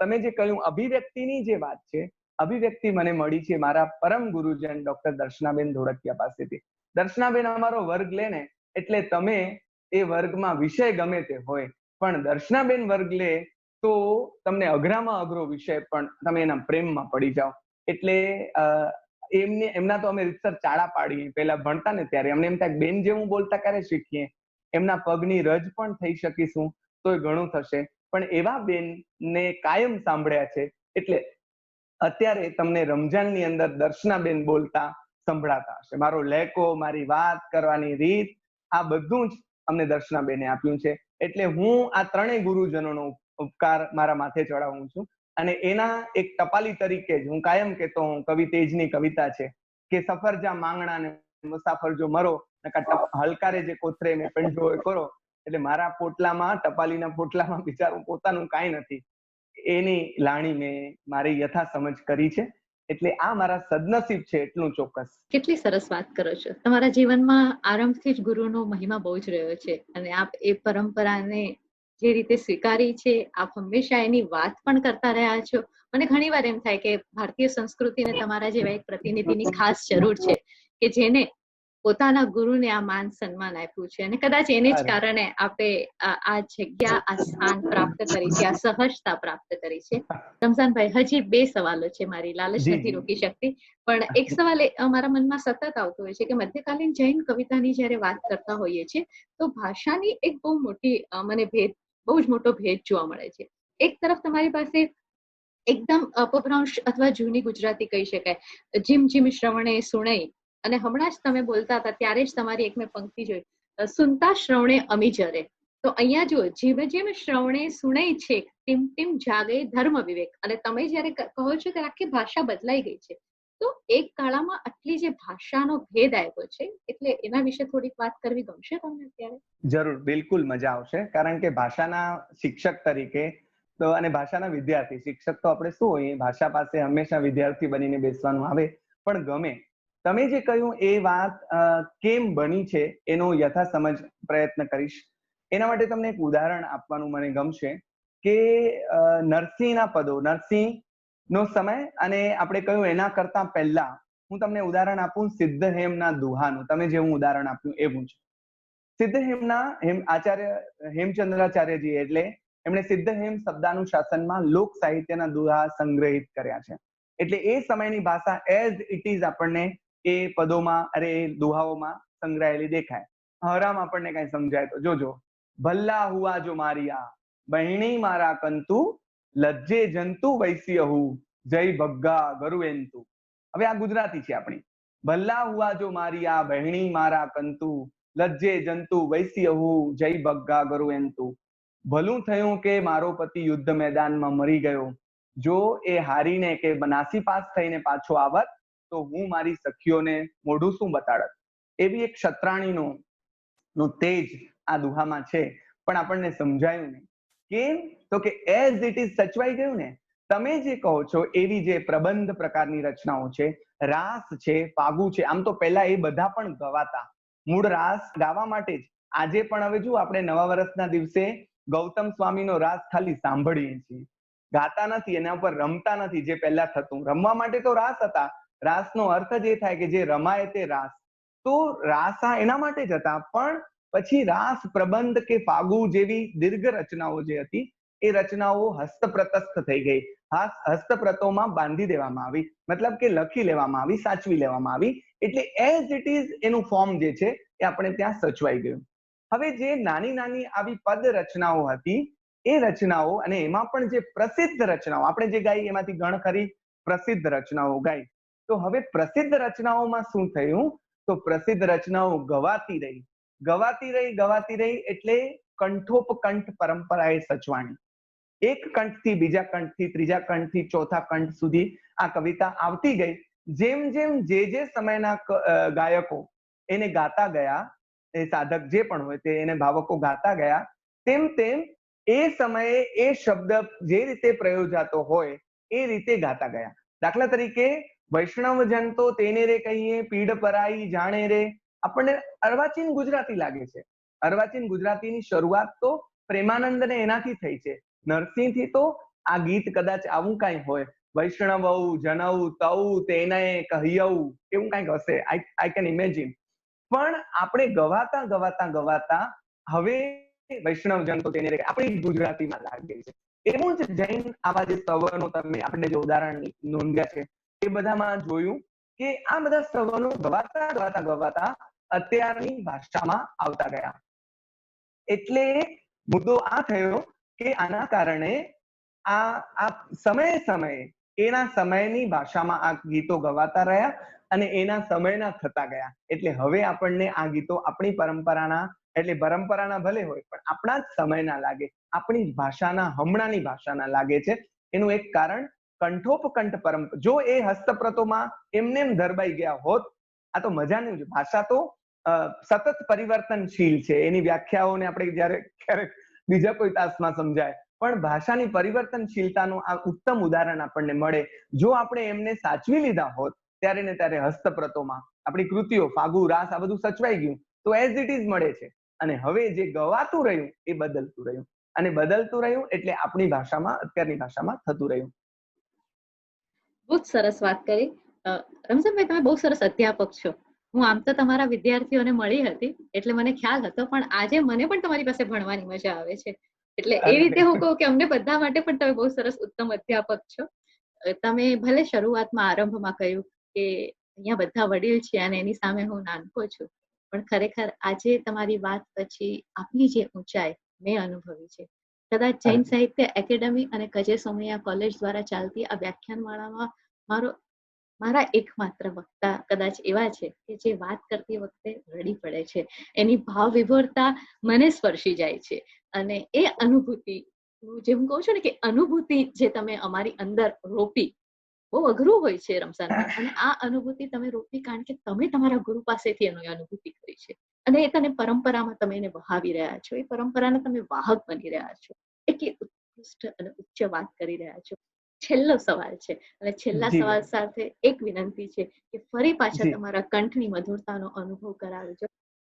તમે જે કહ્યું અભિવ્યક્તિની જે વાત છે, અભિવ્યક્તિ મને મળી છે મારા પરમ ગુરુજન ડોક્ટર દર્શનાબેન ધોળકિયા પાસેથી. દર્શનાબેન અમારો વર્ગ લે ને એટલે તમે એ વર્ગમાં વિષય ગમે તે હોય, પણ દર્શનાબેન વર્ગ લે તો તમને અઘરામાં અઘરો વિષય પણ તમે એના પ્રેમમાં પડી જાઓ. એટલે એમના તો અમે રીતસર ચાળા પાડીએ. પેલા ભણતા ને ત્યારે અમને એમ થાય બેન જેવું બોલતા ક્યારે શીખીએ, એમના પગની રજ પણ થઈ શકીશું તોય ઘણું થશે. પણ એવા બેનને કાયમ સાંભળ્યા છે એટલે અત્યારે તમને રમજાનની અંદર દર્શનાબેન બોલતા સંભળાતા હશે. મારો લહેકો, મારી વાત કરવાની રીત, આ બધું જ અમને દર્શનાબેને આપ્યું છે. એટલે હું આ ત્રણેય ગુરુજનોનો ઉપકાર મારા માથે ચડાવું છું. અને એના એક ટપાલી તરીકે જ હું કાયમ કહેતો હું, કવિ તેજની કવિતા છે કે સફરજા માંગણા ને મુસાફર જો મરો હલકારે જે કોથરે ને પંજો કરો. એટલે મારા પોટલામાં, ટપાલીના પોટલામાં બિચારું પોતાનું કાંઈ નથી, એની લાણી મેં મારી યથા સમજ કરી છે. એટલે આ મારા સદનસીબ છે એટલું ચોક્કસ. કેટલી સરસ વાત કરો છો. તમારા જીવનમાં આરંભથી જ ગુરુનો મહિમા બહુ જ રહ્યો છે અને આપ એ પરંપરાને જે રીતે સ્વીકારી છે, આપ હંમેશા એની વાત પણ કરતા રહ્યા છો. મને ઘણી વાર એમ થાય કે ભારતીય સંસ્કૃતિને તમારા જેવા એક પ્રતિનિધિની ખાસ જરૂર છે કે જેને પોતાના ગુરુને આ માન સન્માન આપ્યું છે. અને કદાચ એને જ કારણે આપણે આ જગ્યા, આ સ્થાન પ્રાપ્ત કરી છે, આ સહજતા પ્રાપ્ત કરી છે. રમઝાનભાઈ, હજી 2 સવાલો છે, મારી લાલચ નથી રોકી શકતી, પણ એક સવાલ મારા મનમાં સતત આવતો હોય છે કે મધ્યકાલીન જૈન કવિતાની જયારે વાત કરતા હોઈએ છીએ તો ભાષાની એક બહુ જ મોટો ભેદ જોવા મળે છે. એક તરફ તમારી પાસે એકદમ અપભ્રંશ અથવા જૂની ગુજરાતી કહી શકાય, જીમ જીમ શ્રવણે સુણઈ, અને હમણાં જ તમે બોલતા હતા ત્યારે જ તમારી એક મેં પંક્તિ જોઈ, સુનતા શ્રવણે અમી જરે. તો અહીંયા જો જીમ જીમ શ્રવણે સુણઈ છે, ટીમ ટીમ જાગે ધર્મ વિવેક. અને તમે જયારે કહો છો કે આખી ભાષા બદલાઈ ગઈ છે, તો એક કાળામાં આટલી જે ભાષાનો ભેદ આવ્યો છે, એટલે એના વિશે થોડીક વાત કરવી ગમશે તમને અત્યારે? જરૂર, બિલકુલ મજા આવશે. કારણ કે ભાષાના શિક્ષક તરીકે તો, અને ભાષાના વિદ્યાર્થી, શિક્ષક તો આપણે શું હોઈએ, ભાષા પાસે હંમેશા વિદ્યાર્થી બનીને બેસવાનું આવે. પણ ગમે તમે જે કહ્યું એ વાત કેમ બની છે એનો યથા સમજ પ્રયત્ન કરીશ. એના માટે તમને એક ઉદાહરણ આપવાનું મને ગમશે કે નરસિંહના પદો, નરસિંહ નો સમય અને આપણે કહ્યું એના કરતા પહેલા હું તમને ઉદાહરણ આપું સિદ્ધહેમના દુહાનું. તમે જેવું ઉદાહરણ આપ્યું એવું જ સિદ્ધહેમના આચાર્ય હેમચંદ્રાચાર્યજી એટલે એમણે સિદ્ધહેમ શબ્દાનુશાસનમાં લોક સાહિત્યના દુહા સંગ્રહિત કર્યા છે. એટલે એ સમયની ભાષા એઝ ઇટ ઇઝ આપણને એ પદોમાં, અરે એ દુહાઓમાં સંગ્રહાયેલી દેખાય. હરામ આપણને કઈ સમજાય તો જોજો. ભલ્લા હુઆ જો મારિયા બહેણી મારા કંતુ, લજ્જે જંતુ વૈશ્યહુ જય ભગ્ગા ગરુએન્તુ. હવે આ ગુજરાતી છે આપણી. ભલ્લા હુઆ જો મારિયા બહેણી મારા કંતુ, લજ્જે જંતુ વૈશ્યહુ જય ભગ્ગા ગરુએન્તુ. ભલું થયું કે મારો પતિ યુદ્ધ મેદાનમાં મરી ગયો, જો એ હારીને કે નાસીપાસ થઈને પાછો આવત તો હું મારી સખીઓને મોઢું શું બતાડત. એવી એક ક્ષત્રાણીનો તેજ આ દુહામાં છે, પણ આપણને સમજાયું નહીં. કેમ? તો કે એઝ ઇટ ઇઝ સચવાઈ ગયું ને. તમે જે કહો છો એવી જે પ્રબંધ પ્રકારની રચનાઓ છે, રાસ છે, ફાગુ છે, આમ તો પહેલા એ બધા પણ ગવાતા. મૂળ રાસ ગાવા માટે જ આજે પણ હવે જો આપણે નવા વર્ષના દિવસે ગૌતમ સ્વામીનો રાસ ખાલી સાંભળીએ છીએ, ગાતા નથી, એના ઉપર રમતા નથી જે પહેલા થતું. રમવા માટે તો રાસ હતા. રાસનો અર્થ જ એ થાય કે જે રમાય તે રાસ. તો રાસા એના માટે જ હતા. પણ પછી રાસ, પ્રબંધ કે ફાગુ જેવી દીર્ઘ રચનાઓ જે હતી એ રચનાઓ હસ્તપ્રતસ્થ થઈ ગઈ. હસ્તપ્રતોમાં બાંધી દેવામાં આવી, મતલબ કે લખી લેવામાં આવી, સાચવી લેવામાં આવી. એટલે એઝ ઇટ ઇઝ એનું ફોર્મ જે છે એ આપણે ત્યાં સચવાઈ ગયું. હવે જે નાની નાની આવી પદ રચનાઓ હતી એ રચનાઓ, અને એમાં પણ જે પ્રસિદ્ધ રચનાઓ આપણે જે ગાઈ એમાંથી ગણખરી પ્રસિદ્ધ રચનાઓ ગાઈ. તો હવે પ્રસિદ્ધ રચનાઓમાં શું થયું? તો પ્રસિદ્ધ રચનાઓ ગવાતી રહી, ગવાતી રહી, ગવાતી રહી. એટલે કંઠોપકંઠ પરંપરાએ સચવાણી. એક કંઠથી બીજા કંઠથી, ત્રીજા કંઠથી ચોથા કંઠ સુધી આ કવિતા આવતી ગઈ. જેમ જેમ જે સમયના ગાયકો એને ગાતા ગયા, એ સાધક જે પણ હોય તે એને ભાવકો ગાતા ગયા, તેમ તેમ એ સમયે એ શબ્દ જે રીતે પ્રયોજાતો હોય એ રીતે ગાતા ગયા. દાખલા તરીકે વૈષ્ણવ જન તો તેને રે કહીએ પીડ પરાઈ જાણે રે, આપણને અર્વાચીન ગુજરાતી લાગે છે. અર્વાચીન ગુજરાતીની શરૂઆત તો પ્રેમાનંદ ને એનાથી થઈ છે. નરસિંહ થી તો આ ગીત કદાચ આવું કઈ હોય, વૈષ્ણવ જનવ તઉ તેને કહ્યઉ, એવું કઈક હશે, આઈ કેન ઇમેજિન. પણ આપણે ગવાતા ગવાતા ગવાતા હવે વૈષ્ણવ જન તો તેને રે આપણી ગુજરાતીમાં લાગે છે. એવું જ જૈન આવા જે સ્તવનો તમે આપણે જે ઉદાહરણ નોંધ્યા છે એ બધામાં જોયું કે આ બધા સ્તવનો ગવાતા ગવાતા ગવાતા અત્યારની ભાષામાં આવતા ગયા. એટલે મુદ્દો આ થયો કે આના કારણે આ સમયે સમયે એના સમયની ભાષામાં આ ગીતો ગવાતા રહ્યા અને એના સમયના થતા ગયા. એટલે હવે આપણને આ ગીતો આપણી પરંપરાના, એટલે પરંપરાના ભલે હોય પણ આપણા જ સમયના લાગે, આપણી જ ભાષાના, હમણાંની ભાષાના લાગે છે. એનું એક કારણ કંઠોપકંઠ પરંપરા. જો એ હસ્તપ્રતોમાં એમને એમ ધરબાઈ ગયા હોત, આ તો મજાનું છે. ભાષા તો સતત પરિવર્તનશીલ છે. એની વ્યાખ્યાઓને આપણે જયારે ક્યારેક બીજા કોઈ તાસમાં સમજાય, પણ ભાષાની પરિવર્તનશીલતાનું આ ઉત્તમ ઉદાહરણ આપણને મળે. જો આપણે એમને સાચવી લીધા હોત ત્યારે ને ત્યારે હસ્તપ્રતોમાં આપણી કૃતિઓ, ફાગુ, રાસ આ બધું સચવાઈ ગયું તો એઝ ઇટ ઇઝ મળે છે. અને હવે જે ગવાતું રહ્યું એ બદલતું રહ્યું, અને બદલતું રહ્યું એટલે આપણી ભાષામાં, અત્યારની ભાષામાં થતું રહ્યું. બહુ જ સરસ વાત કરી. રમઝાનભાઈ, તમે બહુ સરસ અધ્યાપક છો. હું આમ તો તમારા વિદ્યાર્થીઓને મળી હતી એટલે મને ખ્યાલ હતો, પણ આજે મને પણ તમારી પાસે ભણવાની મજા આવે છે. એટલે એ રીતે હું કહું કે અમને બધા માટે પણ તમે બહુ સરસ ઉત્તમ અધ્યાપક છો. તમે ભલે શરૂઆતમાં આરંભમાં કહ્યું કે અહીંયા બધા વડીલ છે અને એની સામે હું નાનકો છું, પણ ખરેખર આજે તમારી વાત પછી આપની જે ઊંચાઈ મેં અનુભવી છે. કદાચ જૈન સાહિત્ય એકેડમી અને કજે સોમૈયા કોલેજ દ્વારા ચાલતી આ વ્યાખ્યાનમાળામાં મારા એકમાત્ર વક્તા કદાચ એવા છે કે જે વાત કરતી વખતે રડી પડે છે. એની ભાવ વિભોરતા મને સ્પર્શી જાય છે. અને એ અનુભૂતિ, જે હું કહું છું ને કે અનુભૂતિ જે તમે અમારી અંદર રોપી, બહુ અઘરું હોય છે રમઝાનભાઈ. અને આ અનુભૂતિ તમે રોપી કારણ કે તમે તમારા ગુરુ પાસેથી એની અનુભૂતિ કરી છે. અને એ તને પરંપરામાં તમે એને વહાવી રહ્યા છો, એ પરંપરાના તમે વાહક બની રહ્યા છો. એટલી ઉત્કૃષ્ટ અને ઉચ્ચ વાત કરી રહ્યા છો. છેલ્લો સવાલ છે, અને છેલ્લા સવાલ સાથે એક વિનંતી છે કે ફરી પાછા તમારા કંઠની મધુરતાનો અનુભવ કરાવજો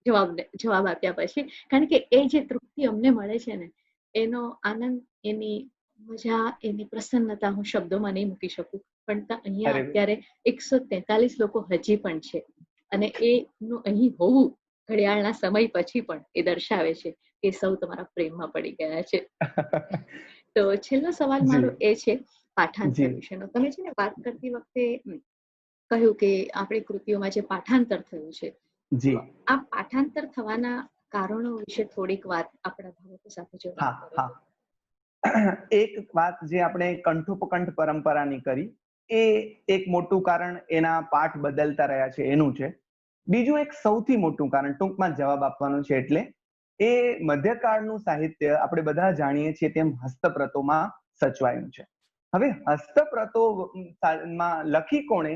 જવાબ આપ્યા પછી. કારણ કે એ જે તૃપ્તિ અમને મળે છે ને, એનો આનંદ, એની મજા, એની પ્રસન્નતા હું શબ્દોમાં નહીં મૂકી શકું. પણ અહીંયા અત્યારે 143 લોકો હજી પણ છે, અને એનું અહીં હોવું ઘડિયાળના સમય પછી પણ એ દર્શાવે છે કે સૌ તમારા પ્રેમમાં પડી ગયા છે. તો છેલ્લો સવાલ મારો એ છે પાઠાંતર વિશેનો. તમે છે ને વાત કરતી વખતે કહ્યું કે આપણી કૃતિઓમાં જે પાઠાંતર થયું છે, આ પાઠાંતર થવાના કારણો વિશે થોડીક વાત આપણા ભાવકો સાથે જો વાત કરો. એક વાત જે આપણે કંઠોપકંઠ પરંપરાની કરી, એ એક મોટું કારણ એના પાઠ બદલતા રહ્યા છે એનું છે. બીજું એક સૌથી મોટું કારણ, ટૂંકમાં જવાબ આપવાનું છે, એટલે એ મધ્યકાળનું સાહિત્ય આપણે બધા જાણીએ છીએ તેમ હસ્તપ્રતોમાં સચવાયું છે. હવે હસ્તપ્રતોમાં લખી કોણે?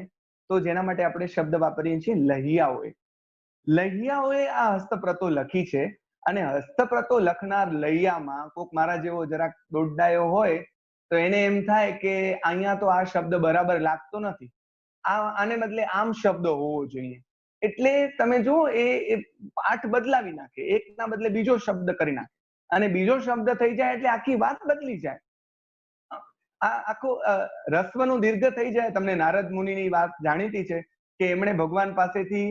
તો જેના માટે આપણે શબ્દ વાપરીએ છીએ લહિયાઓએ. લહિયાઓએ આ હસ્તપ્રતો લખી છે. અને હસ્તપ્રતો લખનાર લહિયામાં કોક મારા જેવો જરાક દોડડાયો હોય તો એને એમ થાય કે અહીંયા તો આ શબ્દ બરાબર લાગતો નથી, આને બદલે આમ શબ્દ હોવો જોઈએ. એટલે તમે જુઓ એ પાઠ બદલાવી નાખે, એકના બદલે બીજો શબ્દ કરી નાખે, અને બીજો શબ્દ થઈ જાય એટલે આખી વાત બદલી જાય. આ આખો રસ્વનો દીર્ઘ થઈ જાય. તમને નારદ મુનિની વાત જાણીતી છે કે એમણે ભગવાન પાસેથી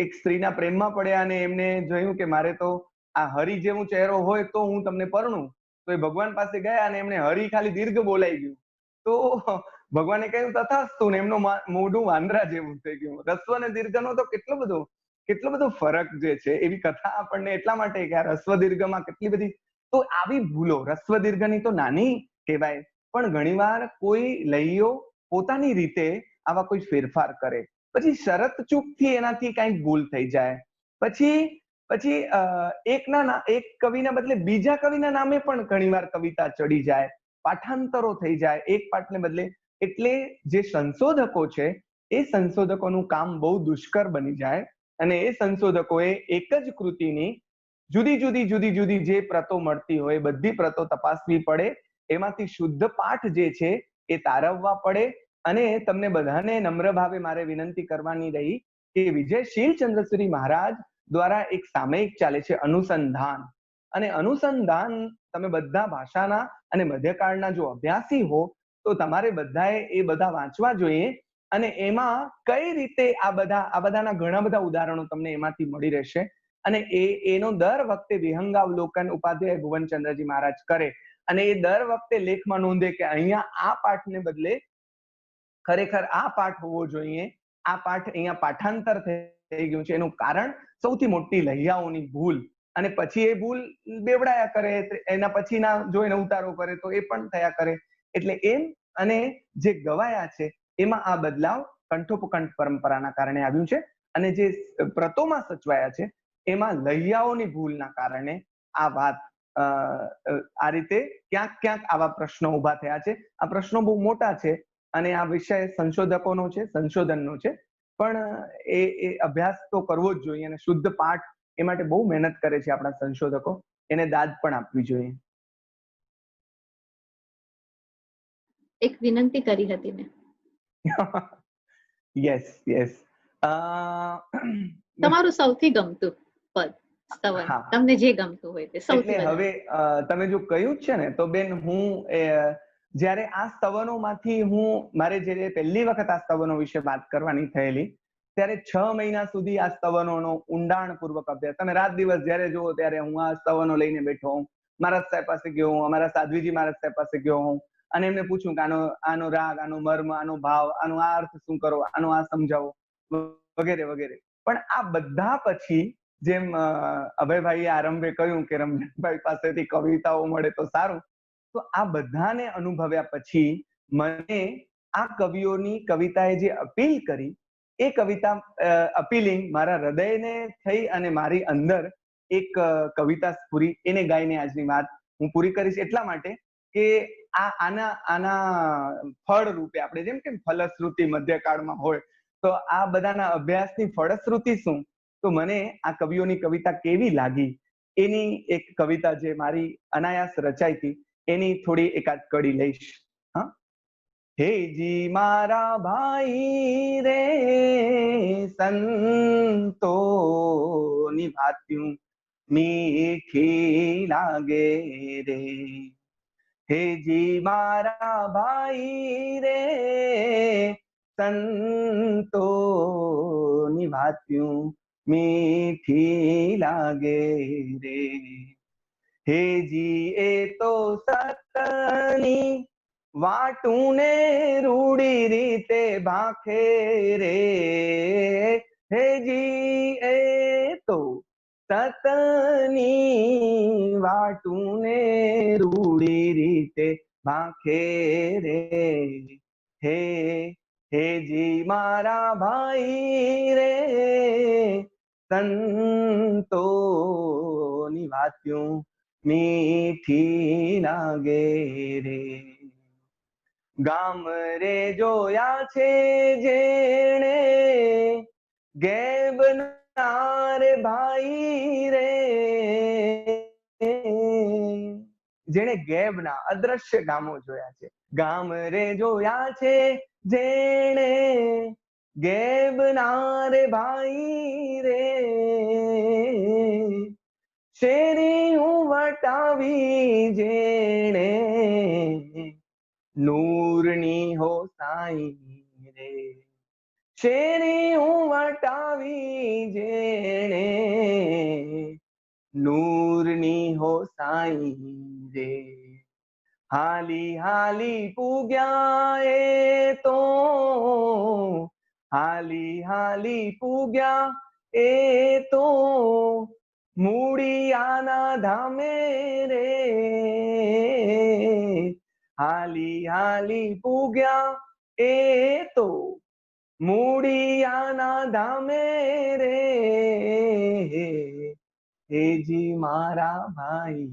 એક સ્ત્રીના પ્રેમમાં પડ્યા અને એમને જોયું કે મારે તો આ હરિ જેવું ચહેરો હોય તો હું તમને પરણું. તો એ ભગવાન પાસે ગયા અને એમણે હરિ ખાલી દીર્ઘ બોલાઈ ગયું. તો ભગવાને કહ્યું તથાસ્તુ, ને એમનું મોઢું વાંદરા જેવું થઈ ગયું. રસ્વ અને દીર્ઘનો તો કેટલો બધો ફરક જે છે, એવી કથા આપણને એટલા માટે કે આ રસ્વ દીર્ઘમાં કેટલી બધી, તો આવી ભૂલો, રસ્વ દીર્ઘની તો નાની કહેવાય, પણ ઘણીવાર કોઈ લઈઓ પોતાની રીતે આવા કોઈ ફેરફાર કરે, પછી શરત ચૂકથી એનાથી કંઈક ભૂલ થઈ જાય, પછી એક કવિના બદલે બીજા કવિના નામે પણ ઘણીવાર કવિતા ચડી જાય, પાઠાંતરો થઈ જાય એક પાઠને બદલે. એટલે જે સંશોધકો છે એ સંશોધકોનું કામ બહુ દુષ્કર બની જાય. અને એ સંશોધકોએ એક જ કૃતિની જુદી જુદી જે પ્રતો મળતી હોય બધી પ્રતો તપાસવી પડે, એમાંથી શુદ્ધ પાઠ જે છે એ તારવવા પડે. અને તમને બધાને નમ્ર ભાવે મારે વિનંતી કરવાની રહી કે વિજય શીલચંદ્રસુરી મહારાજ દ્વારા એક સામયિક ચાલે છે અનુસંધાન. અને અનુસંધાન તમે બધા ભાષાના અને મધ્યકાળના જો અભ્યાસી હો તો તમારે બધાએ એ બધા વાંચવા જોઈએ. અને એમાં કઈ રીતે આ બધાના ઘણા બધા ઉદાહરણો તમને એમાંથી મળી રહેશે. અને એનો દર વખતે વિહંગાવલોકન ઉપાધ્યાય ભુવનચંદ્રજી મહારાજ કરે અને એ દર વખતે લેખમાં નોંધે કે અહીંયા આ પાઠને બદલે ખરેખર આ પાઠ હોવો જોઈએ, આ પાઠ અહીંયા પાઠાંતર થઈ ગયું છે. એનું કારણ સૌથી મોટી લહિયાઓની ભૂલ. અને પછી એ ભૂલ બેવડાયા કરે, એના પછીના જો એને ઉતારો કરે તો એ પણ થયા કરે. એટલે એમ અને જે ગવાયા છે એમાં આ બદલાવ કંઠોપકંઠ પરંપરાના કારણે આવ્યું છે. અને જે પ્રતોમાં સચવાયા છે એમાં લહિયાઓની ભૂલના કારણે આ વાત આ રીતે ક્યાંક આવા પ્રશ્નો ઉભા થયા છે. આ પ્રશ્નો બહુ મોટા છે અને આ વિષય સંશોધકોનો છે, સંશોધનનો છે. પણ એ અભ્યાસ તો કરવો જ જોઈએ અને શુદ્ધ પાઠ એ માટે બહુ મહેનત કરે છે આપણા સંશોધકો, એને દાદ પણ આપવી જોઈએ. એક વિનંતી કરી હતી મેં. યસ તમારું સૌથી ગમતું પદ સ્તવન, તમને જે ગમતું હોય તે સૌથી એટલે હવે તમે જો કહ્યું છે ને તો બેન, હું જ્યારે આ સ્તવનોમાંથી મારે જે પહેલી વખત આ સ્તવનો વિશે વાત કરવાની થયેલી ત્યારે 6 મહિના સુધી આ સ્તવનોનો ઊંડાણપૂર્વક અભ્યાસ, તમે રાત દિવસ જ્યારે જુઓ ત્યારે હું આ સ્તવનો લઈને બેઠો હોઉં. મહારાજ સાહેબ પાસે ગયો હું, અમારા સાધ્વીજી મહારાજ સાહેબ પાસે ગયો હું અને એમને પૂછું કે આનો રાગ, આનો મર્મ, આનો ભાવ, આનો આ અર્થ શું કરો, આનો આ સમજાવો વગેરે વગેરે. પણ આ બધા પછી જેમ અભયભાઈએ આરંભે કહ્યું કે રમજાનભાઈ પાસેથી કવિતાઓ મળે તો સારું, તો આ બધાને અનુભવ્યા પછી મને આ કવિઓની કવિતાએ જે અપીલ કરી એ કવિતા અપીલિંગ મારા હૃદયને થઈ અને મારી અંદર એક કવિતા સ્ફુરી. એને ગાઈને આજની વાત હું પૂરી કરીશ એટલા માટે કે આના ફળ રૂપે આપણે જેમ કે ફલશ્રુતિ મધ્યકાળમાં હોય તો આ બધાના અભ્યાસની ફળશ્રુતિ શું, તો મને આ કવિઓની કવિતા કેવી લાગી એની એક કવિતા જે મારી અનાયાસ રચાઈ હતી એની થોડી એકાદ કડી લઈશ. હા, હેજી મારા ભાઈ રે સંતોની વાત્યું મીઠી લાગે રે. હેજી મારા ભાઈ રે સંતોની વાત્યું મીઠી લાગે રે. હેજી એ તો સતની વાટું ને રૂડી રીતે ભાખે રે. હેજી એ તો સતની વાટું ને રૂડી રીતે ભાખે રે. હેજી મારા ભાઈ રે સંતોની વાત્યું મીઠી લાગે રે. ગામ રે જોયા છે જેણે ગેબના રે ભાઈ રે, જેણે ગેબના અદ્રશ્ય ગામો જોયા છે. ગામ રે જોયા છે જેણે ગેબના રે ભાઈ રે, શેરી વટાવી જેણે નૂરની હો સાઈ રે. શેરી વટાવી જેણે નૂરની હો સાઈ રે. હાલી હાલી પૂગ્યા એ તો, હાલી હાલી પૂગ્યા એ તો મૂળિયાના ધામે રે. હાલી હાલી પૂગ્યા એ તો મૂળિયાના ધામે રે. હેજી મારા ભાઈ.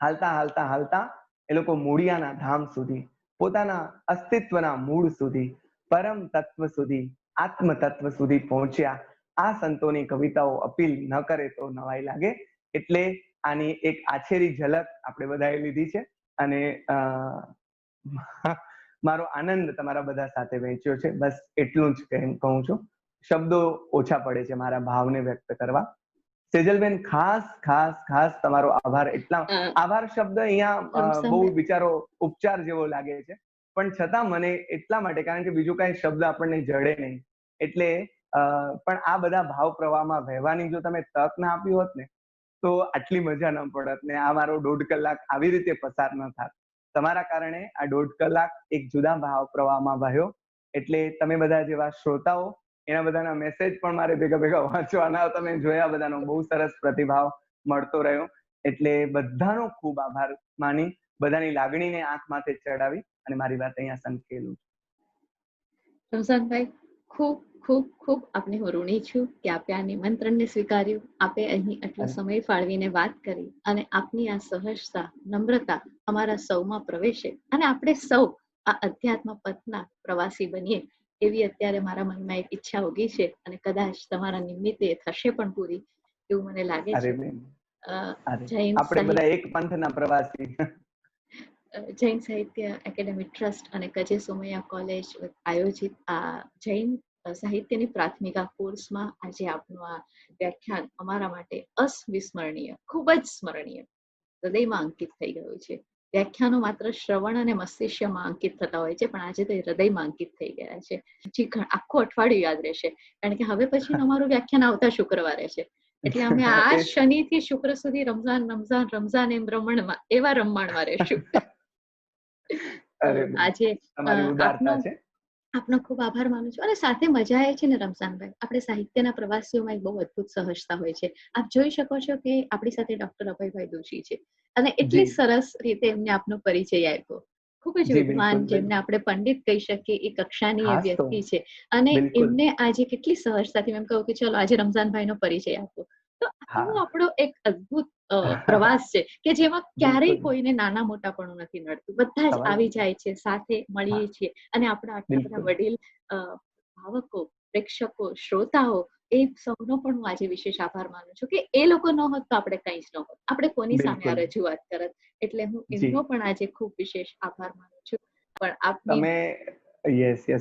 હાલતા હાલતા હાલતા એ લોકો મૂળિયાના ધામ સુધી, પોતાના અસ્તિત્વના મૂળ સુધી, પરમ તત્વ સુધી આત્મ તત્વ સુધી પહોંચ્યા. આ સંતોની કવિતાઓ અપીલ ન કરે તો નવાઈ લાગે. એટલે આની એક આછેરી ઝલક આપણે બધાએ લીધી છે અને મારો આનંદ તમારા બધા સાથે વહેંચ્યો છે. બસ એટલું જ કહું છું. શબ્દો ઓછા પડે છે મારા ભાવને વ્યક્ત કરવા. સેજલબેન, ખાસ ખાસ ખાસ તમારો આભાર. આભાર શબ્દ અહીંયા બહુ વિચારો ઉપચાર જેવો લાગે છે, પણ છતાં મને એટલા માટે, કારણ કે બીજું કઈ શબ્દ આપણને જડે નહીં, એટલે પણ આ બધા ભાવ પ્રવાહમાં વહેવાની જો તમે તક ના આપી હોત ને તો આટલી મજા ન પડત ને આ મારો 1.5 કલાક આવી રીતે પસાર ન થાત. તમારા કારણે આ 1.5 કલાક એક જુદા ભાવ પ્રવાહમાં વહ્યો. એટલે તમે બધા જેવા શ્રોતાઓ, એના બધાના મેસેજ પણ મારે ભેગા ભેગા વાંચવાના, તમે જોયા, બધાનો બહુ સરસ પ્રતિભાવ મળતો રહ્યો. એટલે બધાનો ખૂબ આભાર માની, બધાની લાગણીને આંખ માથે ચડાવી અને મારી વાત અહીંયા સંકેલું. રમઝાનભાઈ, ખૂબ ખૂબ ખૂબ આપને હું ઋણી છું કે આપે આ નિમંત્રણને સ્વીકાર્યું, આપે અહીં આટલો સમય ફાળવીને વાત કરી અને આપની આ સહજતા, નમ્રતા અમારા સૌમાં પ્રવેશે અને આપણે સૌ આ અધ્યાત્મ પથના પ્રવાસી બનીએ એવી અત્યારે મારા મનમાં એક ઈચ્છા ઉગી છે અને કદાચ તમારા નિમિત્તે થશે પણ પૂરી એવું મને લાગે છે. આપણે બધા એક પંથના પ્રવાસી. જૈન સાહિત્ય એકેડેમી ટ્રસ્ટ અને કજે સોમૈયા કોલેજ આયોજિત આ જૈન સાહિત્યની પ્રાથમિકા કોર્સમાં આજે આપનું આ વ્યાખ્યાન અમારા માટે અવિસ્મરણીય, ખૂબ જ સ્મરણીય, હૃદયમાં અંકિત થઈ ગયું છે. વ્યાખ્યાનો માત્ર શ્રવણ અને મસ્તિષ્કમાં અંકિત થતા હોય છે, પણ આજે તો હૃદયમાં અંકિત થઈ ગયા છે. આખું અઠવાડિયું યાદ રહેશે, કારણ કે હવે પછી અમારું વ્યાખ્યાન આવતા શુક્રવારે છે. એટલે અમે આ શનિ થી શુક્ર સુધી રમઝાન રમઝાન રમઝાન એમ રમણમાં એવા રમમાણમાં રહેશું. આજે આપનો ખૂબ આભાર માનું છું. અને સાથે મજા આવે છે ને રમઝાનભાઈ, આપણે સાહિત્યના પ્રવાસીઓમાં એક બહુ અદભુત સહજતા હોય છે. આપ જોઈ શકો છો કે આપણી સાથે ડોક્ટર અભયભાઈ દોશી છે અને એટલી સરસ રીતે એમને આપનો પરિચય આપ્યો. ખૂબ જ વિદ્વાન, જેમને આપણે પંડિત કહી શકીએ એ કક્ષાની એ વ્યક્તિ છે અને એમને આજે કેટલી સહજતાથી એમ કહું કે ચલો આજે રમઝાનભાઈ નો પરિચય આપો. તો આવો આપણો એક અદભુત પ્રવાસ છે કે જેમાં ક્યારેય કોઈને નાના મોટાપણું નથી નડતું, બધા જ આવી જાય છે, સાથે મળીએ છીએ અને આપણા આટલા બધા વડીલ ભાવકો, પ્રેક્ષકો, શ્રોતાઓ, એ સૌનો પણ હું આજે વિશેષ આભાર માનું છું કે એ લોકો ન હોત તો આપણે કઈ જ ન હોત, આપણે કોની સામે આ રજૂઆત કરત. એટલે હું એમનો પણ આજે ખૂબ વિશેષ આભાર માનું છું. પણ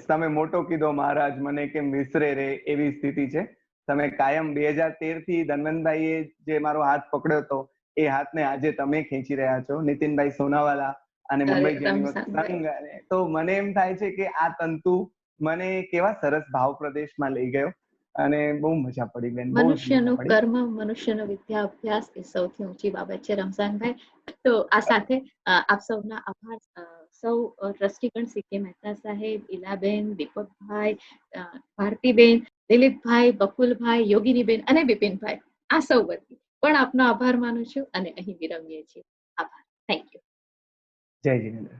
તમે મોટો કીધો મહારાજ, મને કેમ વિસરે રે એવી સ્થિતિ છે. તમે કાયમ 2013 થી ધનવંતભાઈએ જે મારો હાથ પકડ્યો હતો એ હાથને આજે તમે ખેંચી રહ્યા છો, નીતિનભાઈ સોનાવાલા અને મુંબઈ સંઘ. તો મને એમ થાય છે કે આ તંતુ મને કેવા સરસ ભાવ પ્રદેશમાં લઈ ગયો અને બહુ મજા પડી બેન. મનુષ્યનું કર્મ, મનુષ્યનો વિદ્યા અભ્યાસ એ સૌથી ઊંચી બાબત છે રમઝાનભાઈ. તો આ સાથે આપ સૌના આભાર. સૌ ટ્રસ્ટીગણ સીકે મહેતા સાહેબ, ઈલાબેન, દીપકભાઈ, ભારતીબેન, દિલીપભાઈ, બકુલભાઈ, યોગીનીબેન અને બિપિનભાઈ, આ સૌ વતી પણ આપનો આભાર માનું છું અને અહીં વિરમીએ છીએ. આભાર. Thank you. જય જીનેન્દ્ર.